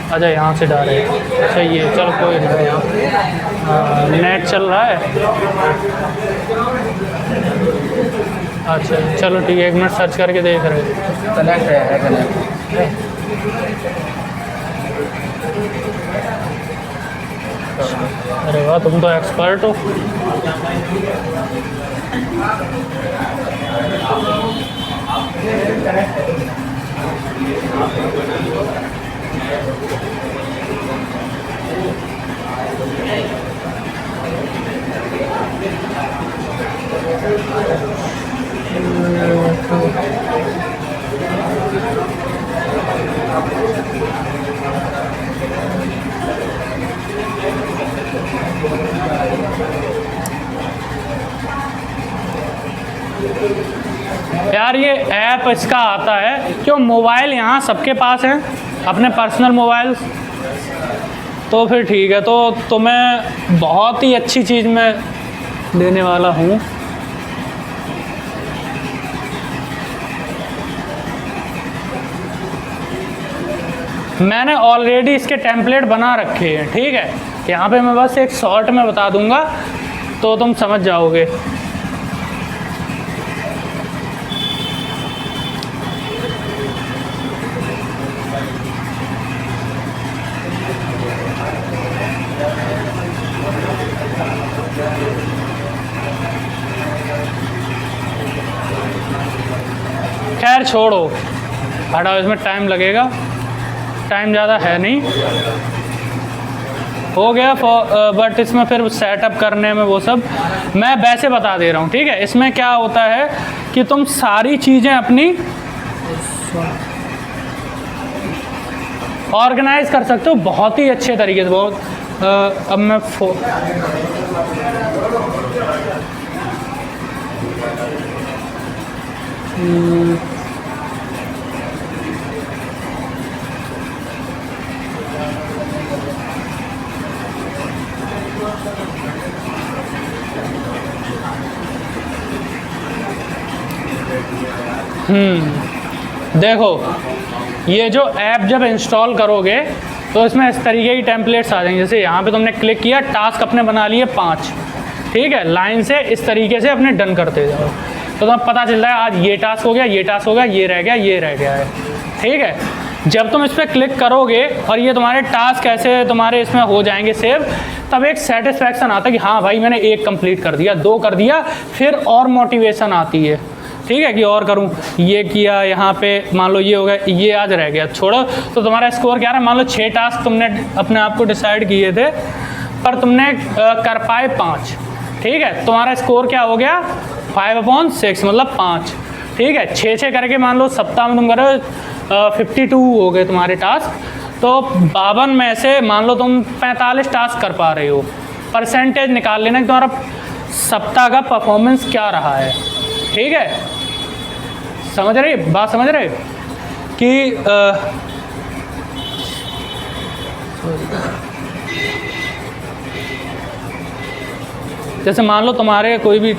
अच्छा यहाँ से डायरेक्ट, अच्छा ये चलो कोई नहीं, नेट चल रहा है। अच्छा चलो ठीक है, 1 मिनट सर्च करके देख रहे हैं। कनेक्ट है कनेक्ट। अरे वाह, तुम तो एक्सपर्ट हो। यार ये ऐप इसका आता है क्यों, मोबाइल यहाँ सबके पास है अपने पर्सनल मोबाइल, तो फिर ठीक है। तो मैं बहुत ही अच्छी चीज़ में देने वाला हूँ। मैंने ऑलरेडी इसके टेम्पलेट बना रखे हैं, ठीक है। यहाँ पे मैं बस एक शॉर्ट में बता दूँगा तो तुम समझ जाओगे। खैर छोड़ो, हटाओ, इसमें टाइम लगेगा, टाइम ज़्यादा है नहीं, हो गया। बट इसमें फिर सेटअप करने में वो सब मैं वैसे बता दे रहा हूँ, ठीक है। इसमें क्या होता है कि तुम सारी चीज़ें अपनी ऑर्गेनाइज कर सकते हो बहुत ही अच्छे तरीके से। बहुत अब मैं देखो, ये जो ऐप जब इंस्टॉल करोगे तो इसमें इस तरीके की टेम्पलेट्स आ जाएंगे। जैसे यहाँ पे तुमने क्लिक किया, टास्क अपने बना लिए 5, ठीक है। लाइन से इस तरीके से अपने डन करते जाओ तो तुम्हें पता चल रहा है आज ये टास्क हो गया, ये टास्क हो गया, ये रह गया, ये रह गया है, ठीक है। जब तुम इस पर क्लिक करोगे और ये तुम्हारे टास्क ऐसे तुम्हारे इसमें हो जाएंगे सेव, तब एक सेटिस्फैक्शन आता है कि हाँ भाई मैंने 1 कंप्लीट कर दिया, 2 कर दिया, फिर और मोटिवेशन आती है, ठीक है, कि और करूं। ये किया, यहाँ पे मान लो ये हो गया, ये आज रह गया, छोड़ो। तो तुम्हारा स्कोर क्या रहा, मान लो 6 टास्क तुमने अपने आप को डिसाइड किए थे, पर तुमने कर पाए 5, ठीक है। तुम्हारा स्कोर क्या हो गया, 5/6 मतलब 5, ठीक है। 6 करके मान लो सप्ताह में तुम करो 52 हो गए तुम्हारे टास्क। तो 52 में से मान लो तुम 45 टास्क कर पा रहे हो, परसेंटेज निकाल लेना कि तुम्हारा सप्ताह का परफॉर्मेंस क्या रहा है, ठीक है। समझ रहे बात, समझ रहे कि जैसे मान लो तुम्हारे कोई भी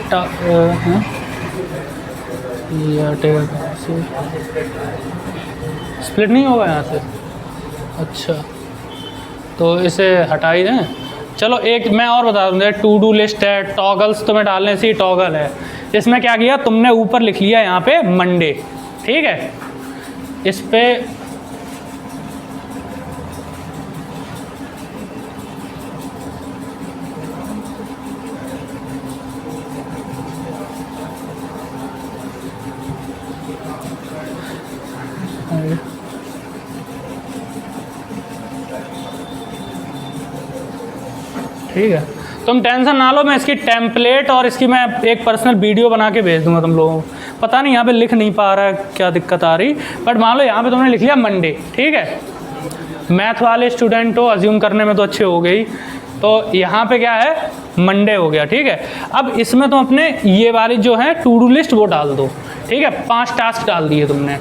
स्प्लिट नहीं होगा यहाँ से, अच्छा तो इसे हटा ही दें। चलो एक मैं और बता दूँ, टू डू लिस्ट है, टॉगल्स तुम्हें डालने से ही टॉगल है। इसमें क्या किया तुमने, ऊपर लिख लिया यहाँ पे मंडे, ठीक है। इस पे ठीक है, तुम टेंशन ना लो, मैं इसकी टेम्पलेट और इसकी मैं एक पर्सनल वीडियो बना के भेज दूंगा तुम लोगों को। पता नहीं यहाँ पे लिख नहीं पा रहा है, क्या दिक्कत आ रही, बट मान लो यहाँ पे तुमने लिख लिया मंडे, ठीक है। मैथ वाले स्टूडेंट हो, अज्यूम करने में तो अच्छे हो गई, तो यहाँ पे क्या है मंडे हो गया, ठीक है। अब इसमें तुम अपने ये वाली जो है टू डू लिस्ट वो डाल दो, ठीक है। 5 टास्क डाल दिए तुमने।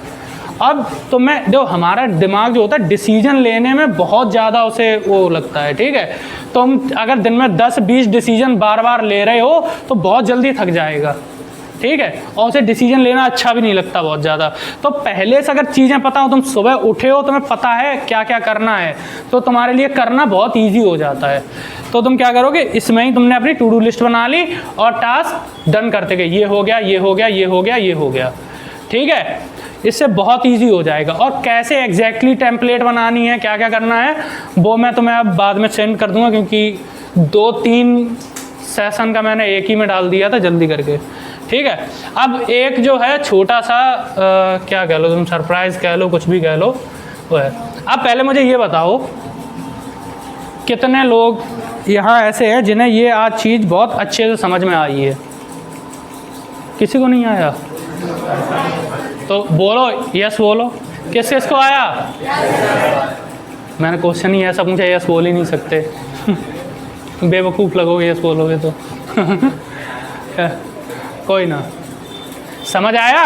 अब तो मैं देखो, हमारा दिमाग जो होता है डिसीजन लेने में बहुत ज़्यादा उसे वो लगता है, ठीक है। तुम अगर दिन में 10-20 डिसीजन बार बार ले रहे हो तो बहुत जल्दी थक जाएगा, ठीक है, और उसे डिसीजन लेना अच्छा भी नहीं लगता बहुत ज़्यादा। तो पहले से अगर चीज़ें पता हो, तुम सुबह उठे हो, तुम्हें पता है क्या क्या करना है, तो तुम्हारे लिए करना बहुत ईजी हो जाता है। तो तुम क्या करोगे, इसमें ही तुमने अपनी टू डू लिस्ट बना ली और टास्क डन करते गए, ये हो गया, ये हो गया, ये हो गया, ये हो गया, ठीक है। इससे बहुत इजी हो जाएगा। और कैसे एग्जैक्टली टेम्पलेट बनानी है, क्या क्या करना है, वो मैं तुम्हें अब बाद में सेंड कर दूंगा, क्योंकि 2-3 सेशन का मैंने एक ही में डाल दिया था जल्दी करके, ठीक है। अब एक जो है छोटा सा क्या कह लो तुम, सरप्राइज़ कह लो, कुछ भी कह लो, वो है। अब पहले मुझे ये बताओ, कितने लोग यहाँ ऐसे हैं जिन्हें ये आज चीज़ बहुत अच्छे से समझ में आई है? किसी को नहीं आया? तो बोलो, यस बोलो। किस किस को आया? मैंने क्वेश्चन ही ऐसा पूछा, यस बोल ही नहीं सकते। बेवकूफ़ लगोगे यस बोलोगे तो। कोई ना, समझ आया?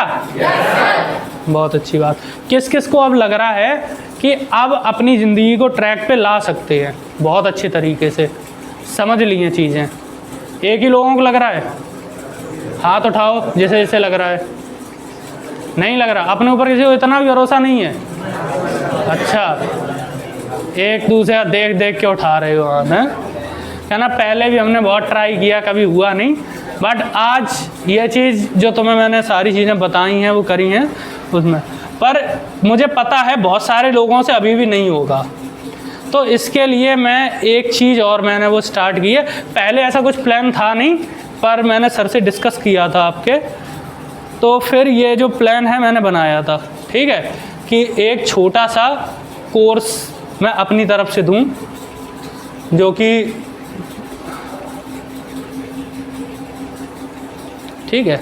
बहुत अच्छी बात। किस किस को अब लग रहा है कि अब अपनी ज़िंदगी को ट्रैक पे ला सकते हैं बहुत अच्छे तरीके से, समझ लिए चीज़ें? एक ही लोगों को लग रहा है? हाथ उठाओ जैसे जैसे लग रहा है। नहीं लग रहा? अपने ऊपर किसी को इतना भी भरोसा नहीं है? अच्छा, एक दूसरे देख देख के उठा रहे हो हाथ, हैं? क्या ना, पहले भी हमने बहुत ट्राई किया, कभी हुआ नहीं, बट आज ये चीज़ जो तुम्हें मैंने सारी चीज़ें बताई हैं वो करी हैं उसमें। पर मुझे पता है बहुत सारे लोगों से अभी भी नहीं होगा, तो इसके लिए मैं एक चीज़ और मैंने वो स्टार्ट की है। पहले ऐसा कुछ प्लान था नहीं, पर मैंने सर से डिस्कस किया था आपके, तो फिर ये जो प्लान है मैंने बनाया था, ठीक है, कि एक छोटा सा कोर्स मैं अपनी तरफ से दूं, जो कि ठीक है,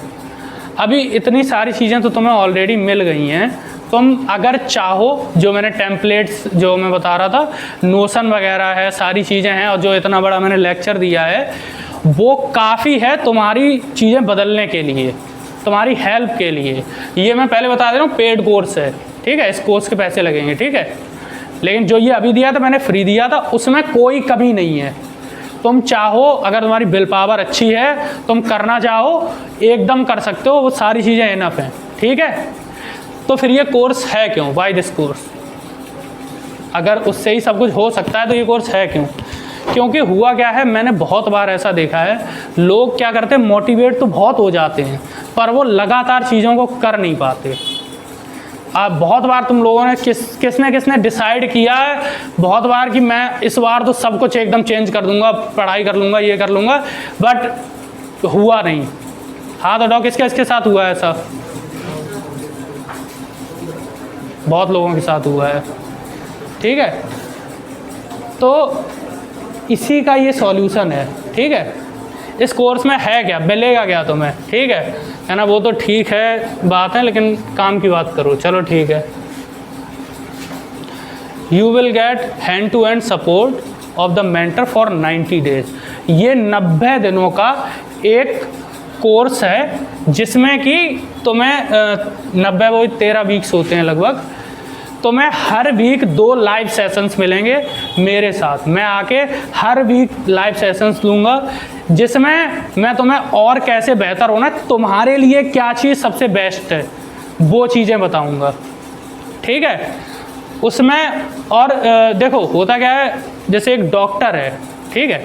अभी इतनी सारी चीज़ें तो तुम्हें ऑलरेडी मिल गई हैं। तुम अगर चाहो, जो मैंने टेम्पलेट्स जो मैं बता रहा था, नोशन वगैरह है, सारी चीज़ें हैं, और जो इतना बड़ा मैंने लेक्चर दिया है, वो काफ़ी है तुम्हारी चीज़ें बदलने के लिए, तुम्हारी हेल्प के लिए। ये मैं पहले बता दे रहा हूँ, पेड कोर्स है, ठीक है, इस कोर्स के पैसे लगेंगे, ठीक है। लेकिन जो ये अभी दिया था, मैंने फ्री दिया था, उसमें कोई कमी नहीं है। तुम चाहो, अगर तुम्हारी विल पावर अच्छी है, तुम करना चाहो एकदम कर सकते हो, वो सारी चीज़ें इनफ हैं, ठीक है। तो फिर ये कोर्स है क्यों? Why this course? अगर उससे ही सब कुछ हो सकता है तो ये कोर्स है क्यों? क्योंकि हुआ क्या है, मैंने बहुत बार ऐसा देखा है, लोग क्या करते हैं, मोटिवेट तो बहुत हो जाते हैं, पर वो लगातार चीज़ों को कर नहीं पाते। बहुत बार तुम लोगों ने किसने डिसाइड किया है बहुत बार कि मैं इस बार तो सब कुछ एकदम चेंज कर दूंगा, पढ़ाई कर लूँगा, ये कर लूँगा, बट हुआ नहीं। हाथ उठाओ, किसके साथ हुआ है ऐसा? बहुत लोगों के साथ हुआ है, ठीक है। तो इसी का ये सॉल्यूशन है, ठीक है। इस कोर्स में है क्या, मिलेगा क्या तुम्हें, ठीक है ना। वो तो ठीक है बात है, लेकिन काम की बात करो, चलो ठीक है। You will get hand to hand support of the mentor for 90 days. ये 90 दिनों का एक कोर्स है, जिसमें कि तुम्हें 90 वो 13 वीक्स होते हैं लगभग। तुम्हें हर वीक 2 लाइव सेशंस मिलेंगे मेरे साथ। मैं आके हर वीक लाइव सेशंस लूँगा, जिसमें मैं तुम्हें और कैसे बेहतर होना, तुम्हारे लिए क्या चीज़ सबसे बेस्ट है, वो चीज़ें बताऊँगा, ठीक है। उसमें और देखो होता क्या है, जैसे एक डॉक्टर है, ठीक है,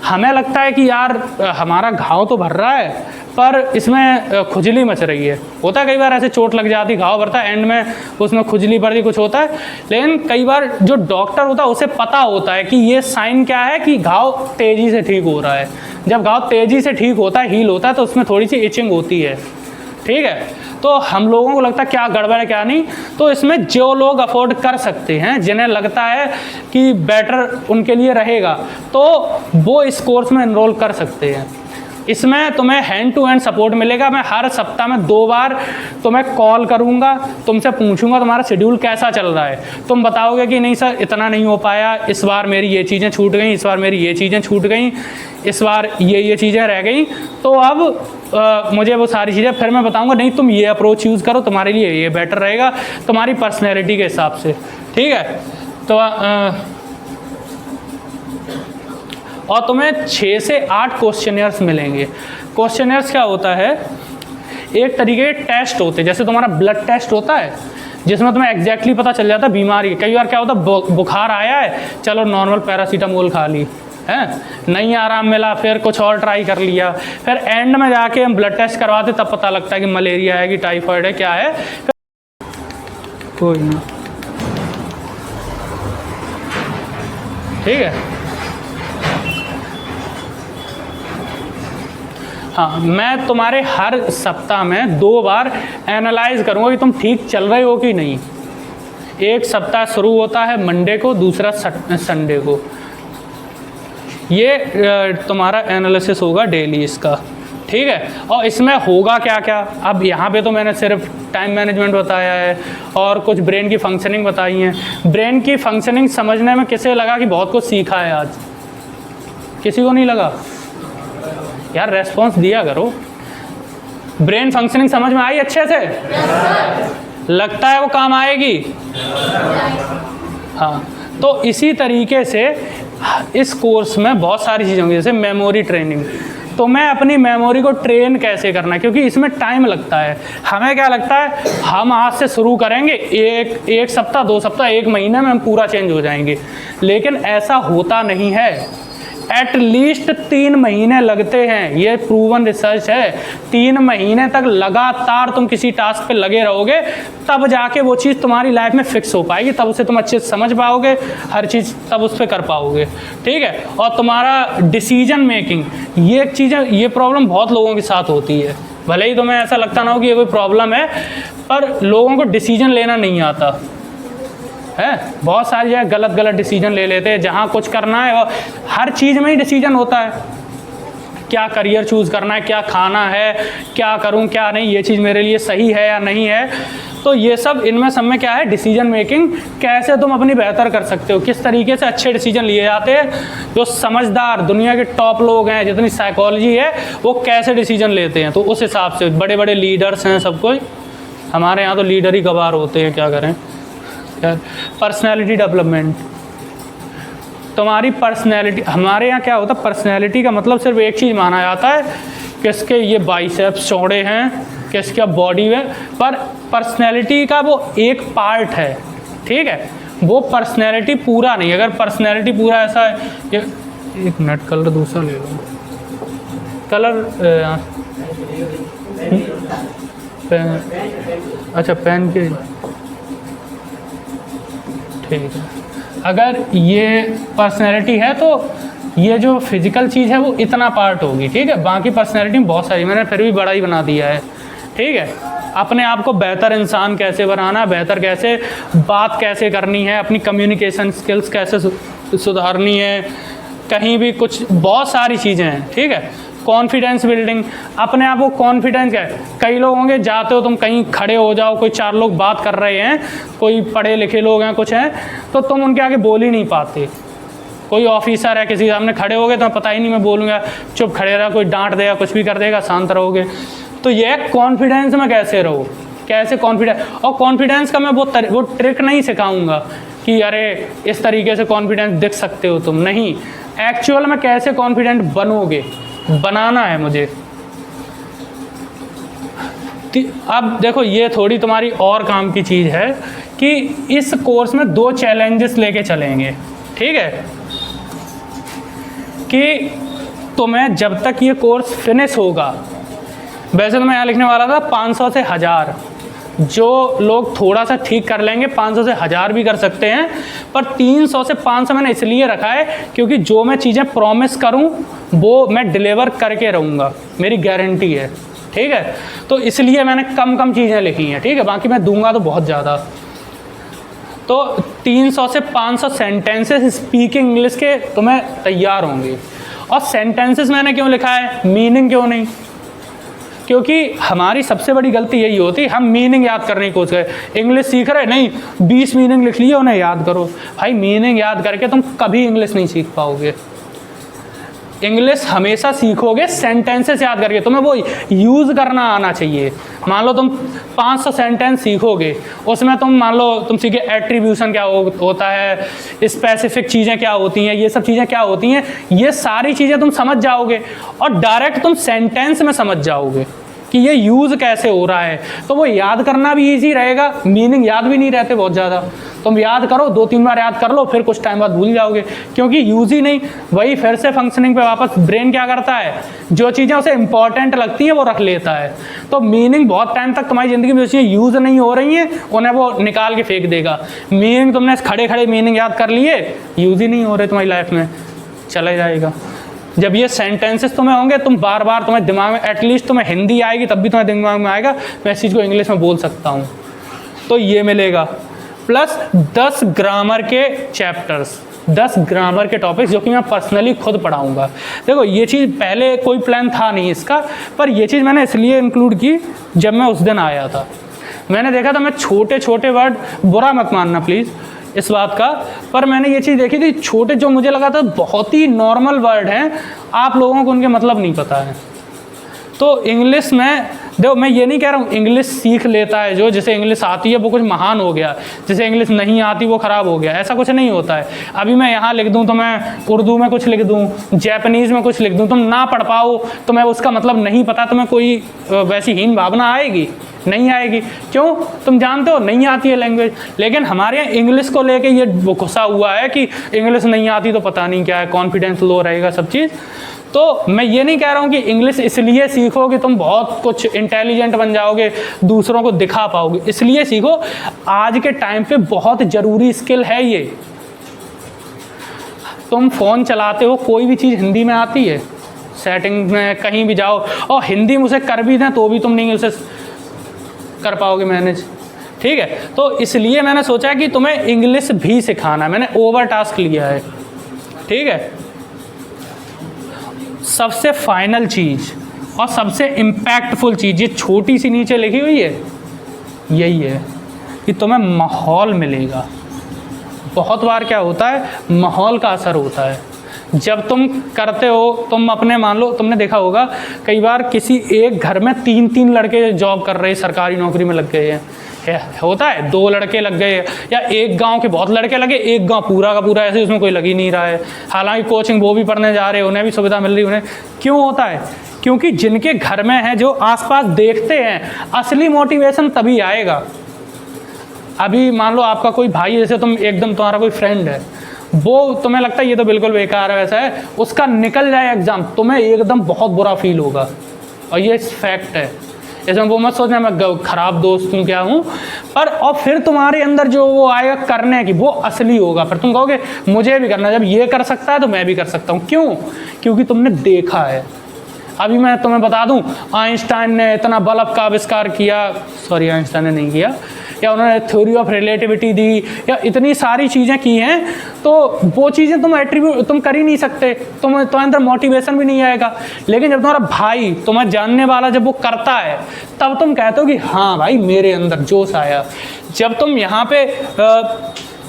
हमें लगता है कि यार हमारा घाव तो भर रहा है, पर इसमें खुजली मच रही है। होता है कई बार ऐसे, चोट लग जाती, घाव भरता है, एंड में उसमें खुजली पड़ती, कुछ होता है। लेकिन कई बार जो डॉक्टर होता है उसे पता होता है कि ये साइन क्या है कि घाव तेज़ी से ठीक हो रहा है। जब घाव तेज़ी से ठीक होता है, हील होता है, तो उसमें थोड़ी सी इचिंग होती है, ठीक है। तो हम लोगों को लगता है क्या गड़बड़ है क्या नहीं, तो इसमें जो लोग अफोर्ड कर सकते हैं, जिन्हें लगता है कि बेटर उनके लिए रहेगा, तो वो इस कोर्स में एनरोल कर सकते हैं। इसमें तुम्हें हैंड टू हैंड सपोर्ट मिलेगा। मैं हर सप्ताह में 2 बार तुम्हें कॉल करूंगा, तुमसे पूछूंगा तुम्हारा शेड्यूल कैसा चल रहा है। तुम बताओगे कि नहीं सर इतना नहीं हो पाया, इस बार मेरी ये चीज़ें छूट गई, इस बार मेरी ये चीज़ें छूट गई, इस बार ये चीज़ें रह गई, तो अब मुझे वो सारी चीज़ें फिर मैं बताऊंगा, नहीं तुम ये अप्रोच यूज़ करो, तुम्हारे लिए ये बेटर रहेगा तुम्हारी पर्सनैलिटी के हिसाब से, ठीक है। तो और तुम्हें 6 से 8 क्वेश्चनर्स मिलेंगे। क्वेश्चनर्स क्या होता है एक तरीके के टेस्ट होते हैं, जैसे तुम्हारा ब्लड टेस्ट होता है जिसमें तुम्हें एग्जैक्टली पता चल जाता है बीमारी। कई बार क्या होता है, बुखार आया है, चलो नॉर्मल पैरासीटामोल खा ली है, नहीं आराम मिला, फिर कुछ और ट्राई कर लिया, फिर एंड में जाके हम ब्लड टेस्ट करवाते तब पता लगता है कि मलेरिया है कि टाइफाइड है, क्या है। कोई नहीं, ठीक है। हाँ, मैं तुम्हारे हर सप्ताह में 2 बार एनालाइज करूँगा कि तुम ठीक चल रहे हो कि नहीं। एक सप्ताह शुरू होता है मंडे को, दूसरा संडे को। ये तुम्हारा एनालिसिस होगा डेली इसका, ठीक है। और इसमें होगा क्या क्या, अब यहाँ पे तो मैंने सिर्फ टाइम मैनेजमेंट बताया है और कुछ ब्रेन की फंक्शनिंग बताई है। ब्रेन की फंक्शनिंग समझने में किसे लगा कि बहुत कुछ सीखा है आज? किसी को नहीं लगा? यार रेस्पॉन्स दिया करो। ब्रेन फंक्शनिंग समझ में आई अच्छे से? लगता है वो काम आएगी? हाँ, तो इसी तरीके से इस कोर्स में बहुत सारी चीज़ें होंगी, जैसे मेमोरी ट्रेनिंग। तो मैं अपनी मेमोरी को ट्रेन कैसे करना है, क्योंकि इसमें टाइम लगता है। हमें क्या लगता है, हम आज से शुरू करेंगे, एक सप्ताह, 2 सप्ताह, 1 महीने में हम पूरा चेंज हो जाएंगे, लेकिन ऐसा होता नहीं है। एटलीस्ट 3 महीने लगते हैं, ये प्रूवन रिसर्च है। 3 महीने तक लगातार तुम किसी टास्क पे लगे रहोगे, तब जाके वो चीज़ तुम्हारी लाइफ में फिक्स हो पाएगी, तब उसे तुम अच्छे से समझ पाओगे, हर चीज़ तब उस पर कर पाओगे, ठीक है। और तुम्हारा डिसीजन मेकिंग, ये चीज़ें, ये प्रॉब्लम बहुत लोगों के साथ होती है। भले ही तुम्हें ऐसा लगता ना हो कि ये कोई प्रॉब्लम है, पर लोगों को डिसीजन लेना नहीं आता है। बहुत सारी जगह गलत गलत डिसीजन ले लेते हैं। जहाँ कुछ करना है और हर चीज़ में ही डिसीजन होता है, क्या करियर चूज़ करना है, क्या खाना है, क्या करूं क्या नहीं, ये चीज़ मेरे लिए सही है या नहीं है। तो ये सब, इनमें सब में क्या है, डिसीजन मेकिंग। कैसे तुम अपनी बेहतर कर सकते हो, किस तरीके से अच्छे डिसीजन लिए जाते हैं। जो समझदार दुनिया के टॉप लोग हैं, जितनी साइकोलॉजी है, वो कैसे डिसीजन लेते हैं, तो उस हिसाब से बड़े बड़े लीडर्स हैं सब कोई। हमारे यहाँ तो लीडर ही गवार होते हैं, क्या करें यार। पर्सनैलिटी डेवलपमेंट, तुम्हारी पर्सनैलिटी, हमारे यहाँ क्या होता है, पर्सनैलिटी का मतलब सिर्फ एक चीज़ माना जाता है, किसके ये बाइसेप्स चौड़े हैं, किसका बॉडी है, पर पर्सनैलिटी का वो एक पार्ट है, ठीक है। वो पर्सनैलिटी पूरा नहीं। अगर पर्सनैलिटी पूरा ऐसा है, ये 1 मिनट, कलर दूसरा ले लो, कलर पेन, अच्छा पेन के, ठीक है। अगर ये पर्सनैलिटी है तो ये जो फिजिकल चीज़ है वो इतना पार्ट होगी, ठीक है। बाकी पर्सनैलिटी में बहुत सारी, मैंने फिर भी बड़ा ही बना दिया है, ठीक है। अपने आप को बेहतर इंसान कैसे बनाना, बेहतर कैसे बात कैसे करनी है, अपनी कम्युनिकेशन स्किल्स कैसे सुधारनी है, कहीं भी कुछ, बहुत सारी चीज़ें हैं, ठीक है। कॉन्फिडेंस बिल्डिंग, अपने आप को कॉन्फिडेंस क्या है। कई लोग होंगे, जाते हो तुम कहीं, खड़े हो जाओ, कोई 4 लोग बात कर रहे हैं, कोई पढ़े लिखे लोग हैं, कुछ हैं, तो तुम उनके आगे बोल ही नहीं पाते। कोई ऑफिसर है, किसी सामने खड़े हो गए, तो पता ही नहीं मैं बोलूँगा, चुप खड़े रहा, कोई डांट देगा, कुछ भी कर देगा, शांत रहोगे। तो ये कॉन्फिडेंस में कैसे रहो, कैसे कॉन्फिडेंस। और कॉन्फिडेंस का मैं वो ट्रिक नहीं सिखाऊंगा कि अरे इस तरीके से कॉन्फिडेंस दिख सकते हो तुम, नहीं। एक्चुअल में कैसे कॉन्फिडेंट बनोगे, बनाना है मुझे। अब देखो, ये थोड़ी तुम्हारी और काम की चीज़ है कि इस कोर्स में 2 चैलेंजेस लेके चलेंगे, ठीक है। कि तुम्हें जब तक ये कोर्स फिनिश होगा, वैसे तो मैं यहाँ लिखने वाला था 500 से 1000, जो लोग थोड़ा सा ठीक कर लेंगे 500 से 1000 भी कर सकते हैं, पर 300 से 500 मैंने इसलिए रखा है क्योंकि जो मैं चीज़ें प्रॉमिस करूं वो मैं डिलीवर करके रहूँगा, मेरी गारंटी है, ठीक है। तो इसलिए मैंने कम चीज़ें लिखी हैं, ठीक है। बाकी मैं दूंगा तो बहुत ज़्यादा। तो 300 से 500 सेंटेंसेस स्पीकिंग इंग्लिश के तुम्हें तैयार होंगे। और सेंटेंसेस मैंने क्यों लिखा है, मीनिंग क्यों नहीं? क्योंकि हमारी सबसे बड़ी गलती यही होती है, हम मीनिंग याद करने की कोशिश करें। इंग्लिश सीख रहे, नहीं 20 मीनिंग लिख लिए, उन्हें याद करो। भाई मीनिंग याद करके तुम कभी इंग्लिश नहीं सीख पाओगे। इंग्लिश हमेशा सीखोगे सेंटेंसेस याद करके, तुम्हें वो यूज़ करना आना चाहिए। मान लो तुम 500 सेंटेंस सीखोगे, उसमें तुम मान लो तुम सीखे एट्रीब्यूशन क्या होता है, स्पेसिफिक चीज़ें क्या होती हैं, ये सब चीज़ें क्या होती हैं, ये सारी चीज़ें तुम समझ जाओगे और डायरेक्ट तुम सेंटेंस में समझ जाओगे। कि ये यूज़ कैसे हो रहा है, तो वो याद करना भी ईजी रहेगा, मीनिंग याद भी नहीं रहते बहुत ज़्यादा। तुम याद करो, 2-3 बार याद कर लो, फिर कुछ टाइम बाद भूल जाओगे, क्योंकि यूज़ ही नहीं। वही फिर से फंक्शनिंग पे वापस ब्रेन क्या करता है, जो चीज़ें उसे इंपॉर्टेंट लगती हैं वो रख लेता है। तो मीनिंग बहुत टाइम तक तुम्हारी ज़िंदगी में जो चीज़ें यूज़ नहीं हो रही हैं उन्हें वो निकाल के फेंक देगा। मीनिंग तुमने खड़े खड़े मीनिंग याद कर लिए, यूज़ ही नहीं हो रहे तुम्हारी लाइफ में, चला जाएगा। जब ये सेंटेंसेस तुम्हें होंगे, तुम बार बार तुम्हें दिमाग में, एटलीस्ट तुम्हें हिंदी आएगी तब भी तुम्हें दिमाग में आएगा मैं इस चीज़ को इंग्लिश में बोल सकता हूँ, तो ये मिलेगा। प्लस 10 ग्रामर के चैप्टर्स, 10 ग्रामर के टॉपिक्स जो कि मैं पर्सनली खुद पढ़ाऊँगा। देखो ये चीज़ पहले कोई प्लान था नहीं इसका, पर ये चीज़ मैंने इसलिए इंक्लूड की जब मैं उस दिन आया था। मैंने देखा था, मैं छोटे छोटे वर्ड, बुरा मत मानना प्लीज़ इस बात का, पर मैंने ये चीज़ देखी थी, छोटे जो मुझे लगा था बहुत ही नॉर्मल वर्ड हैं, आप लोगों को उनके मतलब नहीं पता है। तो इंग्लिश में देखो, मैं ये नहीं कह रहा हूँ इंग्लिश सीख लेता है जो, जिसे इंग्लिश आती है वो कुछ महान हो गया, जिसे इंग्लिश नहीं आती वो ख़राब हो गया, ऐसा कुछ नहीं होता है। अभी मैं यहाँ लिख दूँ तो मैं उर्दू में कुछ लिख दूँ, जैपनीज़ में कुछ लिख दूँ, तुम ना पढ़ पाओ तो मैं उसका मतलब नहीं पता, तुम्हें कोई वैसी हीन भावना आएगी? नहीं आएगी। क्यों? तुम जानते हो नहीं आती है लैंग्वेज। लेकिन हमारे यहाँ इंग्लिश को लेके ये वो घुसा हुआ है कि इंग्लिश नहीं आती तो पता नहीं क्या है, कॉन्फिडेंस लो रहेगा, सब चीज़। तो मैं ये नहीं कह रहा हूँ कि इंग्लिश इसलिए सीखो कि तुम बहुत कुछ इंटेलिजेंट बन जाओगे, दूसरों को दिखा पाओगे, इसलिए सीखो। आज के टाइम पे बहुत ज़रूरी स्किल है ये। तुम फ़ोन चलाते हो, कोई भी चीज़ हिंदी में आती है, सेटिंग में कहीं भी जाओ और हिंदी में उसे कर भी दें तो भी तुम नहीं उसे कर पाओगे मैनेज, ठीक है। तो इसलिए मैंने सोचा कि तुम्हें इंग्लिश भी सिखाना है, मैंने ओवर टास्क लिया है, ठीक है। सबसे फाइनल चीज़ और सबसे इम्पैक्टफुल चीज़, ये छोटी सी नीचे लिखी हुई है, यही है कि तुम्हें माहौल मिलेगा। बहुत बार क्या होता है, माहौल का असर होता है। जब तुम करते हो, तुम अपने मान लो, तुमने देखा होगा कई बार किसी एक घर में 3-3 लड़के जॉब कर रहे हैं, सरकारी नौकरी में लग गए हैं, होता है 2 लड़के लग गए, या एक गांव के बहुत लड़के लगे, एक गांव पूरा का पूरा ऐसे उसमें कोई लग ही नहीं रहा है। हालांकि कोचिंग वो भी पढ़ने जा रहे हैं, उन्हें भी सुविधा मिल रही है। उन्हें क्यों होता है? क्योंकि जिनके घर में है, जो आसपास देखते हैं, असली मोटिवेशन तभी आएगा। अभी मान लो आपका कोई भाई, जैसे तुम एकदम, तुम्हारा कोई फ्रेंड है, वो तुम्हें लगता है ये तो बिल्कुल बेकार है, वैसा है, उसका निकल जाए एग्ज़ाम, तुम्हें एकदम बहुत बुरा फील होगा, और ये फैक्ट है। इसमें वो मत सोचना मैं ख़राब दोस्त हूँ क्या हूँ, पर और फिर तुम्हारे अंदर जो वो आएगा करने की, वो असली होगा। फिर तुम कहोगे मुझे भी करना, जब ये कर सकता है तो मैं भी कर सकता हूँ। क्यों? क्योंकि तुमने देखा है। अभी मैं तुम्हें बता दूं, आइंस्टाइन ने इतना बल्ब का आविष्कार किया, सॉरी आइंस्टाइन ने नहीं किया, या उन्होंने थ्योरी ऑफ रिलेटिविटी दी, या इतनी सारी चीज़ें की हैं, तो वो चीज़ें तुम कर ही नहीं सकते, तुम्हारे अंदर मोटिवेशन भी नहीं आएगा। लेकिन जब तुम्हारा भाई, तुम्हें जानने वाला जब वो करता है, तब तुम कहते हो कि हाँ भाई मेरे अंदर जोश आया। जब तुम यहाँ पे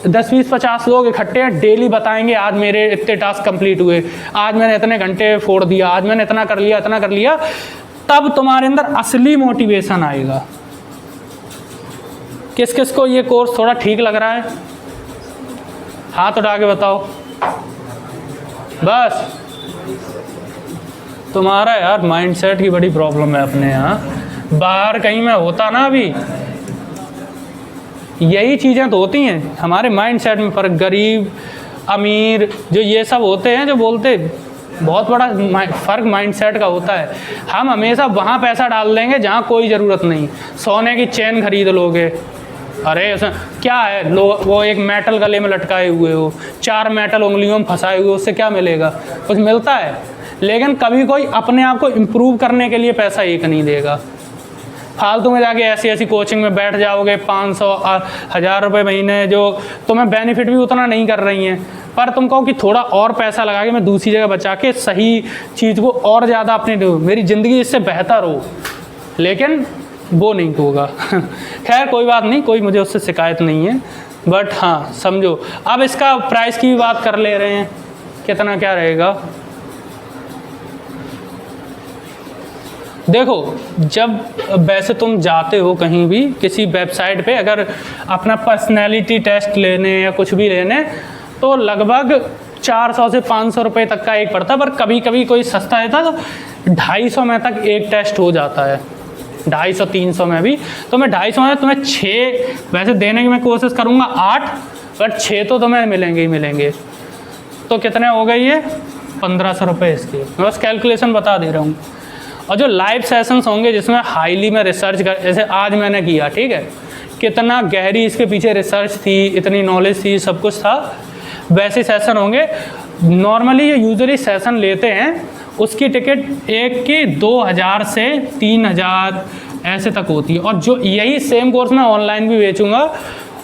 10-20-50 लोग इकट्ठे हैं, डेली बताएंगे आज मेरे इतने टास्क कंप्लीट हुए, आज मैंने इतने घंटे फोड़ दिया, आज मैंने इतना कर लिया, इतना कर लिया, तब तुम्हारे अंदर असली मोटिवेशन आएगा। किस किस को ये कोर्स थोड़ा ठीक लग रहा है? हाथ उठा के बताओ। बस तुम्हारा यार माइंडसेट की बड़ी प्रॉब्लम है अपने यहाँ। बाहर कहीं में होता ना, अभी यही चीज़ें तो होती हैं हमारे माइंडसेट में फ़र्क। गरीब अमीर जो ये सब होते हैं, जो बोलते, बहुत बड़ा फ़र्क माइंडसेट का होता है। हम हमेशा वहाँ पैसा डाल देंगे जहाँ कोई ज़रूरत नहीं। सोने की चेन खरीद लोगे, अरे उसमें क्या है, वो एक मेटल गले में लटकाए हुए हो, 4 मेटल उंगलियों में फंसाए हुए, उससे क्या मिलेगा? कुछ मिलता है? लेकिन कभी कोई अपने आप को इम्प्रूव करने के लिए पैसा एक नहीं देगा। फालतू में जाके ऐसी ऐसी कोचिंग में बैठ जाओगे, 500-1000 रुपये महीने, जो तुम्हें बेनिफिट भी उतना नहीं कर रही हैं, पर तुम कहो कि थोड़ा और पैसा लगा के मैं दूसरी जगह बचा के सही चीज़ को और ज़्यादा अपने दूँ, मेरी ज़िंदगी इससे बेहतर हो, लेकिन वो नहीं होगा। खैर कोई बात नहीं, कोई मुझे उससे शिकायत नहीं है, बट हाँ समझो। अब इसका प्राइस की भी बात कर ले रहे हैं, कितना क्या रहेगा। देखो, जब वैसे तुम जाते हो कहीं भी किसी वेबसाइट पे, अगर अपना पर्सनैलिटी टेस्ट लेने या कुछ भी लेने, तो लगभग 400 से 500 रुपये तक का एक पड़ता है, पर कभी कभी कोई सस्ता रहता तो 250 में तक एक टेस्ट हो जाता है। 250-300 में भी। तो मैं 250 में तुम्हें 6 वैसे देने की मैं कोशिश करूँगा 8, बट 6 तो तुम्हें मिलेंगे ही मिलेंगे। तो कितने हो गए ये 1500 रुपये इसके, मैं बस कैलकुलेशन बता दे रहा हूँ। और जो लाइव सेशंस होंगे जिसमें हाईली मैं रिसर्च कर, जैसे आज मैंने किया, ठीक है, कितना गहरी इसके पीछे रिसर्च थी, इतनी नॉलेज थी, सब कुछ था, वैसे सेशन होंगे। नॉर्मली ये यूजुअली सेशन लेते हैं उसकी टिकट एक की 2000 से 3000 ऐसे तक होती है। और जो यही सेम कोर्स मैं ऑनलाइन भी बेचूंगा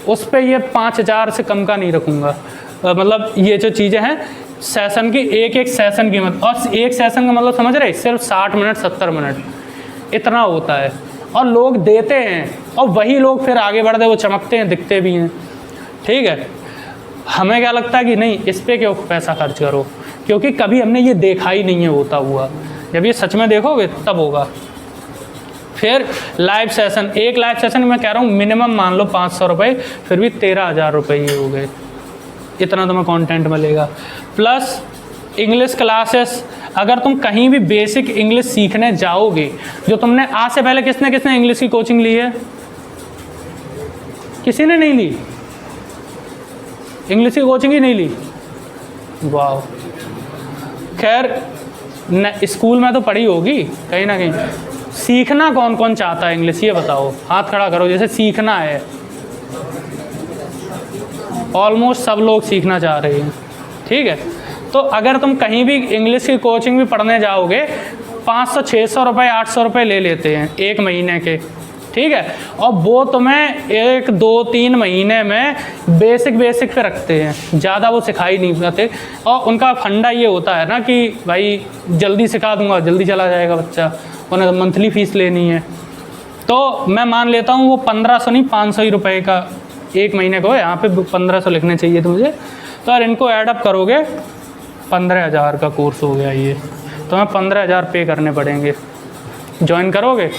उस पर ये 5000 से कम का नहीं रखूँगा। मतलब ये जो चीज़ें हैं सेशन की, एक सेशन की मतलब, और एक सेशन का मतलब समझ रहे, सिर्फ 60 मिनट 70 मिनट इतना होता है। और लोग देते हैं और वही लोग फिर आगे बढ़ते, वो चमकते हैं, दिखते भी हैं, ठीक है। हमें क्या लगता है कि नहीं, इस पर क्यों पैसा खर्च करो, क्योंकि कभी हमने ये देखा ही नहीं है होता हुआ। जब ये सच में देखोगे तब होगा। फिर लाइव सेशन, एक लाइव सेशन मैं कह रहा हूँ मिनिमम मान लो 500 रुपये, फिर भी 13,000 रुपये ही हो गए। इतना तुम्हें कंटेंट मिलेगा। प्लस इंग्लिश क्लासेस, अगर तुम कहीं भी बेसिक इंग्लिश सीखने जाओगे, जो तुमने आज से पहले किसने इंग्लिश की कोचिंग ली है? किसी ने नहीं ली? इंग्लिश की कोचिंग ही नहीं ली? वाह। खैर स्कूल में तो पढ़ी होगी कहीं ना कहीं। सीखना कौन कौन चाहता है इंग्लिश, ये बताओ, हाथ खड़ा करो। जैसे सीखना है, ऑलमोस्ट सब लोग सीखना चाह रहे हैं, ठीक है। तो अगर तुम कहीं भी इंग्लिश की कोचिंग भी पढ़ने जाओगे, 500-600 रुपये 800 रुपये ले लेते हैं एक महीने के, ठीक है। और वो तुम्हें 1-2-3 महीने में बेसिक पे रखते हैं, ज़्यादा वो सिखाई नहीं पाते। और उनका फंडा ये होता है ना कि भाई जल्दी सिखा दूंगा, जल्दी चला जाएगा बच्चा, उन्हें तो मंथली फ़ीस लेनी है। तो मैं मान लेता हूँ वो 1500 नहीं 500 ही रुपये का एक महीने को, यहाँ पे 1500 लिखने चाहिए तो मुझे। तो यार इनको ऐडअप करोगे 15,000 का कोर्स हो गया ये। तो मैं 15,000 पे करने पड़ेंगे। ज्वाइन करोगे?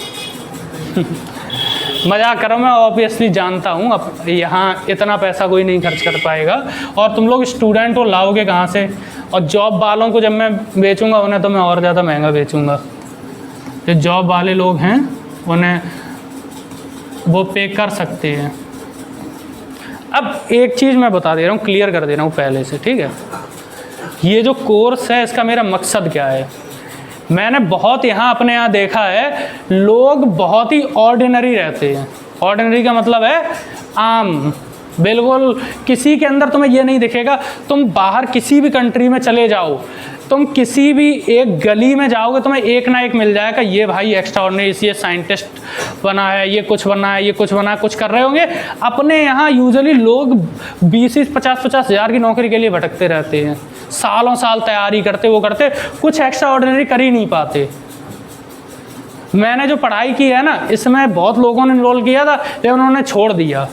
मजाक करो, मैं ऑब्वियसली जानता हूँ अब यहाँ इतना पैसा कोई नहीं खर्च कर पाएगा। और तुम लोग स्टूडेंट को लाओगे कहाँ से? और जॉब वालों को जब मैं बेचूंगा उन्हें, तो मैं और ज़्यादा महंगा बेचूंगा। जो जॉब वाले लोग हैं उन्हें वो पे कर सकते हैं। अब एक चीज़ मैं बता दे रहा हूँ, क्लियर कर दे रहा हूँ पहले से, ठीक है। ये जो कोर्स है इसका मेरा मकसद क्या है? मैंने बहुत यहाँ अपने यहाँ देखा है, लोग बहुत ही ऑर्डिनरी रहते हैं। ऑर्डिनरी का मतलब है आम, बिल्कुल किसी के अंदर तुम्हें ये नहीं दिखेगा। तुम बाहर किसी भी कंट्री में चले जाओ, तुम किसी भी एक गली में जाओगे, तुम्हें एक ना एक मिल जाएगा, ये भाई एक्स्ट्राऑर्डिनरी, ये साइंटिस्ट बना है, ये कुछ बना है, ये कुछ बना है, कुछ कर रहे होंगे। अपने यहाँ यूजुअली लोग 20-50 हज़ार की नौकरी के लिए भटकते रहते हैं, सालों साल तैयारी करते, वो करते, कुछ एक्स्ट्राऑर्डिनरी कर ही नहीं पाते। मैंने जो पढ़ाई की है ना, इसमें बहुत लोगों ने इनरोल किया था लेकिन उन्होंने छोड़ दिया,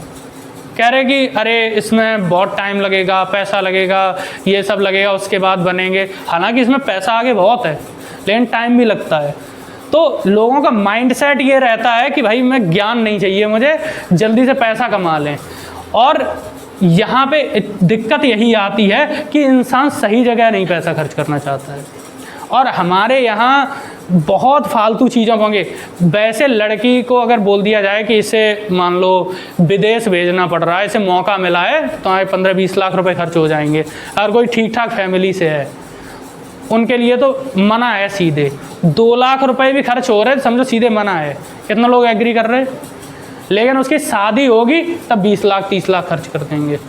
कह रहे कि अरे इसमें बहुत टाइम लगेगा, पैसा लगेगा, ये सब लगेगा, उसके बाद बनेंगे। हालांकि इसमें पैसा आगे बहुत है लेकिन टाइम भी लगता है। तो लोगों का माइंडसेट ये रहता है कि भाई मैं ज्ञान नहीं चाहिए मुझे, जल्दी से पैसा कमा लें। और यहाँ पे दिक्कत यही आती है कि इंसान सही जगह नहीं पैसा खर्च करना चाहता है। और हमारे यहाँ बहुत फालतू चीज़ों होंगे। वैसे लड़की को अगर बोल दिया जाए कि इसे मान लो विदेश भेजना पड़ रहा है, इसे मौका मिला है, तो 15-20 लाख रुपए खर्च हो जाएंगे। अगर कोई ठीक ठाक फैमिली से है उनके लिए तो मना है, सीधे 2 लाख रुपए भी खर्च हो रहे हैं, समझो सीधे मना है। कितना लोग एग्री कर रहे हैं? लेकिन उसकी शादी होगी तब 20 लाख 30 लाख खर्च कर देंगे।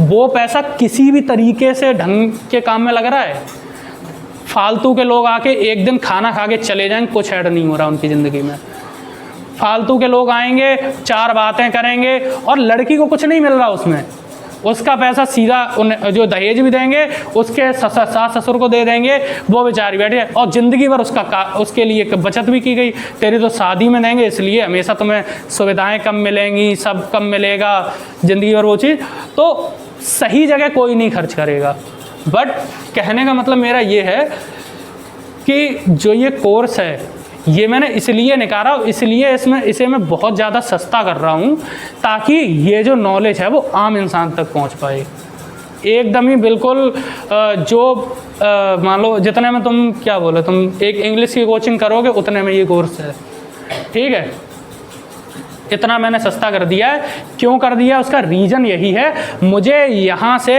वो पैसा किसी भी तरीके से ढंग के काम में लग रहा है? फालतू के लोग आके एक दिन खाना खा के चले जाएंगे, कुछ ऐड नहीं हो रहा उनकी ज़िंदगी में। फालतू के लोग आएंगे, 4 बातें करेंगे और लड़की को कुछ नहीं मिल रहा उसमें। उसका पैसा सीधा उन्हें जो दहेज भी देंगे उसके सास ससुर को दे देंगे, वो बेचारी बैठे, और ज़िंदगी भर उसके लिए बचत भी की गई। तेरी तो शादी में देंगे इसलिए हमेशा तुम्हें सुविधाएं कम मिलेंगी, सब कम मिलेगा, ज़िंदगी भर वो चीज़। तो सही जगह कोई नहीं खर्च करेगा। बट कहने का मतलब मेरा ये है कि जो ये कोर्स है ये मैंने इसलिए निकाला, इसलिए इसे मैं बहुत ज़्यादा सस्ता कर रहा हूँ ताकि ये जो नॉलेज है वो आम इंसान तक पहुँच पाए एकदम ही बिल्कुल। जो मान लो जितने में तुम क्या बोलो, तुम एक इंग्लिश की कोचिंग करोगे उतने में ये कोर्स है। ठीक है, इतना मैंने सस्ता कर दिया है। क्यों कर दिया, उसका रीज़न यही है, मुझे यहाँ से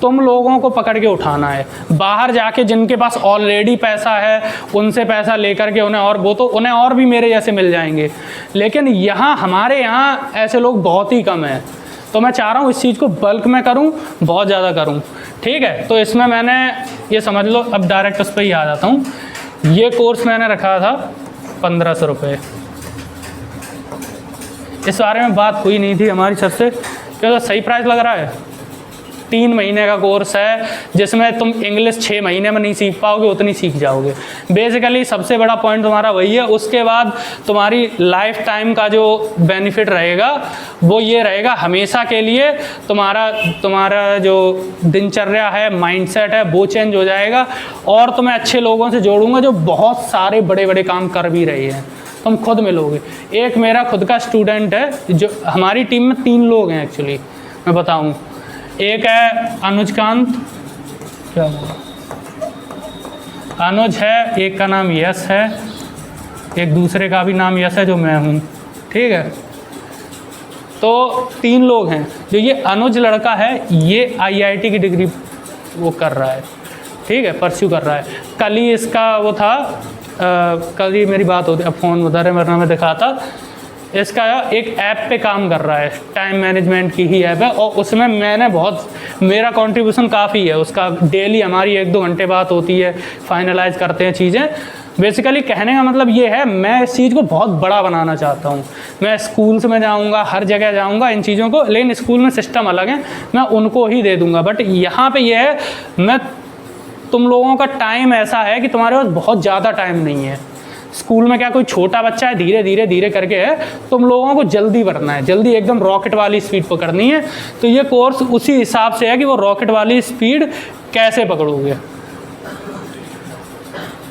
तुम लोगों को पकड़ के उठाना है। बाहर जाके जिनके पास ऑलरेडी पैसा है उनसे पैसा लेकर के उन्हें, और वो तो उन्हें और भी मेरे जैसे मिल जाएंगे, लेकिन यहाँ हमारे यहाँ ऐसे लोग बहुत ही कम हैं। तो मैं चाह रहा हूँ इस चीज़ को बल्क में करूँ, बहुत ज़्यादा करूँ, ठीक है। तो इसमें मैंने ये समझ लो, अब डायरेक्ट उस पर ही आ जाता हूँ। ये कोर्स मैंने रखा था 1500 रुपये। इस बारे में बात हुई नहीं थी हमारी सबसे, क्योंकि सही प्राइस लग रहा है। 3 महीने का कोर्स है जिसमें तुम इंग्लिश 6 महीने में नहीं सीख पाओगे, उतनी सीख जाओगे। बेसिकली सबसे बड़ा पॉइंट तुम्हारा वही है। उसके बाद तुम्हारी लाइफ टाइम का जो बेनिफिट रहेगा वो ये रहेगा, हमेशा के लिए तुम्हारा जो दिनचर्या है, माइंडसेट है, वो चेंज हो जाएगा। और तुम्हें अच्छे लोगों से जोड़ूंगा जो बहुत सारे बड़े बड़े काम कर भी रहे हैं, तुम खुद मिलोगे। एक मेरा खुद का स्टूडेंट है, जो हमारी टीम में 3 लोग हैं एक्चुअली, मैं बताऊं। एक है अनुजकांत, क्या अनुज है, एक का नाम यश है, एक दूसरे का भी नाम यश है जो मैं हूँ, ठीक है। तो 3 लोग हैं। जो ये अनुज लड़का है, ये IIT की डिग्री वो कर रहा है, ठीक है, परस्यू कर रहा है। कल ही इसका वो था, कल ही मेरी बात होती, अब फ़ोन उधर है वरना मैं दिखाता। इसका एक ऐप पे काम कर रहा है, टाइम मैनेजमेंट की ही ऐप है, और उसमें मैंने मेरा कंट्रीब्यूशन काफ़ी है उसका। डेली हमारी 1-2 घंटे बात होती है, फाइनलाइज करते हैं चीज़ें। बेसिकली कहने का मतलब ये है, मैं इस चीज़ को बहुत बड़ा बनाना चाहता हूँ। मैं स्कूल्स में जाऊँगा, हर जगह जाऊँगा इन चीज़ों को, लेकिन स्कूल में सिस्टम अलग है, मैं उनको ही दे दूँगा। बट यहाँ पर यह है, मैं तुम लोगों का टाइम ऐसा है कि तुम्हारे पास बहुत ज़्यादा टाइम नहीं है। स्कूल में क्या कोई छोटा बच्चा है, धीरे धीरे धीरे करके है, तुम लोगों को जल्दी बढ़ना है, जल्दी एकदम रॉकेट वाली स्पीड पकड़नी है। तो ये कोर्स उसी हिसाब से है कि वो रॉकेट वाली स्पीड कैसे पकड़ोगे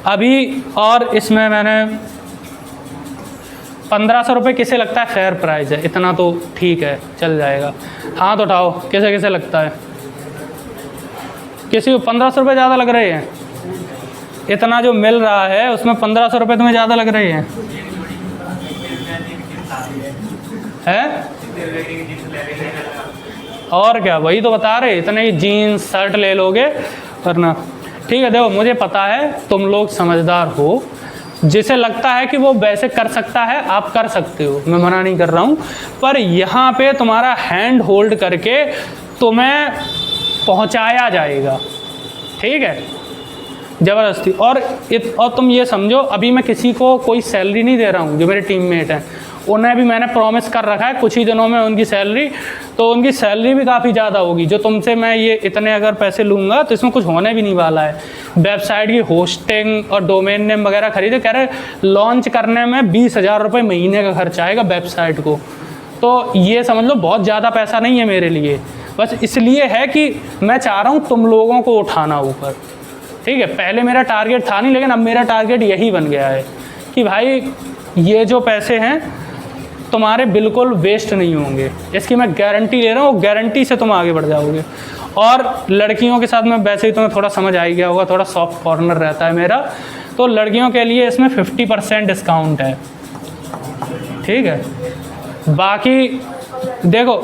अभी। और इसमें मैंने 1500 रुपये, किसे लगता है फेयर प्राइस है, इतना तो ठीक है, चल जाएगा। हाथ उठाओ, किसे किसे लगता है? किसी को 1500 रुपये ज़्यादा लग रहे हैं? इतना जो मिल रहा है उसमें 1500 रुपये तुम्हें ज़्यादा लग रहे हैं? और क्या, वही तो बता रहे, इतने ही जीन्स शर्ट ले लोगे वरना। ठीक है, देखो मुझे पता है तुम लोग समझदार हो, जिसे लगता है कि वो वैसे कर सकता है, आप कर सकते हो, मैं मना नहीं कर रहा हूँ। पर यहाँ पे तुम्हारा हैंड होल्ड करके तुम्हें पहुँचाया जाएगा, ठीक है, ज़बरदस्ती। और तुम ये समझो, अभी मैं किसी को कोई सैलरी नहीं दे रहा हूँ। जो मेरे टीममेट हैं उन्हें भी मैंने प्रॉमिस कर रखा है कुछ ही दिनों में उनकी सैलरी, तो उनकी सैलरी भी काफ़ी ज़्यादा होगी। जो तुमसे मैं ये इतने अगर पैसे लूँगा तो इसमें कुछ होने भी नहीं वाला है। वेबसाइट की होस्टिंग और डोमेन नेम वगैरह खरीदे, कह रहे लॉन्च करने में 20,000 रुपये महीने का खर्च आएगा वेबसाइट को। तो ये समझ लो बहुत ज़्यादा पैसा नहीं है मेरे लिए, बस इसलिए है कि मैं चाह रहा हूँ तुम लोगों को उठाना ऊपर, ठीक है। पहले मेरा टारगेट था नहीं, लेकिन अब मेरा टारगेट यही बन गया है कि भाई ये जो पैसे हैं तुम्हारे बिल्कुल वेस्ट नहीं होंगे, इसकी मैं गारंटी ले रहा हूँ। गारंटी से तुम आगे बढ़ जाओगे। और लड़कियों के साथ में वैसे ही तुम्हें थोड़ा समझ आ ही गया होगा, थोड़ा सॉफ्ट कॉर्नर रहता है मेरा, तो लड़कियों के लिए इसमें 50% डिस्काउंट है, ठीक है। बाकी देखो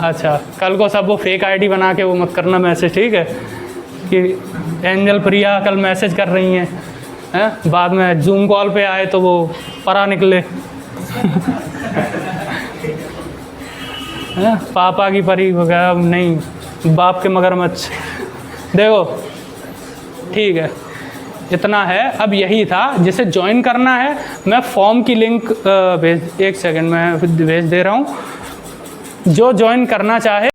अच्छा, कल को सब वो फेक आईडी बना के वो मत करना मैसेज, ठीक है, कि एंजल प्रिया कल मैसेज कर रही हैं, बाद में जूम कॉल पे आए तो वो परा निकले पापा की परी वगैरह नहीं, बाप के मगरमच्छ। देखो ठीक है, इतना है। अब यही था, जिसे ज्वाइन करना है मैं फॉर्म की लिंक भेज, 1 सेकंड में भेज दे रहा हूँ। जो ज्वाइन करना चाहे